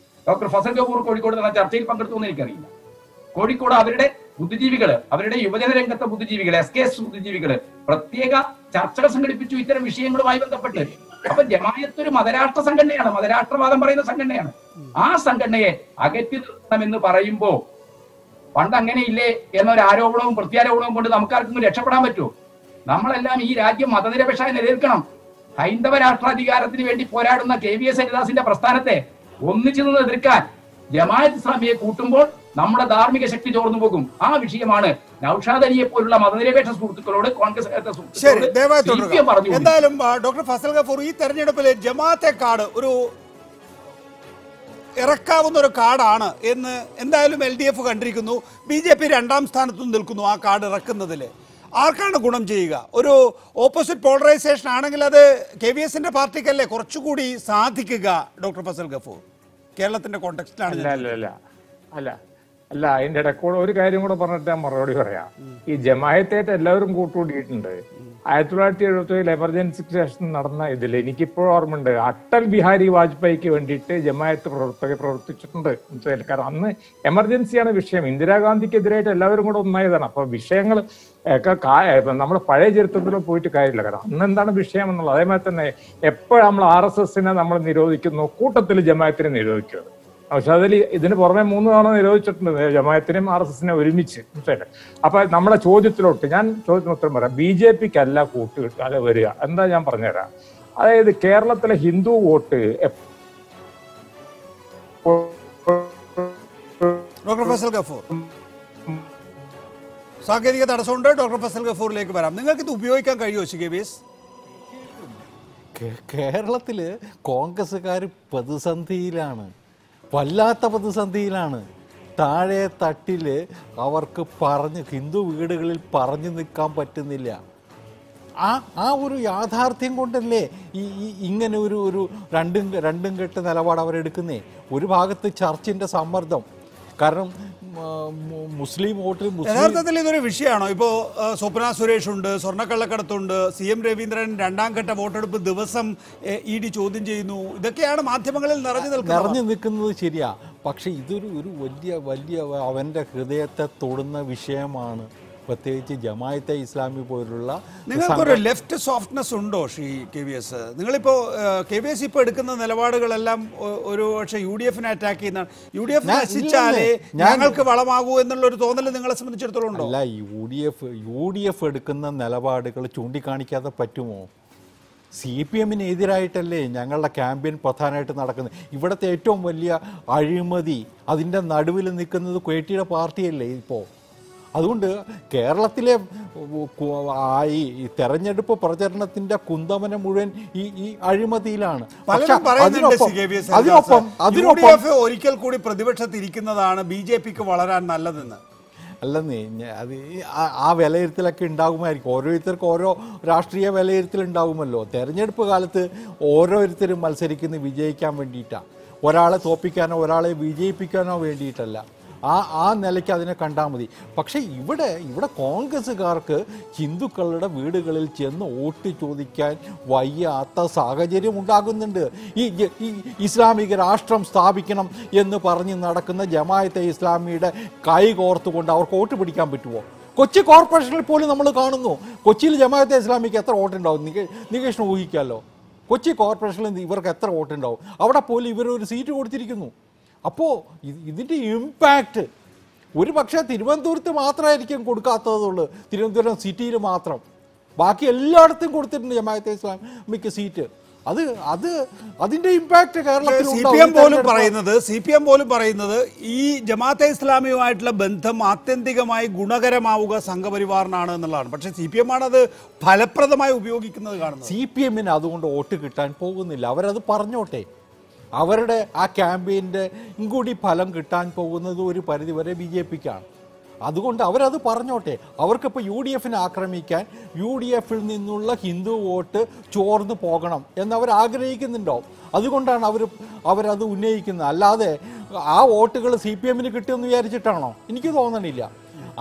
ഡോക്ടർ ഫസൽ ഗഫൂർ കോഴിക്കോട് നടന്ന ചർച്ചയിൽ പങ്കെടുത്തുവെന്ന് എനിക്കറിയില്ല. കോഴിക്കോട് അവരുടെ ബുദ്ധിജീവികള്, അവരുടെ യുവജന രംഗത്തെ ബുദ്ധിജീവികള്, SKS ബുദ്ധിജീവികള് പ്രത്യേക ചർച്ചകൾ സംഘടിപ്പിച്ചു ഇത്തരം വിഷയങ്ങളുമായി ബന്ധപ്പെട്ട്. അപ്പൊ ജമായത്ത് ഒരു മതരാഷ്ട്ര സംഘടനയാണ്, മതരാഷ്ട്രവാദം പറയുന്ന സംഘടനയാണ്. ആ സംഘടനയെ അകറ്റി നിർത്തണമെന്ന് പറയുമ്പോ പണ്ട് അങ്ങനെയില്ലേ എന്നൊരു ആരോപണവും പ്രത്യാരോപണവും കൊണ്ട് നമുക്കാർക്കൊന്നും രക്ഷപ്പെടാൻ പറ്റുമോ? നമ്മളെല്ലാം ഈ രാജ്യം മതനിരപേക്ഷമായി നിലനിൽക്കണം. ഹൈന്ദവ രാഷ്ട്രാധികാരത്തിന് വേണ്ടി പോരാടുന്ന KVS ഹരിദാസിന്റെ പ്രസ്ഥാനത്തെ ഒന്നിച്ചു നിന്ന് എതിർക്കാൻ ജമാഅത്ത് ഇസ്ലാമിയെ കൂട്ടുമ്പോൾ നമ്മുടെ ധാർമ്മിക ശക്തി ചോർന്നു പോകും. ആ വിഷയമാണ് നൌഷാദ് അലിയെ പോലുള്ള മതനിരപേക്ഷ സുഹൃത്തുക്കളോട് കോൺഗ്രസ് പറഞ്ഞു. എന്തായാലും ഡോക്ടർ ഫസൽ ഗഫൂർ, ഈ തെരഞ്ഞെടുപ്പിൽ ജമാഅത്തെ കാർഡ് ഒരു ഇറക്കാവുന്ന ഒരു കാർഡാണ് എന്ന് എന്തായാലും LDF കണ്ടിരിക്കുന്നു. BJP 2ാം സ്ഥാനത്തും നിൽക്കുന്നു. ആ കാർഡ് ഇറക്കുന്നതിൽ ആർക്കാണ് ഗുണം ചെയ്യുക? ഒരു ഓപ്പോസിറ്റ് പോളറൈസേഷൻ ആണെങ്കിൽ അത് KVSന്റെ പാർട്ടിക്കല്ലേ കുറച്ചുകൂടി സാധിക്കുക? ഡോക്ടർ ഫസൽ ഗഫൂർ, കേരളത്തിന്റെ കോണ്ടെക്സ്റ്റിലാണ്. അല്ല അതിന്റെ ഇടയ്ക്കൂടെ ഒരു കാര്യം കൂടെ പറഞ്ഞിട്ട് ഞാൻ മറുപടി പറയാം. ഈ ജമായത്തായിട്ട് എല്ലാവരും കൂട്ടുകൂടിയിട്ടുണ്ട്. 1977 എമർജൻസിക്ക് ശേഷം നടന്ന ഇതിൽ എനിക്കിപ്പോഴും ഓർമ്മയുണ്ട്, അടൽ ബിഹാരി വാജ്പേയിക്ക് വേണ്ടിയിട്ട് ജമായത്ത് പ്രവർത്തിച്ചിട്ടുണ്ട്. കാരണം അന്ന് എമർജൻസിയാണ് വിഷയം. ഇന്ദിരാഗാന്ധിക്കെതിരായിട്ട് എല്ലാവരും കൂടെ ഒന്നായതാണ്. അപ്പൊ വിഷയങ്ങൾ ഒക്കെ നമ്മുടെ പഴയ ചരിത്രത്തിൽ പോയിട്ട് കാര്യമില്ല. കാരണം അന്ന് എന്താണ് വിഷയം എന്നുള്ളത്. അതേമാതിരി തന്നെ എപ്പോഴും നമ്മൾ RSSനെ നമ്മൾ നിരോധിക്കുന്നു, കൂട്ടത്തിൽ ജമായത്തിനെ നിരോധിക്കുന്നത്. നൌഷാദ് അലി ഇതിന് പുറമെ 3 തവണ നിരോധിച്ചിട്ടുണ്ട് ജമായത്തിനെയും RSSനെ ഒരുമിച്ച്. അപ്പൊ നമ്മുടെ ചോദ്യത്തിലോട്ട് ഞാൻ ചോദ്യത്തിന് ഉത്തരം പറയാം. BJPക്കല്ല കൂട്ടുകിട്ടാതെ വരിക. എന്താ ഞാൻ പറഞ്ഞുതരാം. അതായത് കേരളത്തിലെ ഹിന്ദു വോട്ട് ഡോക്ടർ ഫസൽ ഗഫൂർ, സാങ്കേതിക തടസ്സമുണ്ട്. ഡോക്ടർ ഫസൽ ഗഫൂറിലേക്ക് വരാം. നിങ്ങൾക്ക് ഇത് ഉപയോഗിക്കാൻ കഴിയുമോ KVS? കേരളത്തിൽ കോൺഗ്രസ്സുകാർ പ്രതിസന്ധിയിലാണ്, വല്ലാത്ത പ്രതിസന്ധിയിലാണ്. താഴെ തട്ടിൽ അവർക്ക് ഹിന്ദു വീടുകളിൽ പറഞ്ഞു നിൽക്കാൻ പറ്റുന്നില്ല. ആ ഒരു യാഥാർത്ഥ്യം കൊണ്ടല്ലേ ഇങ്ങനെ ഒരു രണ്ടും കെട്ട് നിലപാട് അവരെടുക്കുന്നേ. ഒരു ഭാഗത്ത് ചർച്ചിൻ്റെ സമ്മർദ്ദം, കാരണം മുസ്ലിം വോട്ട് യഥാർത്ഥത്തിൽ ഇതൊരു വിഷയമാണോ? ഇപ്പോൾ സ്വപ്ന സുരേഷ് ഉണ്ട്, സ്വർണ്ണക്കള്ളക്കടത്തുണ്ട്, CM രവീന്ദ്രൻ 2ാം ഘട്ട വോട്ടെടുപ്പ് ദിവസം ED ചോദ്യം ചെയ്യുന്നു. ഇതൊക്കെയാണ് മാധ്യമങ്ങളിൽ നിറഞ്ഞു നിൽക്കുന്നത്. ശരിയാ, പക്ഷെ ഇതൊരു വലിയ അവൻ്റെ ഹൃദയത്തെ തൊടുന്ന വിഷയമാണ്. പ്രത്യേകിച്ച് ജമാഅത്തെ ഇസ്ലാമി പോലുള്ള. നിങ്ങൾക്കൊരു ലെഫ്റ്റ് സോഫ്റ്റ്നെസ് ഉണ്ടോ KVS? നിങ്ങളിപ്പോ KVS ഇപ്പോൾ എടുക്കുന്ന നിലപാടുകളെല്ലാം ഒരു പക്ഷേ UDFനെ അറ്റാക്ക് ചെയ്യുന്നതാണ്. UDF നശിച്ചാലേ ഞങ്ങൾക്ക് വളമാകൂ എന്നുള്ള ഒരു തോന്നൽ നിങ്ങളെ സംബന്ധിച്ചിടത്തോളം ഉണ്ടോ? അല്ല, UDF എടുക്കുന്ന നിലപാടുകൾ ചൂണ്ടിക്കാണിക്കാതെ പറ്റുമോ? CPMനെതിരായിട്ടല്ലേ ഞങ്ങളുടെ ക്യാമ്പയിൻ പ്രധാനമായിട്ട് നടക്കുന്നത്. ഇവിടുത്തെ ഏറ്റവും വലിയ അഴിമതി അതിൻ്റെ നടുവിൽ നിൽക്കുന്നത് KTയുടെ പാർട്ടിയല്ലേ ഇപ്പോൾ. അതുകൊണ്ട് കേരളത്തിലെ ഈ തെരഞ്ഞെടുപ്പ് പ്രചരണത്തിന്റെ കുന്തമനം മുഴുവൻ ഈ അഴിമതിയിലാണ്. അതിനൊപ്പം ഒരിക്കൽ കൂടി പ്രതിപക്ഷത്തിരിക്കുന്നതാണ് BJPക്ക് വളരാൻ നല്ലതെന്ന്. അല്ലെന്നേ, അത് ആ വിലയിരുത്തലൊക്കെ ഉണ്ടാകുമായിരിക്കും. ഓരോരുത്തർക്കും ഓരോ രാഷ്ട്രീയ വിലയിരുത്തലുണ്ടാകുമല്ലോ. തെരഞ്ഞെടുപ്പ് കാലത്ത് ഓരോരുത്തരും മത്സരിക്കുന്നത് വിജയിക്കാൻ വേണ്ടിയിട്ടാണ്, ഒരാളെ തോൽപ്പിക്കാനോ ഒരാളെ വിജയിപ്പിക്കാനോ വേണ്ടിയിട്ടല്ല. ആ നിലയ്ക്ക് അതിനെ കണ്ടാൽ മതി. പക്ഷേ ഇവിടെ കോൺഗ്രസ്സുകാർക്ക് ഹിന്ദുക്കളുടെ വീടുകളിൽ ചെന്ന് വോട്ട് ചോദിക്കാൻ വയ്യാത്ത സാഹചര്യം ഉണ്ടാകുന്നുണ്ട്. ഈ ഇസ്ലാമിക രാഷ്ട്രം സ്ഥാപിക്കണം എന്ന് പറഞ്ഞ് നടക്കുന്ന ജമാഅത്തെ ഇസ്ലാമിയുടെ കൈ കോർത്തുകൊണ്ട് അവർക്ക് വോട്ട് പിടിക്കാൻ പറ്റുമോ? കൊച്ചി കോർപ്പറേഷനിൽ പോലും നമ്മൾ കാണുന്നു. കൊച്ചിയിൽ ജമാഅത്തെ ഇസ്ലാമിക്ക് എത്ര വോട്ടുണ്ടാവും നികേഷിന് ഊഹിക്കാമല്ലോ. കൊച്ചി കോർപ്പറേഷനിൽ ഇവർക്ക് എത്ര വോട്ടുണ്ടാവും? അവിടെ പോലും ഇവരൊരു സീറ്റ് കൊടുത്തിരിക്കുന്നു. അപ്പോൾ ഇതിൻ്റെ ഇമ്പാക്റ്റ് ഒരു പക്ഷേ തിരുവനന്തപുരത്ത് മാത്രമായിരിക്കും കൊടുക്കാത്തതുള്ളൂ, തിരുവനന്തപുരം സിറ്റിയിൽ മാത്രം. ബാക്കി എല്ലായിടത്തും കൊടുത്തിട്ടുണ്ട് ജമാഅത്തെ ഇസ്ലാമിക്ക് സീറ്റ്. അതിന്റെ ഇമ്പാക്റ്റ് കേരളത്തിൽ CPM പോലും പറയുന്നത് ഈ ജമാഅത്തെ ഇസ്ലാമിയുമായിട്ടുള്ള ബന്ധം ആത്യന്തികമായി ഗുണകരമാവുക സംഘപരിവാറിനാണ് എന്നുള്ളതാണ്. പക്ഷേ CPM ആണ് അത് ഫലപ്രദമായി ഉപയോഗിക്കുന്നത് കാണുന്നത്. CPM-ന് അതുകൊണ്ട് വോട്ട് കിട്ടാൻ പോകുന്നില്ല. അവരത് പറഞ്ഞോട്ടെ. അവരുടെ ആ ക്യാമ്പയിൻ്റെ കൂടി ഫലം കിട്ടാൻ പോകുന്നത് ഒരു പരിധിവരെ BJPക്കാണ്. അതുകൊണ്ട് അവരത് പറഞ്ഞോട്ടെ. അവർക്കിപ്പോൾ UDF-നെ ആക്രമിക്കാൻ UDF-ൽ നിന്നുള്ള ഹിന്ദു വോട്ട് ചോർന്നു പോകണം എന്നവർ ആഗ്രഹിക്കുന്നുണ്ടോ? അതുകൊണ്ടാണ് അവരത് ഉന്നയിക്കുന്നത്. അല്ലാതെ ആ വോട്ടുകൾ CPM-ന് കിട്ടുമെന്ന് വിചാരിച്ചിട്ടാണോ? എനിക്ക് തോന്നണില്ല.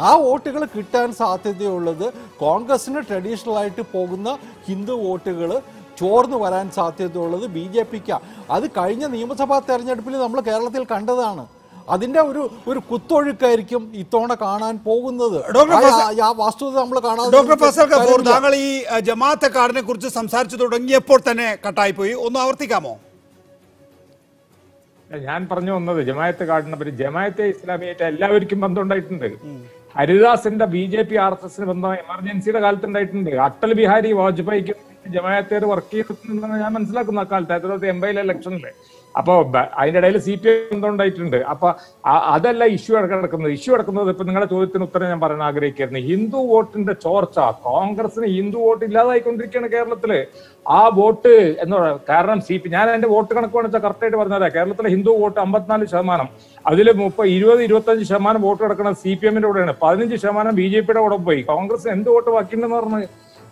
ആ വോട്ടുകൾ കിട്ടാൻ സാധ്യതയുള്ളത് കോൺഗ്രസിന് ട്രഡീഷണലായിട്ട് പോകുന്ന ഹിന്ദു വോട്ടുകൾ ചോർന്നു വരാൻ സാധ്യതയുള്ളത് BJPക്കാണ്. അത് കഴിഞ്ഞ നിയമസഭാ തെരഞ്ഞെടുപ്പിൽ നമ്മൾ കേരളത്തിൽ കണ്ടതാണ്. അതിന്റെ ഒരു കുത്തൊഴുക്കായിരിക്കും ഇത്തവണ കാണാൻ പോകുന്നത്. വസ്തുത നമ്മൾ കാണാൻ. ഡോക്ടർ ഫസൽ ഗഫൂർ, താങ്കൾ ഈ ജമാഅത്തെ കാർഡിനെ കുറിച്ച് സംസാരിച്ചു തുടങ്ങിയപ്പോൾ തന്നെ കട്ടായിപ്പോയി, ഒന്ന് ആവർത്തിക്കാമോ? ഞാൻ പറഞ്ഞു വന്നത് ജമാഅത്തെ കാർഡിനെ പറ്റി. ജമാഅത്തെ ഇസ്ലാമിയായിട്ട് എല്ലാവർക്കും ബന്ധം ഉണ്ടായിട്ടുണ്ട്. ഹരിദാസിന്റെ BJP RSS ബന്ധം എമർജൻസിയുടെ കാലത്ത് ഉണ്ടായിട്ടുണ്ട്. അടൽ ബിഹാരി വാജ്പേയിക്ക് ജമാഅത്തേർ വർക്ക് ചെയ്തിട്ടുണ്ടെന്ന് ഞാൻ മനസ്സിലാക്കുന്ന അക്കാലത്ത് 1980 ഇലക്ഷനില്. അപ്പോ അതിന്റെ ഇടയിൽ CPM ബന്ധം ഉണ്ടായിട്ടുണ്ട്. അപ്പൊ അതല്ല ഇഷ്യൂ കിടക്കുന്നത്. ഇഷ്യൂ കിടക്കുന്നത് ഇപ്പൊ നിങ്ങളുടെ ചോദ്യത്തിന് ഉത്തരം ഞാൻ പറയാൻ ആഗ്രഹിക്കായിരുന്നു. ഹിന്ദു വോട്ടിന്റെ ചോർച്ച. കോൺഗ്രസിന് ഹിന്ദു വോട്ട് ഇല്ലാതായിക്കൊണ്ടിരിക്കുകയാണ് കേരളത്തില്. ആ വോട്ട് എന്ന് പറയുന്നത് കാരണം ഞാൻ എന്റെ വോട്ട് കണക്കുവാണെന്ന് വെച്ചാൽ കറക്റ്റായിട്ട് പറഞ്ഞുതരാം. കേരളത്തിലെ ഹിന്ദു വോട്ട് 54%. അതിൽ 20-25% വോട്ട് കിടക്കുന്നത് CPM-ന്റെ കൂടെയാണ്. 15% BJP-യുടെ കൂടെ പോയി. കോൺഗ്രസ് എന്ത് വോട്ട് ബാക്കിയുണ്ടെന്ന് പറഞ്ഞ്.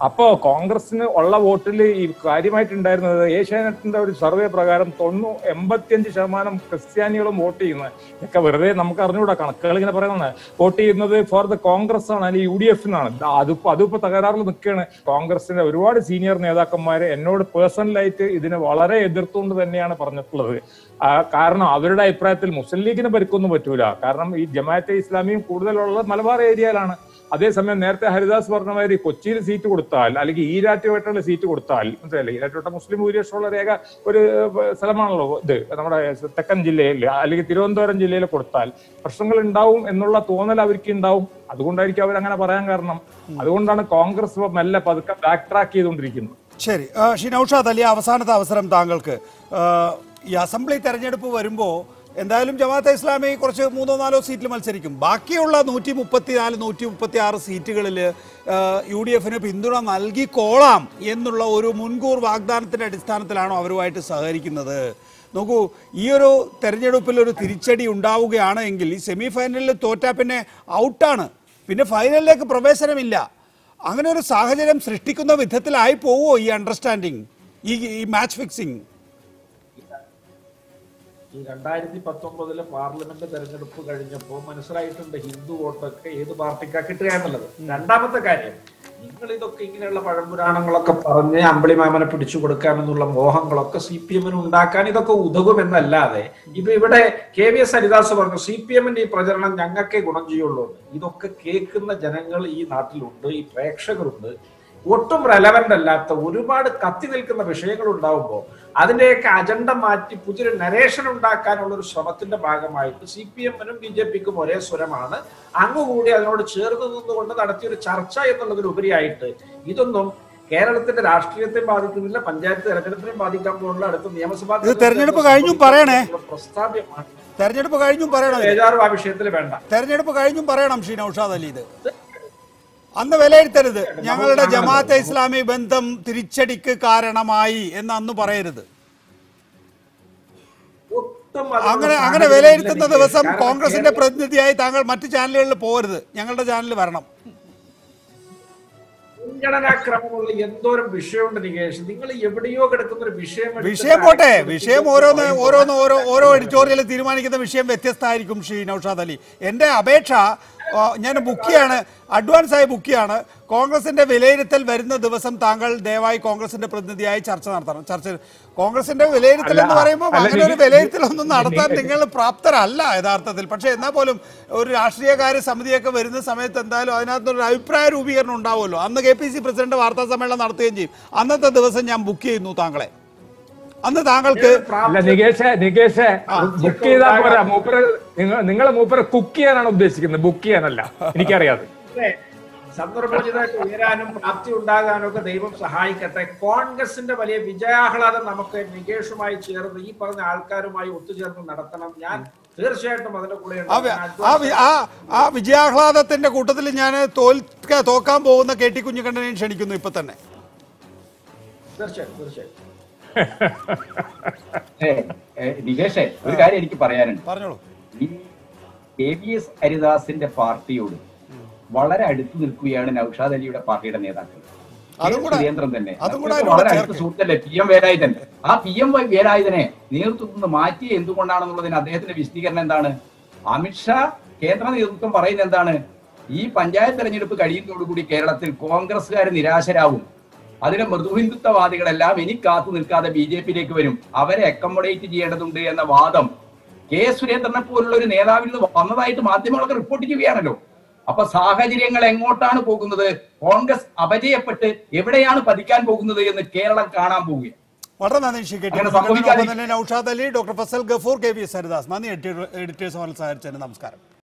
അപ്പോ കോൺഗ്രസിന് ഉള്ള വോട്ടിൽ ഈ കാര്യമായിട്ടുണ്ടായിരുന്നത് ഏഷ്യാനെറ്റിന്റെ ഒരു സർവേ പ്രകാരം 85% ക്രിസ്ത്യാനികളും വോട്ട് ചെയ്യുന്നത്. ഇതൊക്കെ വെറുതെ നമുക്ക് അറിഞ്ഞുകൂടാ, കണക്കുകൾ ഇങ്ങനെ പറയുന്നത്. വോട്ട് ചെയ്യുന്നത് ഫോർ ദ കോൺഗ്രസ് ആണ്, അല്ലെങ്കിൽ UDF-നാണ്. അതിപ്പോ തകരാറിൽ നിൽക്കുകയാണ്. കോൺഗ്രസിന്റെ ഒരുപാട് സീനിയർ നേതാക്കന്മാര് എന്നോട് പേഴ്സണലായിട്ട് ഇതിനെ വളരെ എതിർത്തുകൊണ്ട് തന്നെയാണ് പറഞ്ഞിട്ടുള്ളത്. കാരണം അവരുടെ അഭിപ്രായത്തിൽ മുസ്ലിം ലീഗിന് പരിക്കൊന്നും പറ്റൂല. കാരണം ഈ ജമാഅത്തെ ഇസ്ലാമിയും കൂടുതലുള്ള മലബാർ ഏരിയയിലാണ്. അതേസമയം നേരത്തെ ഹരിദാസ് പറഞ്ഞ മാതിരി കൊച്ചിയിൽ സീറ്റ് കൊടുത്താൽ, അല്ലെങ്കിൽ ഈരാറ്റുപേട്ടയിൽ സീറ്റ് കൊടുത്താൽ, മനസ്സിലായില്ലേ, ഈരാറ്റുപേട്ട മുസ്ലിം ഭൂരിപക്ഷമുള്ള രേഖ ഒരു സ്ഥലമാണല്ലോ ഇത്, നമ്മുടെ തെക്കൻ ജില്ലയിൽ അല്ലെങ്കിൽ തിരുവനന്തപുരം ജില്ലയിൽ കൊടുത്താൽ പ്രശ്നങ്ങൾ ഉണ്ടാവും എന്നുള്ള തോന്നൽ അവർക്ക് ഉണ്ടാവും. അതുകൊണ്ടായിരിക്കും അവരങ്ങനെ പറയാൻ കാരണം. അതുകൊണ്ടാണ് കോൺഗ്രസ് മെല്ലെ പതുക്കെ ബാക്ക് ട്രാക്ക് ചെയ്തുകൊണ്ടിരിക്കുന്നത്. ശരി, നൗഷാദ് അലി, അവസാനത്തെ അവസരം താങ്കൾക്ക്. ഈ അസംബ്ലി തെരഞ്ഞെടുപ്പ് വരുമ്പോൾ എന്തായാലും ജമാഅത്തെ ഇസ്ലാമി കുറച്ച് 3-4 സീറ്റിൽ മത്സരിക്കും. ബാക്കിയുള്ള 134-136 സീറ്റുകളിൽ UDF-ന് പിന്തുണ നൽകിക്കോളാം എന്നുള്ള ഒരു മുൻകൂർ വാഗ്ദാനത്തിൻ്റെ അടിസ്ഥാനത്തിലാണോ അവരുമായിട്ട് സഹകരിക്കുന്നത്? നോക്കൂ, ഈ ഒരു തെരഞ്ഞെടുപ്പിൽ ഒരു തിരിച്ചടി ഉണ്ടാവുകയാണ് എങ്കിൽ ഈ സെമി ഫൈനലിൽ തോറ്റാൽ പിന്നെ ഔട്ടാണ്, പിന്നെ ഫൈനലിലേക്ക് പ്രവേശനമില്ല. അങ്ങനെ ഒരു സാഹചര്യം സൃഷ്ടിക്കുന്ന വിധത്തിലായി പോവോ ഈ അണ്ടർസ്റ്റാൻഡിങ്, ഈ മാച്ച് ഫിക്സിങ്? ഈ 2019 പാർലമെന്റ് തെരഞ്ഞെടുപ്പ് കഴിഞ്ഞപ്പോൾ മനസ്സിലായിട്ടുണ്ട് ഹിന്ദു വോട്ടൊക്കെ ഏത് പാർട്ടിക്കാ കിട്ടുക എന്നുള്ളത്. രണ്ടാമത്തെ കാര്യം, നിങ്ങൾ ഇതൊക്കെ ഇങ്ങനെയുള്ള പഴംപുരാണങ്ങളൊക്കെ പറഞ്ഞ് അമ്പിളിമാമനെ പിടിച്ചു കൊടുക്കാമെന്നുള്ള മോഹങ്ങളൊക്കെ CPM-ന് ഉണ്ടാക്കാൻ ഇതൊക്കെ ഉതകുമെന്നല്ലാതെ ഇപ്പൊ ഇവിടെ KVS ഹരിദാസ് പറഞ്ഞു CPM-ന്റെ ഈ പ്രചരണം ഞങ്ങൾക്കേ ഗുണം ചെയ്യുള്ളൂ. ഇതൊക്കെ കേൾക്കുന്ന ജനങ്ങൾ ഈ നാട്ടിലുണ്ട്, ഈ പ്രേക്ഷകരുണ്ട്. ഒട്ടും റെലവന്റ് അല്ലാത്ത ഒരുപാട് കത്തി നിൽക്കുന്ന വിഷയങ്ങൾ ഉണ്ടാവുമ്പോൾ അതിന്റെയൊക്കെ അജണ്ട മാറ്റി പുതിയൊരു നരേഷൻ ഉണ്ടാക്കാനുള്ള ഒരു ശ്രമത്തിന്റെ ഭാഗമായിട്ട് CPM-നും BJP-ക്കും ഒരേ സ്വരമാണ്. അങ്ങുകൂടി അതിനോട് ചേർന്ന് നിന്നുകൊണ്ട് നടത്തിയൊരു ചർച്ച എന്നുള്ളതിലുപരിയായിട്ട് ഇതൊന്നും കേരളത്തിന്റെ രാഷ്ട്രീയത്തെ ബാധിക്കുന്നില്ല, പഞ്ചായത്ത് തെരഞ്ഞെടുപ്പിനെ ബാധിക്കാൻ പോകുന്ന അടുത്ത നിയമസഭാ തെരഞ്ഞെടുപ്പ് കഴിഞ്ഞു പറയണേ പ്രസ്താവ്യമാണ്. തെരഞ്ഞെടുപ്പ് കഴിഞ്ഞും പറയണം ഇത്. ബേജാറും ആ വിഷയത്തിൽ വേണ്ട. തെരഞ്ഞെടുപ്പ് കഴിഞ്ഞും പറയണം ശ്രീ നൗഷാദ് അലി ഇത്. അന്ന് വിലയിരുത്തരുത് ഞങ്ങളുടെ ജമാഅത്തെ ഇസ്ലാമി ബന്ധം തിരിച്ചടിക്ക് കാരണമായി എന്ന് അന്ന് പറയരുത്. ഒട്ടും അതിനുള്ള അങ്ങനെ സാഹചര്യം വിലയിരുത്തുന്ന ഇല്ല ദിവസം കാരണം കോൺഗ്രസിന്റെ പ്രതിനിധിയായി താങ്കൾ മറ്റു ചാനലുകളിൽ പോകരുത്, ഞങ്ങളുടെ ചാനലിൽ വരണം. മുൻഗണനാക്രമമുള്ള എന്തോരം വിഷയമുണ്ട് നികേഷ്. നിങ്ങൾ എവിടെയോ കിടക്കുന്ന ഒരു വിഷയം പോട്ടെ, വിഷയം ഓരോ എഡിറ്റോറിയൽ തീരുമാനിക്കുന്ന വിഷയം വ്യത്യസ്തമായിരിക്കും ശ്രീ നൗഷാദ് അലി. എൻ്റെ അപേക്ഷ ഞാൻ അഡ്വാൻസ് ആയി ബുക്ക് ചെയ്യാണ്. കോൺഗ്രസിന്റെ വിലയിരുത്തൽ വരുന്ന ദിവസം താങ്കൾ ദയവായി കോൺഗ്രസിന്റെ പ്രതിനിധിയായി ചർച്ച നടത്തണം. കോൺഗ്രസിന്റെ വിലയിരുത്തൽ എന്ന് പറയുമ്പോൾ അങ്ങനെ ഒരു വിലയിരുത്തലൊന്നും നടത്താൻ നിങ്ങൾ പ്രാപ്തരല്ല യഥാർത്ഥത്തിൽ. പക്ഷേ എന്നാൽ പോലും ഒരു രാഷ്ട്രീയകാര്യ സമിതിയൊക്കെ വരുന്ന സമയത്ത് എന്തായാലും അതിനകത്തൊരു അഭിപ്രായ രൂപീകരണം ഉണ്ടാവുമല്ലോ. അന്ന് KPC പ്രസിഡന്റ് വാർത്താ സമ്മേളനം നടത്തുകയും ചെയ്യും. അന്നത്തെ ദിവസം ഞാൻ ബുക്ക് ചെയ്യുന്നു താങ്കളെ. അന്ന് താങ്കൾക്ക് നികേഷ് ബുക്ക് ചെയ്താൽ പോരാ, നിങ്ങൾ മൂപ്പരെ കുക്ക് ചെയ്യാനാണ് ഉദ്ദേശിക്കുന്നത്, ബുക്ക് ചെയ്യാനല്ല. എനിക്കറിയാതെ സന്ദർഭോചിതമായിട്ട് ഉയരാനും പ്രാപ്തി ഉണ്ടാകാനും ഒക്കെ ദൈവം സഹായിക്കട്ടെ. കോൺഗ്രസിന്റെ വലിയ വിജയാഹ്ലാദം നമുക്ക് നികേഷുമായി ചേർന്ന് ഈ പറഞ്ഞ ആൾക്കാരുമായി ഒത്തുചേർന്ന് നടത്തണം. ഞാൻ തീർച്ചയായിട്ടും അതിന്റെ കൂടെ ആ വിജയാഹ്ലാദത്തിന്റെ കൂട്ടത്തിൽ ഞാൻ തോക്കാൻ പോകുന്ന KT കുഞ്ഞിക്കണ്ണനെയും ക്ഷണിക്കുന്നു ഇപ്പൊ തന്നെ. തീർച്ചയായിട്ടും നികേഷേ, ഒരു കാര്യം എനിക്ക് പറയാനുണ്ട്. പറഞ്ഞോളൂ. ഈ KVS ഹരിദാസിന്റെ പാർട്ടിയോട് വളരെ അടുത്ത് നിൽക്കുകയാണ് നൗഷാദ് അലിയുടെ പാർട്ടിയുടെ നേതാക്കൾ. സുരേന്ദ്രൻ തന്നെ വളരെ അടുത്ത സുഹൃത്തല്ലേ PM വേലായുധൻ. ആ PM വേലായുധനെ നേതൃത്വത്തിൽ നിന്ന് മാറ്റി എന്തുകൊണ്ടാണെന്നുള്ളതിന് അദ്ദേഹത്തിന്റെ വിശദീകരണം എന്താണ്? അമിത്ഷാ കേന്ദ്ര നേതൃത്വം പറയുന്നത് എന്താണ്? ഈ പഞ്ചായത്ത് തെരഞ്ഞെടുപ്പ് കഴിയുന്നതോടുകൂടി കേരളത്തിൽ കോൺഗ്രസ്സുകാർ നിരാശരാകും, അതിലെ മൃദുഹിന്ദുത്വവാദികളെല്ലാം ഇനി കാത്തു നിൽക്കാതെ BJPയിലേക്ക് വരും, അവരെ അക്കോമഡേറ്റ് ചെയ്യേണ്ടതുണ്ട് എന്ന വാദം സുരേന്ദ്രനെ പോലുള്ള ഒരു നേതാവിൽ നിന്ന് വന്നതായിട്ട് മാധ്യമങ്ങളൊക്കെ റിപ്പോർട്ട് ചെയ്യുകയാണല്ലോ. അപ്പൊ സാഹചര്യങ്ങൾ എങ്ങോട്ടാണ് പോകുന്നത്, കോൺഗ്രസ് അപജയപ്പെട്ട് എവിടെയാണ് പതിക്കാൻ പോകുന്നത് എന്ന് കേരളം കാണാൻ പോവുകയാണ്. വളരെ നന്ദി നൗഷാദ് അലി, ഡോക്ടർ ഫസൽ ഗഫൂർ, KVS ഹരിദാസ്. നന്ദി എഡിറ്റേഴ്സ് സഹകരിച്ചതിന്. നമസ്കാരം.